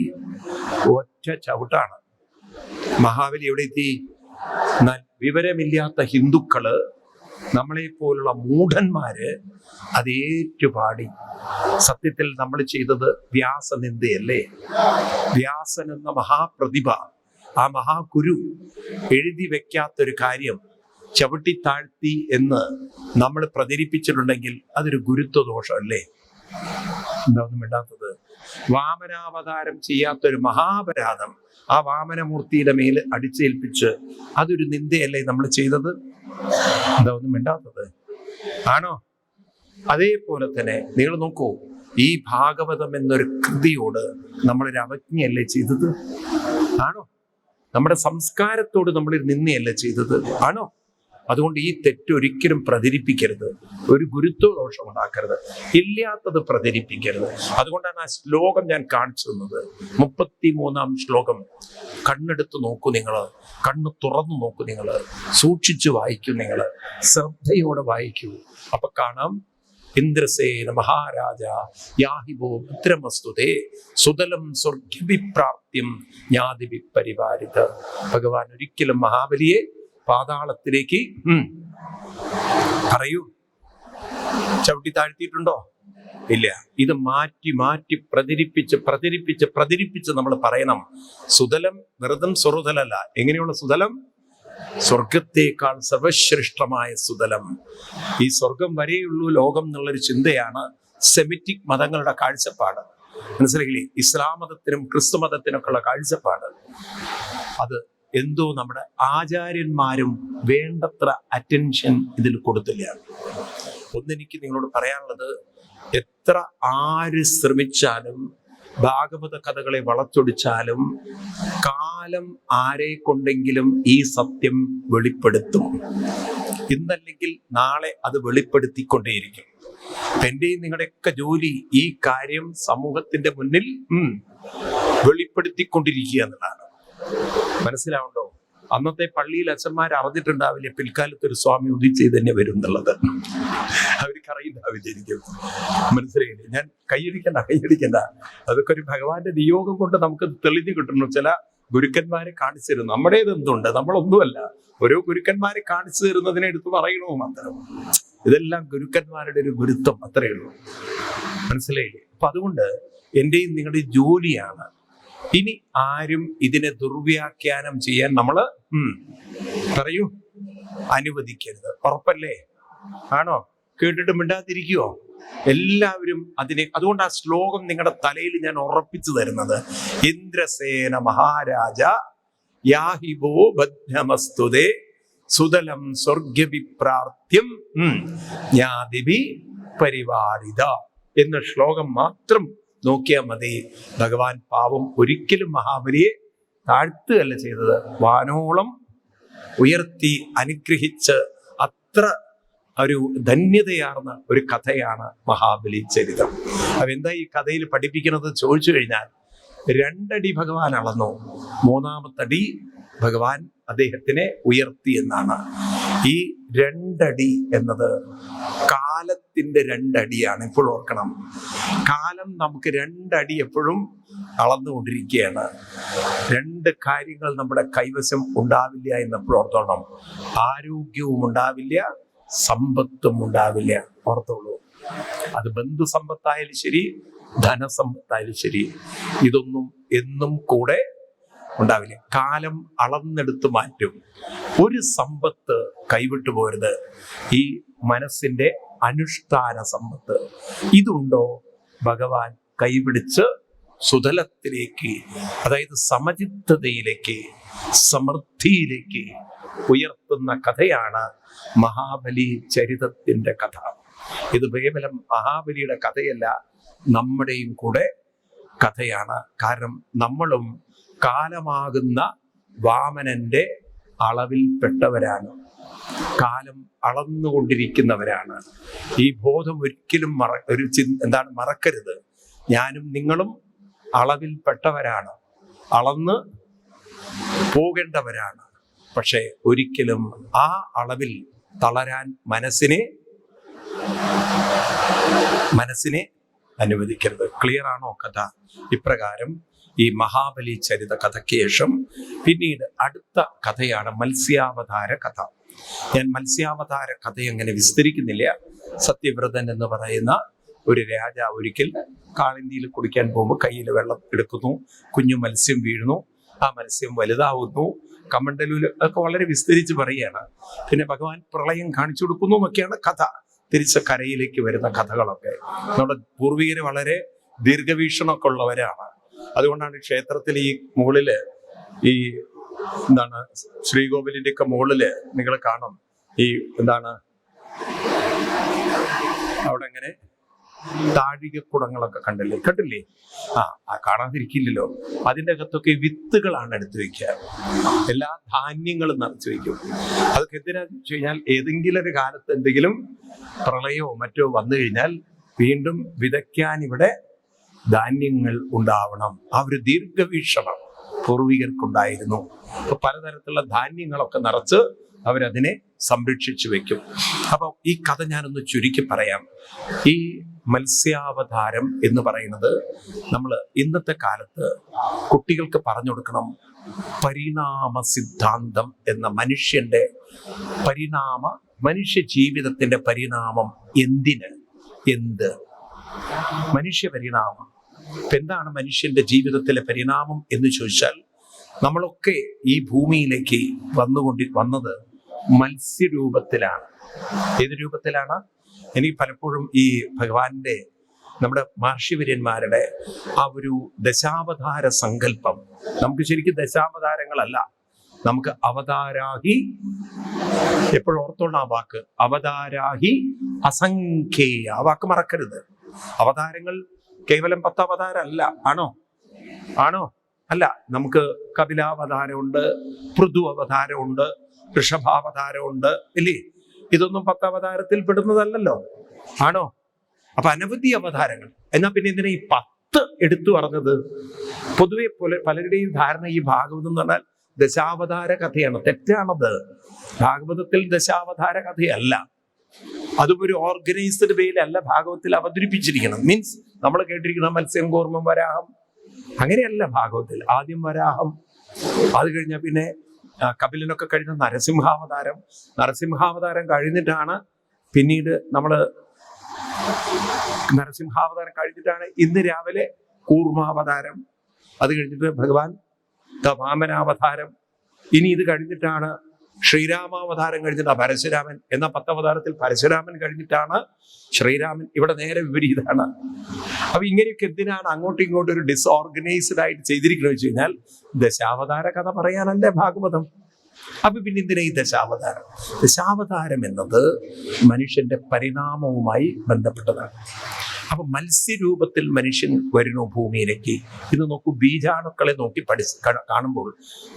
ഒറ്റ ചവിട്ടാണ്. മഹാബലി എവിടെ എത്തി? വിവരമില്ലാത്ത ഹിന്ദുക്കള്, നമ്മളെ പോലുള്ള മൂഢന്മാര് അത് ഏറ്റുപാടി. സത്യത്തിൽ നമ്മൾ ചെയ്തത് വ്യാസനിന്ദയല്ലേ? വ്യാസൻ എന്ന മഹാപ്രതിഭ, ആ മഹാഗുരു എഴുതി വെക്കാത്തൊരു കാര്യം ചവിട്ടി താഴ്ത്തി എന്ന് നമ്മൾ പ്രചരിപ്പിച്ചിട്ടുണ്ടെങ്കിൽ അതൊരു ഗുരുത്വ ദോഷമല്ലേ? എന്താ ഒന്നും ഇണ്ടാത്തത്? വാമനാവതാരം ചെയ്യാത്തൊരു മഹാപരാധം ആ വാമനമൂർത്തിയുടെ മേൽ അടിച്ചേൽപ്പിച്ച് അതൊരു നിന്ദയല്ലേ നമ്മൾ ചെയ്തത്? എന്താ ഒന്നും ഇണ്ടാത്തത്? ആണോ? അതേപോലെ തന്നെ നിങ്ങൾ നോക്കൂ, ഈ ഭാഗവതം എന്നൊരു കൃതിയോട് നമ്മളൊരു അവജ്ഞയല്ലേ ചെയ്തത്? ആണോ? നമ്മുടെ സംസ്കാരത്തോട് നമ്മളൊരു നിന്ദയല്ലേ ചെയ്തത്? ആണോ? അതുകൊണ്ട് ഈ തെറ്റൊരിക്കലും പ്രചരിപ്പിക്കരുത്, ഒരു ഗുരുത്വ ദോഷം ഉണ്ടാക്കരുത്, ഇല്ലാത്തത് പ്രചരിപ്പിക്കരുത്. അതുകൊണ്ടാണ് ആ ശ്ലോകം ഞാൻ കാണിച്ചു തന്നത്. 33-ാം ശ്ലോകം കണ്ണെടുത്ത് നോക്കൂ നിങ്ങൾ, കണ്ണ് തുറന്നു നോക്കൂ നിങ്ങൾ, സൂക്ഷിച്ചു വായിക്കൂ നിങ്ങൾ, ശ്രദ്ധയോടെ വായിക്കൂ. അപ്പൊ കാണാം, ഇന്ദ്രസേന മഹാരാജ യാഹിബോ ഭദ്രമസ്തുതേ സുതലം സ്വർഗ്ഗവിപ്രാപ്ത്യം ജ്ഞാതിഭി പരിപാലിത. ഭഗവാൻ ഒരിക്കലും മഹാബലിയെ പാതാളത്തിലേക്ക് പറയൂ ചവിട്ടി താഴ്ത്തിയിട്ടുണ്ടോ? ഇല്ല. ഇത് മാറ്റി മാറ്റി പ്രചരിപ്പിച്ച് നമ്മൾ പറയണം. സുതലം വെറുതെ സുറുതലല്ല. എങ്ങനെയുള്ള സുതലം? സ്വർഗത്തേക്കാൾ സർവശ്രേഷ്ഠമായ സുതലം. ഈ സ്വർഗം വരെയുള്ളൂ ലോകം എന്നുള്ളൊരു ചിന്തയാണ് സെമിറ്റിക് മതങ്ങളുടെ കാഴ്ചപ്പാട്. മനസ്സിലായില്ലേ? ഇസ്ലാം മതത്തിനും ക്രിസ്തു മതത്തിനൊക്കെ ഉള്ള കാഴ്ചപ്പാട്. അത് എന്തോ നമ്മുടെ ആചാര്യന്മാരും വേണ്ടത്ര അറ്റൻഷൻ ഇതിൽ കൊടുത്തില്ല. ഒന്നെനിക്ക് നിങ്ങളോട് പറയാനുള്ളത്, എത്ര ആര് ശ്രമിച്ചാലും ഭാഗവത കഥകളെ വളച്ചൊടിച്ചാലും കാലം ആരെ കൊണ്ടെങ്കിലും ഈ സത്യം വെളിപ്പെടുത്തും. ഇന്നല്ലെങ്കിൽ നാളെ അത് വെളിപ്പെടുത്തിക്കൊണ്ടേയിരിക്കും. എന്റെയും നിങ്ങളുടെയൊക്കെ ജോലി ഈ കാര്യം സമൂഹത്തിന്റെ മുന്നിൽ വെളിപ്പെടുത്തിക്കൊണ്ടിരിക്കുക എന്നതാണ്. മനസ്സിലാവുണ്ടോ? അന്നത്തെ പള്ളിയിൽ അച്ഛന്മാർ അറിഞ്ഞിട്ടുണ്ടാവില്ല പിൽക്കാലത്ത് ഒരു സ്വാമി ഉദിച്ച് തന്നെ വരും എന്നുള്ളത്. അവർക്കറിയില്ലാവില്ലായിരിക്കും. മനസ്സിലായില്ലേ? ഞാൻ കൈയടിക്കണ്ട. അതൊക്കെ ഒരു ഭഗവാന്റെ നിയോഗം കൊണ്ട് നമുക്ക് തെളിഞ്ഞു കിട്ടുന്നു. ചില ഗുരുക്കന്മാരെ കാണിച്ചു തരുന്നു. നമ്മുടേത് എന്തുണ്ട്? നമ്മളൊന്നുമല്ല. ഓരോ ഗുരുക്കന്മാരെ കാണിച്ചു തരുന്നതിനെ എടുത്ത് പറയണോ മാത്രം. ഇതെല്ലാം ഗുരുക്കന്മാരുടെ ഒരു ഗുരുത്വം, അത്രയേ ഉള്ളൂ. മനസ്സിലായില്ലേ? അപ്പൊ അതുകൊണ്ട് എന്റെയും നിങ്ങളുടെയും ജോലിയാണ്. ഇനി ആരും ഇതിനെ ദുർവ്യാഖ്യാനം ചെയ്യാൻ നമ്മള് പറയൂ അനുവദിക്കരുത്. ഉറപ്പല്ലേ? ആണോ? കേട്ടിട്ട് മിണ്ടാതിരിക്കുവോ? എല്ലാവരും അതിനെ, അതുകൊണ്ട് ആ ശ്ലോകം നിങ്ങളുടെ തലയിൽ ഞാൻ ഉറപ്പിച്ചു തരുന്നത്. ഇന്ദ്രസേന മഹാരാജ യാഹിബോ ബദ്ധമസ്തുതേ സുതലം സ്വർഗ്ഗവിപ്രാപ്ത്യം ജ്ഞാതിഭി പരിവാരിത എന്ന ശ്ലോകം മാത്രം നോക്കിയാൽ മതി. ഭഗവാൻ പാവം ഒരിക്കലും മഹാബലിയെ താഴ്ത്തുകയല്ല ചെയ്തത്, വാനോളം ഉയർത്തി അനുഗ്രഹിച്ച് അത്ര ഒരു ധന്യതയാർന്ന ഒരു കഥയാണ് മഹാബലി ചരിതം. അപ്പൊ എന്താ ഈ കഥയിൽ പഠിപ്പിക്കുന്നത് ചോദിച്ചു കഴിഞ്ഞാൽ, 2 അടി ഭഗവാൻ അളന്നു, 3-ാമത്തടി ഭഗവാൻ അദ്ദേഹത്തിനെ ഉയർത്തി എന്നാണ്. ഈ 2 അടി എന്നത് കാലത്തിന്റെ 2 അടിയാണ്. ഇപ്പോൾ ഓർക്കണം, കാലം നമുക്ക് 2 അടി എപ്പോഴും അളന്നുകൊണ്ടിരിക്കുകയാണ്. 2 കാര്യങ്ങൾ നമ്മുടെ കൈവശം ഉണ്ടാവില്ല എന്നെപ്പോഴും ഓർത്തോണം. ആരോഗ്യവും ഉണ്ടാവില്ല, സമ്പത്തും ഉണ്ടാവില്ല. ഓർത്തോളൂ, അത് ബന്ധു സമ്പത്തായാലും ശരി, ധനസമ്പത്തായാലും ശരി, ഇതൊന്നും എന്നും കൂടെ ഉണ്ടാവില്ല. കാലം അളന്നെടുത്ത് മാറ്റും. ഒരു സമ്പത്ത് കൈവിട്ടു പോരുത്, ഈ മനസ്സിന്റെ അനുഷ്ഠാന സമ്പത്ത്. ഇതുണ്ടോ, ഭഗവാൻ കൈപിടിച്ച് സുതലത്തിലേക്ക്, അതായത് സമചിത്തതയിലേക്ക്, സമൃദ്ധിയിലേക്ക് ഉയർത്തുന്ന കഥയാണ് മഹാബലി ചരിതത്തിന്റെ കഥ. ഇത് കേവലം മഹാബലിയുടെ കഥയല്ല, നമ്മുടെയും കൂടെ കഥയാണ്. കാരണം നമ്മളും കാലമാകുന്ന വാമനന്റെ അളവിൽപ്പെട്ടവരാണ്, കാലം അളന്നുകൊണ്ടിരിക്കുന്നവരാണ്. ഈ ബോധം ഒരിക്കലും മറക്കരുത്. ഞാനും നിങ്ങളും അളവിൽപ്പെട്ടവരാണ്, അളന്ന് പോകേണ്ടവരാണ്. പക്ഷെ ഒരിക്കലും ആ അളവിൽ തളരാൻ മനസ്സിനെ അനുവദിക്കരുത്. ക്ലിയർ ആണോ കഥ? ഇപ്രകാരം ഈ മഹാബലി ചരിത കഥയ്ക്ക് ശേഷം പിന്നീട് അടുത്ത കഥയാണ് മത്സ്യാവതാര കഥ. ഞാൻ മത്സ്യാവതാര കഥ അങ്ങനെ വിസ്തരിക്കുന്നില്ല. സത്യവ്രതൻ എന്ന് പറയുന്ന ഒരു രാജാവ് ഒരിക്കൽ കാളിന്തിയിൽ കുടിക്കാൻ പോകുമ്പോൾ കയ്യിൽ വെള്ളം എടുക്കുന്നു, കുഞ്ഞു മത്സ്യം വീഴുന്നു, ആ മത്സ്യം വലുതാവുന്നു. കമണ്ടലൂര് ഒക്കെ വളരെ വിസ്തരിച്ച് പറയുകയാണ്. പിന്നെ ഭഗവാൻ പ്രളയം കാണിച്ചു കൊടുക്കുന്നു എന്നൊക്കെയാണ് കഥ. തിരിച്ച് കരയിലേക്ക് വരുന്ന കഥകളൊക്കെ. നമ്മുടെ പൂർവികര് വളരെ ദീർഘവീക്ഷണമൊക്കെ ഉള്ളവരാണ്. അതുകൊണ്ടാണ് ക്ഷേത്രത്തിൽ ഈ മുകളില് ഈ ശ്രീകോവിലിന്റെ ഒക്കെ മുകളില് നിങ്ങൾ കാണും, ഈ അവിടെ ഇങ്ങനെ താഴികക്കുടങ്ങളൊക്കെ കണ്ടില്ലേ? കാണാതിരിക്കില്ലല്ലോ. അതിൻ്റെ അകത്തൊക്കെ വിത്തുകളാണ് എടുത്തു വെക്കുക, എല്ലാ ധാന്യങ്ങളും നിറച്ചു വെക്കും. അതൊക്കെ എന്തിനാന്ന് വെച്ച് കഴിഞ്ഞാൽ, ഏതെങ്കിലും ഒരു കാലത്ത് എന്തെങ്കിലും പ്രളയമോ മറ്റോ വന്നു കഴിഞ്ഞാൽ വീണ്ടും വിതയ്ക്കാൻ ഇവിടെ ധാന്യങ്ങൾ ഉണ്ടാവണം. ആ ഒരു ദീർഘവീക്ഷണം പൂർവികർക്കുണ്ടായിരുന്നു. അപ്പൊ പലതരത്തിലുള്ള ധാന്യങ്ങളൊക്കെ നിറച്ച് അവരതിനെ സംരക്ഷിച്ചു വെക്കും. അപ്പൊ ഈ കഥ ഞാനൊന്ന് ചുരുക്കി പറയാം. ഈ മത്സ്യാവതാരം എന്ന് പറയുന്നത് നമ്മൾ ഇന്നത്തെ കാലത്ത് കുട്ടികൾക്ക് പറഞ്ഞു കൊടുക്കണം. പരിണാമ സിദ്ധാന്തം എന്ന മനുഷ്യ ജീവിതത്തിന്റെ പരിണാമം എന്ത് മനുഷ്യ പരിണാമം. എന്താണ് മനുഷ്യന്റെ ജീവിതത്തിലെ പരിണാമം എന്ന് ചോദിച്ചാൽ, നമ്മളൊക്കെ ഈ ഭൂമിയിലേക്ക് വന്നത് മത്സ്യരൂപത്തിലാണ്. ഏത് രൂപത്തിലാണ്? എനിക്ക് പലപ്പോഴും ഈ ഭഗവാന്റെ, നമ്മുടെ മഹർഷിവര്യന്മാരുടെ ആ ഒരു ദശാവതാര സങ്കല്പം, നമുക്ക് ശരിക്കും ദശാവതാരങ്ങളല്ല, നമുക്ക് അവതാരാഹി, എപ്പോഴും ഓർത്തോണം ആ വാക്ക്, അവതാരാഹി അസംഖ്യേയ. ആ വാക്ക് മറക്കരുത്. അവതാരങ്ങൾ കേവലം 10 അവതാരം അല്ല. ആണോ? അല്ല. നമുക്ക് കപിലാവതാരമുണ്ട്, പൃഥു അവതാരമുണ്ട്, ഋഷഭാവതാരമുണ്ട്, ഇല്ലേ? ഇതൊന്നും 10 അവതാരത്തിൽ പെടുന്നതല്ലല്ലോ. ആണോ? അപ്പൊ അനവധി അവതാരങ്ങൾ. എന്നാ പിന്നെ എന്തിനാ ഈ 10 എടുത്തു പറഞ്ഞത്? പൊതുവെ പലരുടെയും ധാരണ ഈ ഭാഗവതം എന്ന് പറഞ്ഞാൽ ദശാവതാര കഥയാണ്. തെറ്റാണത്. ഭാഗവതത്തിൽ ദശാവതാര കഥയല്ല. അതും ഒരു ഓർഗനൈസ്ഡ് വേയിലല്ല ഭാഗവത്തിൽ അവതരിപ്പിച്ചിരിക്കണം. മീൻസ് നമ്മൾ കേട്ടിരിക്കുന്ന മത്സ്യം, കൂർമ്മം, വരാഹം, അങ്ങനെയല്ല ഭാഗവത്തിൽ. ആദ്യം വരാഹം, അത് കഴിഞ്ഞ പിന്നെ കപിലനൊക്കെ കഴിഞ്ഞ നരസിംഹാവതാരം കഴിഞ്ഞിട്ടാണ് പിന്നീട് നരസിംഹാവതാരം കഴിഞ്ഞിട്ടാണ് ഇന്ന് രാവിലെ കൂർമാവതാരം, അത് കഴിഞ്ഞിട്ട് ഭഗവാൻ വാമനാവതാരം, ഇനി ഇത് കഴിഞ്ഞിട്ടാണ് ശ്രീരാമാവതാരം കഴിഞ്ഞിട്ടാണ് പരശുരാമൻ. എന്ന 10 അവതാരത്തിൽ പരശുരാമൻ കഴിഞ്ഞിട്ടാണ് ശ്രീരാമൻ. ഇവിടെ നേരെ വിപരീതമാണ്. അപ്പൊ ഇങ്ങനെയൊക്കെ എന്തിനാണ് അങ്ങോട്ടും ഇങ്ങോട്ടും ഒരു ഡിസോർഗനൈസ്ഡ് ആയിട്ട് ചെയ്തിരിക്കുന്നത് വെച്ച് കഴിഞ്ഞാൽ, ദശാവതാര കഥ പറയാനല്ലേ ഭാഗവതം. അപ്പൊ പിന്നെ എന്തിനാ ഈ ദശാവതാരം? ദശാവതാരം എന്നത് മനുഷ്യന്റെ പരിണാമവുമായി ബന്ധപ്പെട്ടതാണ്. അപ്പൊ മത്സ്യരൂപത്തിൽ മനുഷ്യൻ വരുന്നു ഭൂമിയിലേക്ക്. ഇത് നോക്കൂ, ബീജാണുക്കളെ നോക്കി കാണുമ്പോൾ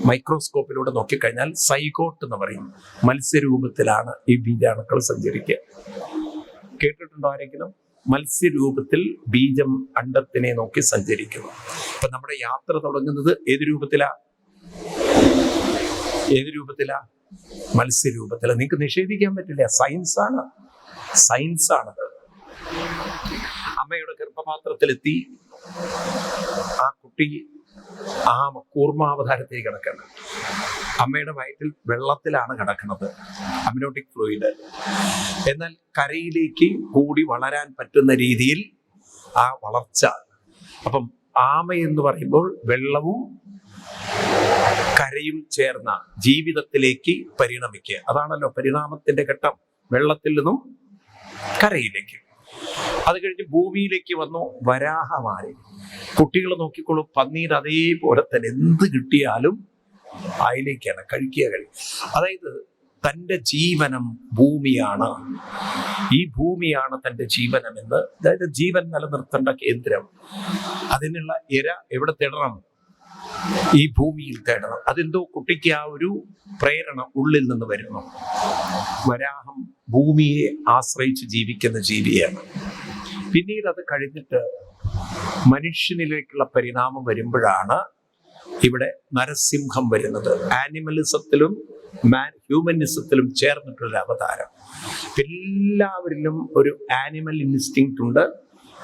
മൈക്രോസ്കോപ്പിലൂടെ നോക്കിക്കഴിഞ്ഞാൽ സൈഗോട്ട് എന്ന് പറയും. മത്സ്യരൂപത്തിലാണ് ഈ ബീജാണുക്കൾ സഞ്ചരിക്കുക. കേട്ടിട്ടുണ്ടോ ആരെങ്കിലും? മത്സ്യരൂപത്തിൽ ബീജം അണ്ഡത്തിനെ നോക്കി സഞ്ചരിക്കുന്നു. അപ്പൊ നമ്മുടെ യാത്ര തുടങ്ങുന്നത് ഏത് രൂപത്തിലാ? മത്സ്യരൂപത്തില. നിങ്ങൾക്ക് നിഷേധിക്കാൻ പറ്റില്ല. സയൻസാണത്. അമ്മയുടെ ഗർഭപാത്രത്തിലെത്തി ആ കുട്ടി ആ കൂർമാവതാരത്തിൽ കിടക്കണം. അമ്മയുടെ വയറ്റിൽ വെള്ളത്തിലാണ് കിടക്കുന്നത്, അമ്നിയോട്ടിക് ഫ്ലൂയിഡ്. എന്നാൽ കരയിലേക്ക് കൂടി വളരാൻ പറ്റുന്ന രീതിയിൽ ആ വളർച്ച. അപ്പം ആമ എന്ന് പറയുമ്പോൾ വെള്ളവും കരയും ചേർന്ന ജീവിതത്തിലേക്ക് പരിണമിക്കുക. അതാണല്ലോ പരിണാമത്തിന്റെ ഘട്ടം. വെള്ളത്തിൽ നിന്നും കരയിലേക്ക്. അത് കഴിഞ്ഞ് ഭൂമിയിലേക്ക് വന്നു വരാഹമാരി. കുട്ടികൾ നോക്കിക്കോളൂ, പന്നീർ അതേപോലെ തന്നെ എന്ത് കിട്ടിയാലും അതിലേക്കാണ് കഴിക്കുക. അതായത് തൻ്റെ ജീവനം ഭൂമിയാണ്. ഈ ഭൂമിയാണ് തൻ്റെ ജീവനമെന്ന്, അതായത് ജീവൻ നിലനിർത്തേണ്ട കേന്ദ്രം. അതിനുള്ള ഇര എവിടെ തേടണം? ഈ ഭൂമിയിൽ തേടണം. അതെന്തോ കുട്ടിക്ക് ആ ഒരു പ്രേരണ ഉള്ളിൽ നിന്ന് വരുന്നു. വരാഹം ഭൂമിയെ ആശ്രയിച്ച് ജീവിക്കുന്ന ജീവിയാണ്. പിന്നീട് അത് കഴിഞ്ഞിട്ട് മനുഷ്യനിലേക്കുള്ള പരിണാമം വരുമ്പോഴാണ് ഇവിടെ നരസിംഹം വരുന്നത്. ആനിമലിസത്തിലും ഹ്യൂമനിസത്തിലും ചേർന്നിട്ടുള്ള അവതാരം. എല്ലാവരിലും ഒരു ആനിമൽ ഇൻസ്റ്റിങ്ക്റ്റ് ഉണ്ട്,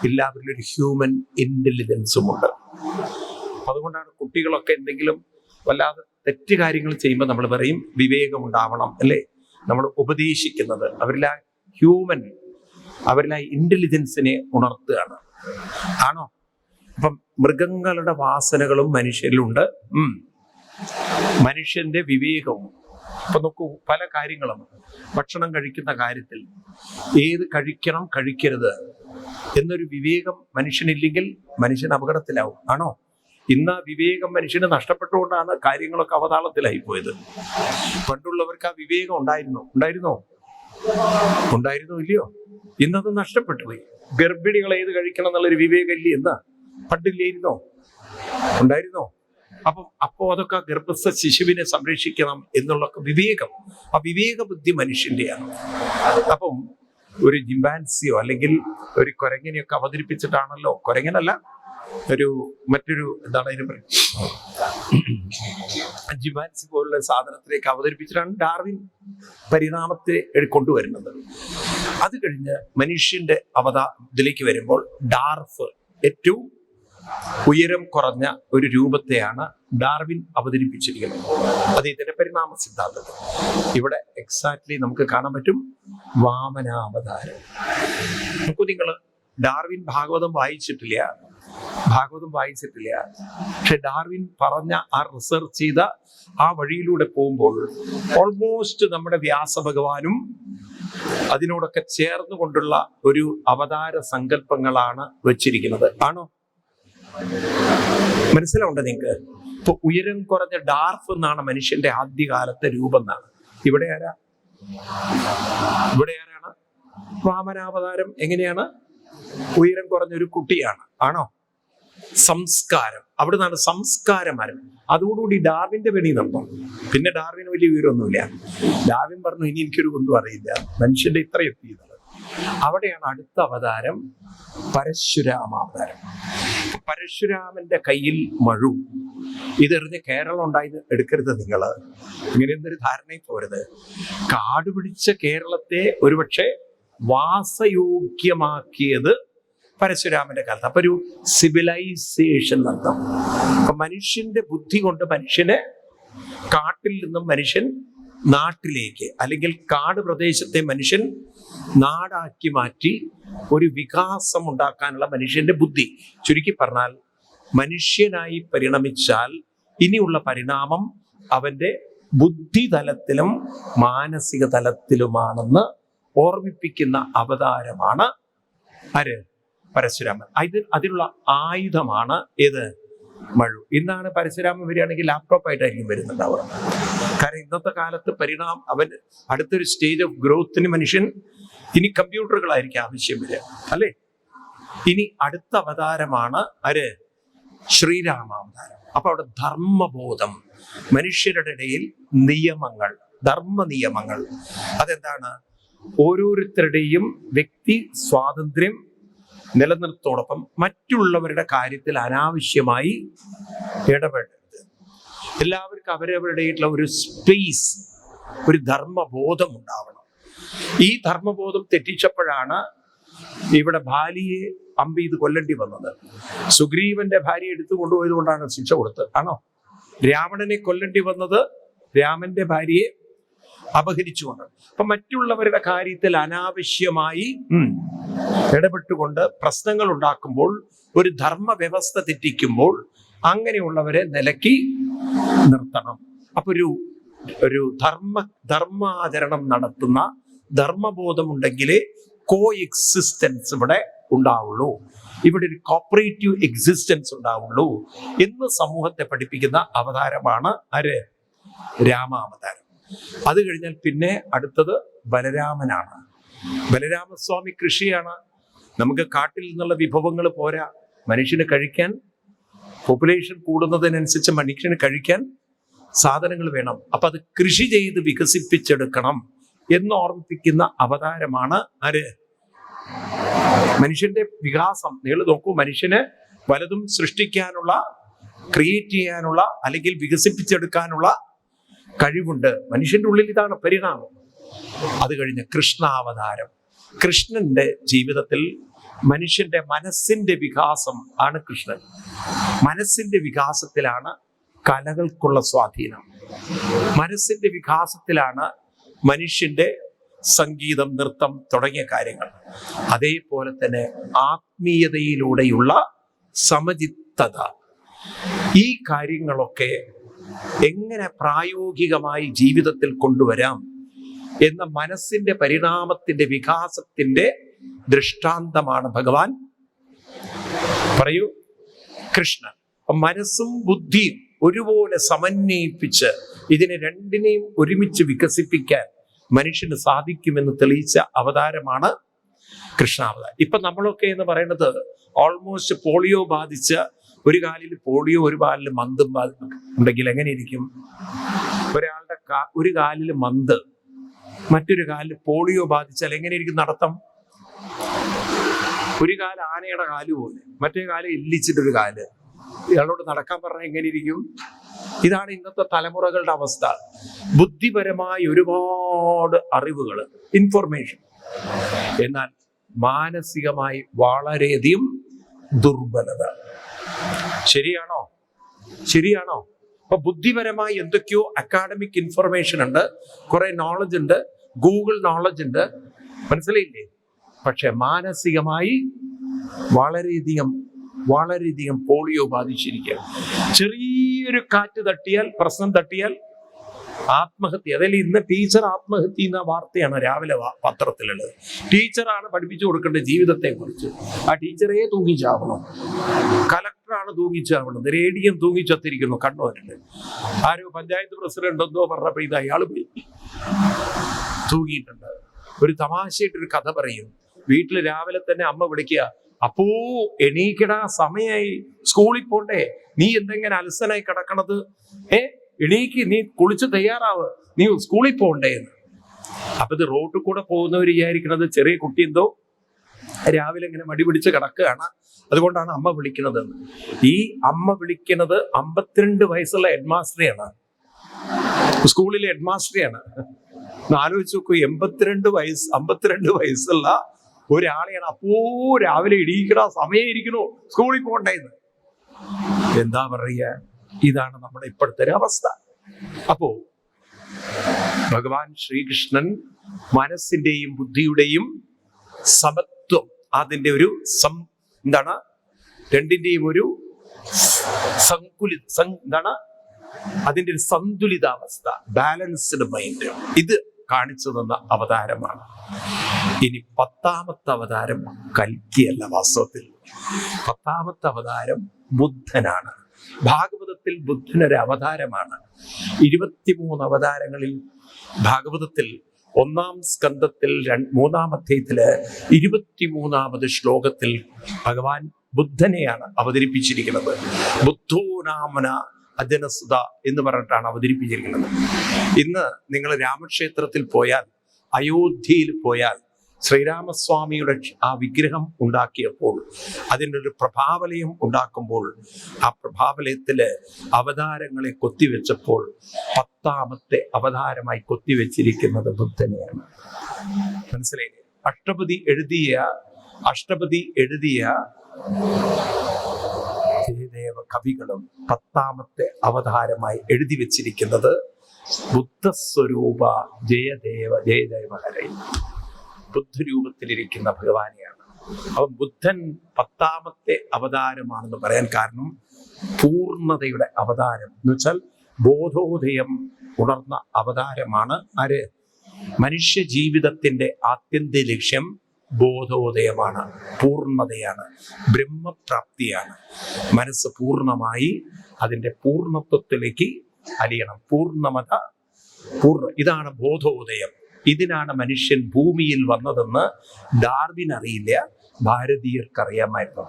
എല്ലാവരിലും ഒരു ഹ്യൂമൻ ഇന്റലിജൻസും ഉണ്ട്. അതുകൊണ്ടാണ് കുട്ടികളൊക്കെ എന്തെങ്കിലും വല്ലാതെ തെറ്റ് കാര്യങ്ങൾ ചെയ്യുമ്പോൾ നമ്മൾ പറയും വിവേകം ഉണ്ടാവണം, അല്ലേ? നമ്മൾ ഉപദേശിക്കുന്നത് അവരിലെ ഇന്റലിജൻസിനെ ഉണർത്തുകയാണ്. ആണോ? അപ്പം മൃഗങ്ങളുടെ വാസനകളും മനുഷ്യരിലുണ്ട്, മനുഷ്യന്റെ വിവേകവും. അപ്പൊ നോക്കൂ, പല കാര്യങ്ങളും ഭക്ഷണം കഴിക്കുന്ന കാര്യത്തിൽ ഏത് കഴിക്കണം കഴിക്കരുത് എന്നൊരു വിവേകം മനുഷ്യനില്ലെങ്കിൽ മനുഷ്യൻ അപകടത്തിലാവും. ആണോ? ഇന്ന് വിവേകം മനുഷ്യന് നഷ്ടപ്പെട്ടുകൊണ്ടാണ് കാര്യങ്ങളൊക്കെ അവതാളത്തിലായി പോയത്. പണ്ടുള്ളവർക്ക് ആ വിവേകം ഉണ്ടായിരുന്നോ ഇല്ലയോ? ഇന്നത് നഷ്ടപ്പെട്ടു പോയി. ഗർഭിണികൾ ഏത് കഴിക്കണം എന്നുള്ളൊരു വിവേകം ഇല്ലേ? എന്നാ പണ്ടില്ലായിരുന്നോ? ഉണ്ടായിരുന്നോ? അപ്പോ അതൊക്കെ ഗർഭസ്ഥ ശിശുവിനെ സംരക്ഷിക്കണം എന്നുള്ള വിവേകം, ആ വിവേക ബുദ്ധി മനുഷ്യന്റെയാണ്. അപ്പം ഒരു ജിംബാൻസിയോ അല്ലെങ്കിൽ ഒരു കുരങ്ങനെയൊക്കെ അവതരിപ്പിച്ചിട്ടാണല്ലോ, കുരങ്ങനല്ല, മറ്റൊരു എന്താണ് അതിന് പറയുക, ജിംബാൻസി പോലുള്ള സാധനത്തിലേക്ക് അവതരിപ്പിച്ചിട്ടാണ് ഡാർവിൻ പരിണാമത്തെ കൊണ്ടുവരുന്നത്. അത് കഴിഞ്ഞ് മനുഷ്യന്റെ ഇതിലേക്ക് വരുമ്പോൾ ഡാർഫ്, ഏറ്റവും ഉയരം കുറഞ്ഞ ഒരു രൂപത്തെയാണ് ഡാർവിൻ അവതരിപ്പിച്ചിരിക്കുന്നത്. അദ്ദേഹത്തിന്റെ പരിണാമ സിദ്ധാന്തത്തിൽ ഇവിടെ എക്സാക്ട്ലി നമുക്ക് കാണാൻ പറ്റും വാമനാവതാരം. നോക്കൂ, നിങ്ങൾ ഡാർവിൻ ഭാഗവതം വായിച്ചിട്ടില്ല, പക്ഷെ ഡാർവിൻ പറഞ്ഞ ആ റിസർച്ച് ചെയ്ത ആ വഴിയിലൂടെ പോകുമ്പോൾ ഓൾമോസ്റ്റ് നമ്മുടെ വ്യാസഭഗവാനും അതിനോടൊക്കെ ചേർന്നുകൊണ്ടുള്ള ഒരു അവതാര സങ്കല്പങ്ങളാണ് വെച്ചിരിക്കുന്നത്. ആണോ? മനസ്സിലാവുണ്ടോ നിങ്ങൾക്ക്? ഇപ്പൊ ഉയരം കുറഞ്ഞ ഡാർഫ് എന്നാണ് മനുഷ്യന്റെ ആദ്യകാലത്തെ രൂപം എന്നാണ്. ഇവിടെ ആരാണ്? വാമനാവതാരം എങ്ങനെയാണ്? ഉയരം കുറഞ്ഞൊരു കുട്ടിയാണ്. ആണോ? സംസ്കാരം, അവിടെ നിന്നാണ് സംസ്കാരം ആരംഭം. അതോടുകൂടി ഡാർവിന്റെ പണി നടന്നു. പിന്നെ ഡാർവിന് വലിയ വിവരമൊന്നുമില്ല. ഡാർവിൻ പറഞ്ഞു, ഇനി എനിക്കൊരു ഒന്നും അറിയില്ല, മനുഷ്യന്റെ ഇത്ര എത്തിയത്. അവിടെയാണ് അടുത്ത അവതാരം പരശുരാമാവതാരം. പരശുരാമന്റെ കയ്യിൽ മഴു. ഇതെറിഞ്ഞ് കേരളം ഉണ്ടായി എടുക്കരുത് നിങ്ങൾ. ഇങ്ങനെ എന്തൊരു ധാരണയിൽ പോരുത്. കാട് പിടിച്ച കേരളത്തെ ഒരുപക്ഷെ വാസയോഗ്യമാക്കിയത് പരശുരാമന്റെ കാലത്ത്. അപ്പൊ ഒരു സിവിലൈസേഷൻ നടത്താം. അപ്പൊ മനുഷ്യന്റെ ബുദ്ധി കൊണ്ട് മനുഷ്യനെ കാട്ടിൽ നിന്നും മനുഷ്യൻ നാട്ടിലേക്ക്, അല്ലെങ്കിൽ കാട് പ്രദേശത്തെ മനുഷ്യൻ നാടാക്കി മാറ്റി ഒരു വികാസം ഉണ്ടാക്കാനുള്ള മനുഷ്യന്റെ ബുദ്ധി. ചുരുക്കി പറഞ്ഞാൽ മനുഷ്യനായി പരിണമിച്ചാൽ ഇനിയുള്ള പരിണാമം അവന്റെ ബുദ്ധിതലത്തിലും മാനസിക തലത്തിലുമാണെന്ന് ഓർമ്മിപ്പിക്കുന്ന അവതാരമാണ് ആര്? പരശുരാമൻ. അതിനുള്ള ആയുധമാണ് ഏത്? മഴു. ഇന്നാണ് പരശുരാമൻ വരികയാണെങ്കിൽ ലാപ്ടോപ്പ് ആയിട്ടായിരിക്കും വരുന്നുണ്ടാവുക. കാരണം ഇന്നത്തെ കാലത്ത് അവൻ അടുത്തൊരു സ്റ്റേജ് ഓഫ് ഗ്രോത്തിന് മനുഷ്യൻ ഇനി കമ്പ്യൂട്ടറുകളായിരിക്കും ആവശ്യം വരിക, അല്ലേ? ഇനി അടുത്ത അവതാരമാണ് ആര്? ശ്രീരാമാവതാരം. അപ്പൊ അവിടെ ധർമ്മബോധം, മനുഷ്യരുടെ ഇടയിൽ നിയമങ്ങൾ, ധർമ്മ നിയമങ്ങൾ. അതെന്താണ്? ഓരോരുത്തരുടെയും വ്യക്തി സ്വാതന്ത്ര്യം നിലനിർത്തോടൊപ്പം മറ്റുള്ളവരുടെ കാര്യത്തിൽ അനാവശ്യമായി ഇടപെടരുത്. എല്ലാവർക്കും അവരവരുടെയായിട്ടുള്ള ഒരു സ്പേസ്, ഒരു ധർമ്മബോധം ഉണ്ടാവണം. ഈ ധർമ്മബോധം തെറ്റിച്ചപ്പോഴാണ് ഇവിടെ ബാലിയെ അമ്പ് ചെയ്ത് കൊല്ലേണ്ടി വന്നത്. സുഗ്രീവന്റെ ഭാര്യ എടുത്തു കൊണ്ടുപോയത് കൊണ്ടാണ് ശിക്ഷ കൊടുത്തത്, ആണോ? രാവണനെ കൊല്ലേണ്ടി വന്നത് രാമന്റെ ഭാര്യയെ അപഹരിച്ചുകൊണ്ട്. അപ്പൊ മറ്റുള്ളവരുടെ കാര്യത്തിൽ അനാവശ്യമായി ഇടപെട്ടുകൊണ്ട് പ്രശ്നങ്ങൾ ഉണ്ടാക്കുമ്പോൾ, ഒരു ധർമ്മ വ്യവസ്ഥ തെറ്റിക്കുമ്പോൾ അങ്ങനെയുള്ളവരെ നിലക്കി നിർത്തണം. അപ്പൊ ഒരു ധർമാചരണം നടത്തുന്ന ധർമ്മബോധമുണ്ടെങ്കിലേ കോ എക്സിസ്റ്റൻസ് ഇവിടെ ഉണ്ടാവുള്ളൂ, ഇവിടെ ഒരു കോപ്പറേറ്റീവ് എക്സിസ്റ്റൻസ് ഉണ്ടാവുള്ളൂ എന്ന് സമൂഹത്തെ പഠിപ്പിക്കുന്ന അവതാരമാണ് ആര്? രാമാവതാരം. അത് കഴിഞ്ഞാൽ പിന്നെ അടുത്തത് ബലരാമനാണ്. ബലരാമസ്വാമി കൃഷിയാണ്. നമുക്ക് കാട്ടിൽ നിന്നുള്ള വിഭവങ്ങൾ പോരാ, മനുഷ്യന് കഴിക്കാൻ, പോപ്പുലേഷൻ കൂടുന്നതിനനുസരിച്ച് മനുഷ്യന് കഴിക്കാൻ സാധനങ്ങൾ വേണം. അപ്പൊ അത് കൃഷി ചെയ്ത് വികസിപ്പിച്ചെടുക്കണം എന്ന് ഓർമ്മിപ്പിക്കുന്ന അവതാരമാണ് ആര്? മനുഷ്യന്റെ വികാസം. നിങ്ങൾ നോക്കൂ, മനുഷ്യന് പലതും സൃഷ്ടിക്കാനുള്ള, ക്രിയേറ്റ് ചെയ്യാനുള്ള, അല്ലെങ്കിൽ വികസിപ്പിച്ചെടുക്കാനുള്ള കഴിവുണ്ട്. മനുഷ്യന്റെ ഉള്ളിൽ ഇതാണ് പരിണാമം. അത് കഴിഞ്ഞ് കൃഷ്ണാവതാരം. കൃഷ്ണന്റെ ജീവിതത്തിൽ മനുഷ്യന്റെ മനസ്സിന്റെ വികാസം ആണ് കൃഷ്ണൻ. മനസ്സിന്റെ വികാസത്തിലാണ് കലകൾക്കുള്ള സ്വാധീനം. മനസ്സിന്റെ വികാസത്തിലാണ് മനുഷ്യന്റെ സംഗീതം, നൃത്തം തുടങ്ങിയ കാര്യങ്ങൾ. അതേപോലെ തന്നെ ആത്മീയതയിലൂടെയുള്ള സമചിത്തത. ഈ കാര്യങ്ങളൊക്കെ എങ്ങനെ പ്രായോഗികമായി ജീവിതത്തിൽ കൊണ്ടുവരാം എന്ന മനസ്സിന്റെ പരിണാമത്തിന്റെ വികാസത്തിന്റെ ദൃഷ്ടാന്തമാണ് ഭഗവാൻ. പറയൂ, കൃഷ്ണൻ. മനസ്സും ബുദ്ധിയും ഒരുപോലെ സമന്വയിപ്പിച്ച് ഇതിനെ രണ്ടിനെയും ഒരുമിച്ച് വികസിപ്പിക്കാൻ മനുഷ്യന് സാധിക്കുമെന്ന് തെളിയിച്ച അവതാരമാണ് കൃഷ്ണാവതാരം. ഇപ്പൊ നമ്മളൊക്കെ എന്ന് പറയുന്നത് ഓൾമോസ്റ്റ് പോളിയോ ബാധിച്ച, ഒരു കാലിൽ പോളിയോ, ഒരു കാലിൽ മന്ദും ഉണ്ടെങ്കിൽ എങ്ങനെ ഇരിക്കും? ഒരാളുടെ ഒരു കാലിൽ മന്ത്, മറ്റൊരു കാലിൽ പോളിയോ ബാധിച്ചാൽ എങ്ങനെ ഇരിക്കും നടത്തം? ഒരു കാല് ആനയുടെ കാല് പോലെ, മറ്റേ കാല് എല്ലിച്ചിട്ടൊരു കാല്. ഇയാളോട് നടക്കാൻ പറഞ്ഞാൽ എങ്ങനെ ഇരിക്കും? ഇതാണ് ഇന്നത്തെ തലമുറകളുടെ അവസ്ഥ. ബുദ്ധിപരമായ ഒരുപാട് അറിവുകൾ, ഇൻഫർമേഷൻ, എന്നാൽ മാനസികമായി വളരെയധികം ദുർബലത. ശരിയാണോ? ശരിയാണോ? അപ്പൊ ബുദ്ധിപരമായി എന്തൊക്കെയോ അക്കാഡമിക് ഇൻഫർമേഷൻ ഉണ്ട്, കുറെ നോളജ് ഉണ്ട്, ഗൂഗിൾ നോളജ് ഉണ്ട്, മനസ്സിലായില്ലേ? പക്ഷെ മാനസികമായി വളരെയധികം പോളിയോ ബാധിച്ചിരിക്കുക. ചെറിയൊരു കാറ്റ് തട്ടിയാൽ, പ്രശ്നം തട്ടിയാൽ ആത്മഹത്യ. അതിൽ ഇന്ന് ടീച്ചർ ആത്മഹത്യ എന്ന വാർത്തയാണ് രാവിലെ പത്രത്തിലുള്ളത്. ടീച്ചറാണ് പഠിപ്പിച്ചു കൊടുക്കേണ്ടത് ജീവിതത്തെ കുറിച്ച്. ആ ടീച്ചറേ തൂങ്ങിച്ചാവണം. കലക്ടറാണ് തൂങ്ങിച്ചാവണത്. റേഡിയം തൂങ്ങിച്ചത്തിരിക്കുന്നു കണ്ണൂരില്. ആരോ പഞ്ചായത്ത് പ്രസിഡന്റ് എന്തോ പറഞ്ഞപ്പോ ഇത് അയാൾ പോയി തൂങ്ങിയിട്ടുണ്ട്. ഒരു തമാശയായിട്ടൊരു കഥ പറയും. വീട്ടിൽ രാവിലെ തന്നെ അമ്മ വിളിക്കുക, അപ്പോ എണീക്കടാ, സമയായി, സ്കൂളിൽ പോണ്ടേ, നീ എന്തെങ്ങനെ അലസനായി കിടക്കണത്? എണീക്ക്, നീ കുളിച്ച് തയ്യാറാവ്, നീ സ്കൂളിൽ പോണ്ടേ എന്ന്. അപ്പൊ ഇത് റോഡിൽ കൂടെ പോകുന്നവർ വിചാരിക്കുന്നത് ചെറിയ കുട്ടി എന്തോ രാവിലെ ഇങ്ങനെ മടി പിടിച്ച് കിടക്കുകയാണ്, അതുകൊണ്ടാണ് അമ്മ വിളിക്കുന്നത്. ഈ അമ്മ വിളിക്കുന്നത് 52 വയസ്സുള്ള ഹെഡ്മാസ്റ്ററെയാണ്, സ്കൂളിലെ ഹെഡ്മാസ്റ്ററെയാണ്. ആലോചിച്ച് നോക്കൂ, 52 വയസ്സുള്ള ഒരാളെയാണ് അപ്പോ രാവിലെ ഇടിയിക്കണ സമയം ഇരിക്കണോ, സ്കൂളിൽ പോകണ്ടേന്ന്. എന്താ പറയുക? ഇതാണ് നമ്മുടെ ഇപ്പോഴത്തെ ഒരു അവസ്ഥ. അപ്പോ ഭഗവാൻ ശ്രീകൃഷ്ണൻ മനസ്സിന്റെയും ബുദ്ധിയുടെയും സമത്വം, അതിന്റെ ഒരു എന്താണ്, രണ്ടിന്റെയും ഒരു അതിന്റെ ഒരു സന്തുലിതാവസ്ഥ, ബാലൻസ്ഡ് മൈൻഡ്, ഇത് കാണിച്ചു തന്ന അവതാരമാണ്. ഇനി 10ാമത്തെ അവതാരം കൽക്കിയല്ല. വാസ്തവത്തിൽ 10ാമത്തെ അവതാരം ബുദ്ധനാണ്. ഭാഗവതത്തിൽ ബുദ്ധനൊരു അവതാരമാണ്. 23 അവതാരങ്ങളിൽ ഭാഗവതത്തിൽ 1-ാം സ്കന്ധത്തിൽ 3-ാം അധ്യായത്തില് 23-ാമത് ശ്ലോകത്തിൽ ഭഗവാൻ ബുദ്ധനെയാണ് അവതരിപ്പിച്ചിരിക്കുന്നത്. ബുദ്ധോനാമന അജനസുത എന്ന് പറഞ്ഞിട്ടാണ് അവതരിപ്പിച്ചിരിക്കുന്നത്. ഇന്ന് നിങ്ങൾ രാമക്ഷേത്രത്തിൽ പോയാൽ, അയോധ്യയിൽ പോയാൽ, ശ്രീരാമസ്വാമിയുടെ ആ വിഗ്രഹം ഉണ്ടാക്കിയപ്പോൾ അതിൻ്റെ ഒരു പ്രഭാവലയം ഉണ്ടാക്കുമ്പോൾ ആ പ്രഭാവലയത്തില് അവതാരങ്ങളെ കൊത്തിവെച്ചപ്പോൾ 10ാമത്തെ അവതാരമായി കൊത്തിവെച്ചിരിക്കുന്നത് ബുദ്ധനെയാണ്. മനസ്സിലായില്ലേ? അഷ്ടപതി എഴുതിയ ജയദേവ കവികളും 10ാമത്തെ അവതാരമായി എഴുതി വെച്ചിരിക്കുന്നത് ബുദ്ധസ്വരൂപ ജയദേവ ഹരേ, ബുദ്ധരൂപത്തിലിരിക്കുന്ന ഭഗവാനെയാണ്. അപ്പം ബുദ്ധൻ 10ാമത്തെ അവതാരമാണെന്ന് പറയാൻ കാരണം പൂർണ്ണതയുടെ അവതാരം എന്ന് വെച്ചാൽ ബോധോദയം ഉണർന്ന അവതാരമാണ്. ആര്? മനുഷ്യ ജീവിതത്തിന്റെ ആത്യന്തിക ലക്ഷ്യം ബോധോദയമാണ്, പൂർണ്ണതയാണ്, ബ്രഹ്മപ്രാപ്തിയാണ്. മനസ്സ് പൂർണ്ണമായി അതിൻ്റെ പൂർണ്ണത്വത്തിലേക്ക് അലിയണം. ഇതാണ് ബോധോദയം. ഇതിനാണ് മനുഷ്യൻ ഭൂമിയിൽ വന്നതെന്ന് ഡാർവിൻ അറിയില്ല, ഭാരതീയർക്കറിയാമായിരുന്നു.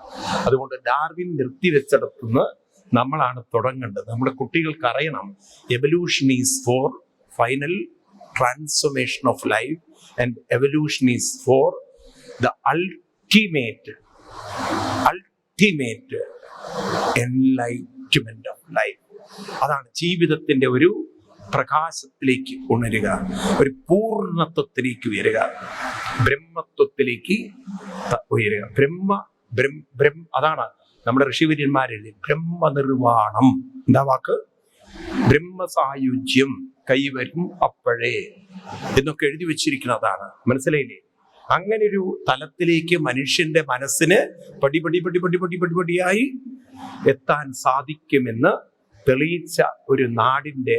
അതുകൊണ്ട് ഡാർവിൻ നിർത്തിവെച്ചിടത്തുനിന്ന് നമ്മളാണ് തുടങ്ങേണ്ടത്. നമ്മുടെ കുട്ടികൾക്ക് അറിയണം, evolution is for final transformation of life and evolution is for the ultimate enlightenment of life. അതാണ് ജീവിതത്തിന്റെ ഒരു പ്രകാശത്തിലേക്ക് ഉണരുക, ഒരു പൂർണ്ണത്വത്തിലേക്ക് ഉയരുക, ബ്രഹ്മത്വത്തിലേക്ക് ഉയരുക. അതാണ് നമ്മുടെ ഋഷിവര്യന്മാരെഴുതി ബ്രഹ്മനിർവാണം. എന്താ വാക്ക്? ബ്രഹ്മസായുജ്യം കൈവരും അപ്പോഴേ എന്നൊക്കെ എഴുതി വെച്ചിരിക്കുന്നതാണ്. മനസ്സിലായില്ലേ? അങ്ങനെ ഒരു തലത്തിലേക്ക് മനുഷ്യന്റെ മനസ്സിന് പടിപടിയായി എത്താൻ സാധിക്കുമെന്ന് തെളിയിച്ച ഒരു നാടിന്റെ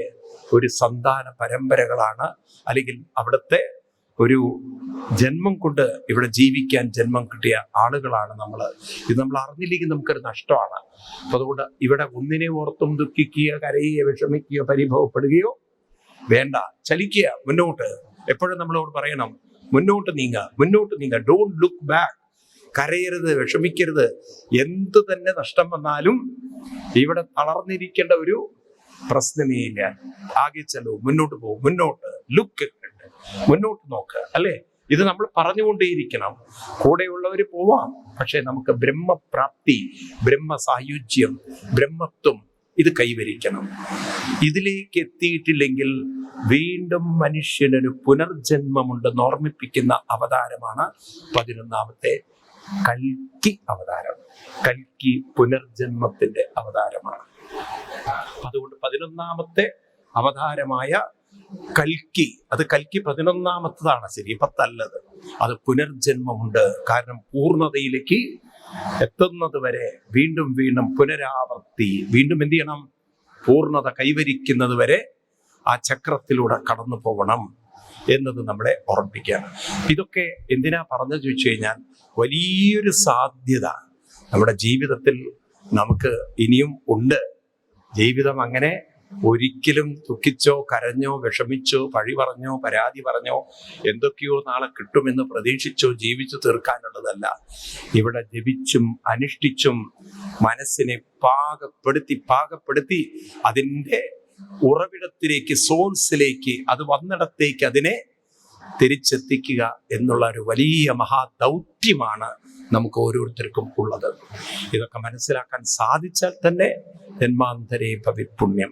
ഒരു സന്താന പരമ്പരകളാണ്, അല്ലെങ്കിൽ അവിടുത്തെ ഒരു ജന്മം കൊണ്ട് ഇവിടെ ജീവിക്കാൻ ജന്മം കിട്ടിയ ആളുകളാണ് നമ്മൾ. ഇത് നമ്മൾ അറിഞ്ഞില്ലെങ്കിൽ നമുക്കൊരു നഷ്ടമാണ്. അപ്പൊ അതുകൊണ്ട് ഇവിടെ ഒന്നിനെ ഓർത്തും ദുഃഖിക്കുകയോ കരയുകയോ വിഷമിക്കുകയോ പരിഭവപ്പെടുകയോ വേണ്ട. ചലിക്കുക മുന്നോട്ട്. എപ്പോഴും നമ്മളോട് പറയണം, മുന്നോട്ട് നീങ്ങ. Don't look back. കരയരുത്, വിഷമിക്കരുത്. എന്ത് തന്നെ നഷ്ടം വന്നാലും ഇവിടെ തളർന്നിരിക്കേണ്ട ഒരു പ്രശ്നമേ ഇല്ല. ആകെ ചെലവ്, മുന്നോട്ട് പോകും, ലുക്ക്, മുന്നോട്ട് നോക്ക്, അല്ലേ? ഇത് നമ്മൾ പറഞ്ഞുകൊണ്ടേയിരിക്കണം. കൂടെയുള്ളവർ പോവാം, പക്ഷെ നമുക്ക് ബ്രഹ്മപ്രാപ്തി, ബ്രഹ്മസായുജ്യം, ബ്രഹ്മത്വം ഇത് കൈവരിക്കണം. ഇതിലേക്ക് എത്തിയിട്ടില്ലെങ്കിൽ വീണ്ടും മനുഷ്യനൊരു പുനർജന്മമുണ്ടെന്ന് ഓർമ്മിപ്പിക്കുന്ന അവതാരമാണ് 11ാമത്തെ കൽക്കി അവതാരം. കൽക്കി പുനർജന്മത്തിന്റെ അവതാരമാണ്. അതുകൊണ്ട് 11ാമത്തെ അവതാരമായ കൽക്കി, അത് കൽക്കി 11ാമത്തതാണ്, ശരി, 10 അല്ലത്. അത് പുനർജന്മമുണ്ട്. കാരണം പൂർണ്ണതയിലേക്ക് എത്തുന്നത് വരെ വീണ്ടും പുനരാവർത്തി, വീണ്ടും എന്ത് ചെയ്യണം? പൂർണ്ണത കൈവരിക്കുന്നത് വരെ ആ ചക്രത്തിലൂടെ കടന്നു പോകണം എന്നത് നമ്മളെ ഓർമ്മിപ്പിക്കുകയാണ്. ഇതൊക്കെ എന്തിനാ പറഞ്ഞു ചോദിച്ചു കഴിഞ്ഞാൽ, വലിയൊരു സാധ്യത നമ്മുടെ ജീവിതത്തിൽ നമുക്ക് ഇനിയും ഉണ്ട്. ജീവിതം അങ്ങനെ ഒരിക്കലും ദുഃഖിച്ചോ കരഞ്ഞോ വിഷമിച്ചോ പഴി പറഞ്ഞോ പരാതി പറഞ്ഞോ എന്തൊക്കെയോ നാളെ കിട്ടുമെന്ന് പ്രതീക്ഷിച്ചോ ജീവിച്ചു തീർക്കാനുള്ളതല്ല. ഇവിടെ ജപിച്ചും അനുഷ്ഠിച്ചും മനസ്സിനെ പാകപ്പെടുത്തി അതിൻ്റെ ഉറവിടത്തിലേക്ക്, സോഴ്സിലേക്ക്, അത് വന്നിടത്തേക്ക് അതിനെ തിരിച്ചെത്തിക്കുക എന്നുള്ള ഒരു വലിയ മഹാദൗത്യമാണ് നമുക്ക് ഓരോരുത്തർക്കും ഉള്ളത്. ഇതൊക്കെ മനസ്സിലാക്കാൻ സാധിച്ചാൽ തന്നെ ജന്മാന്തരേ ഭവിപുണ്യം.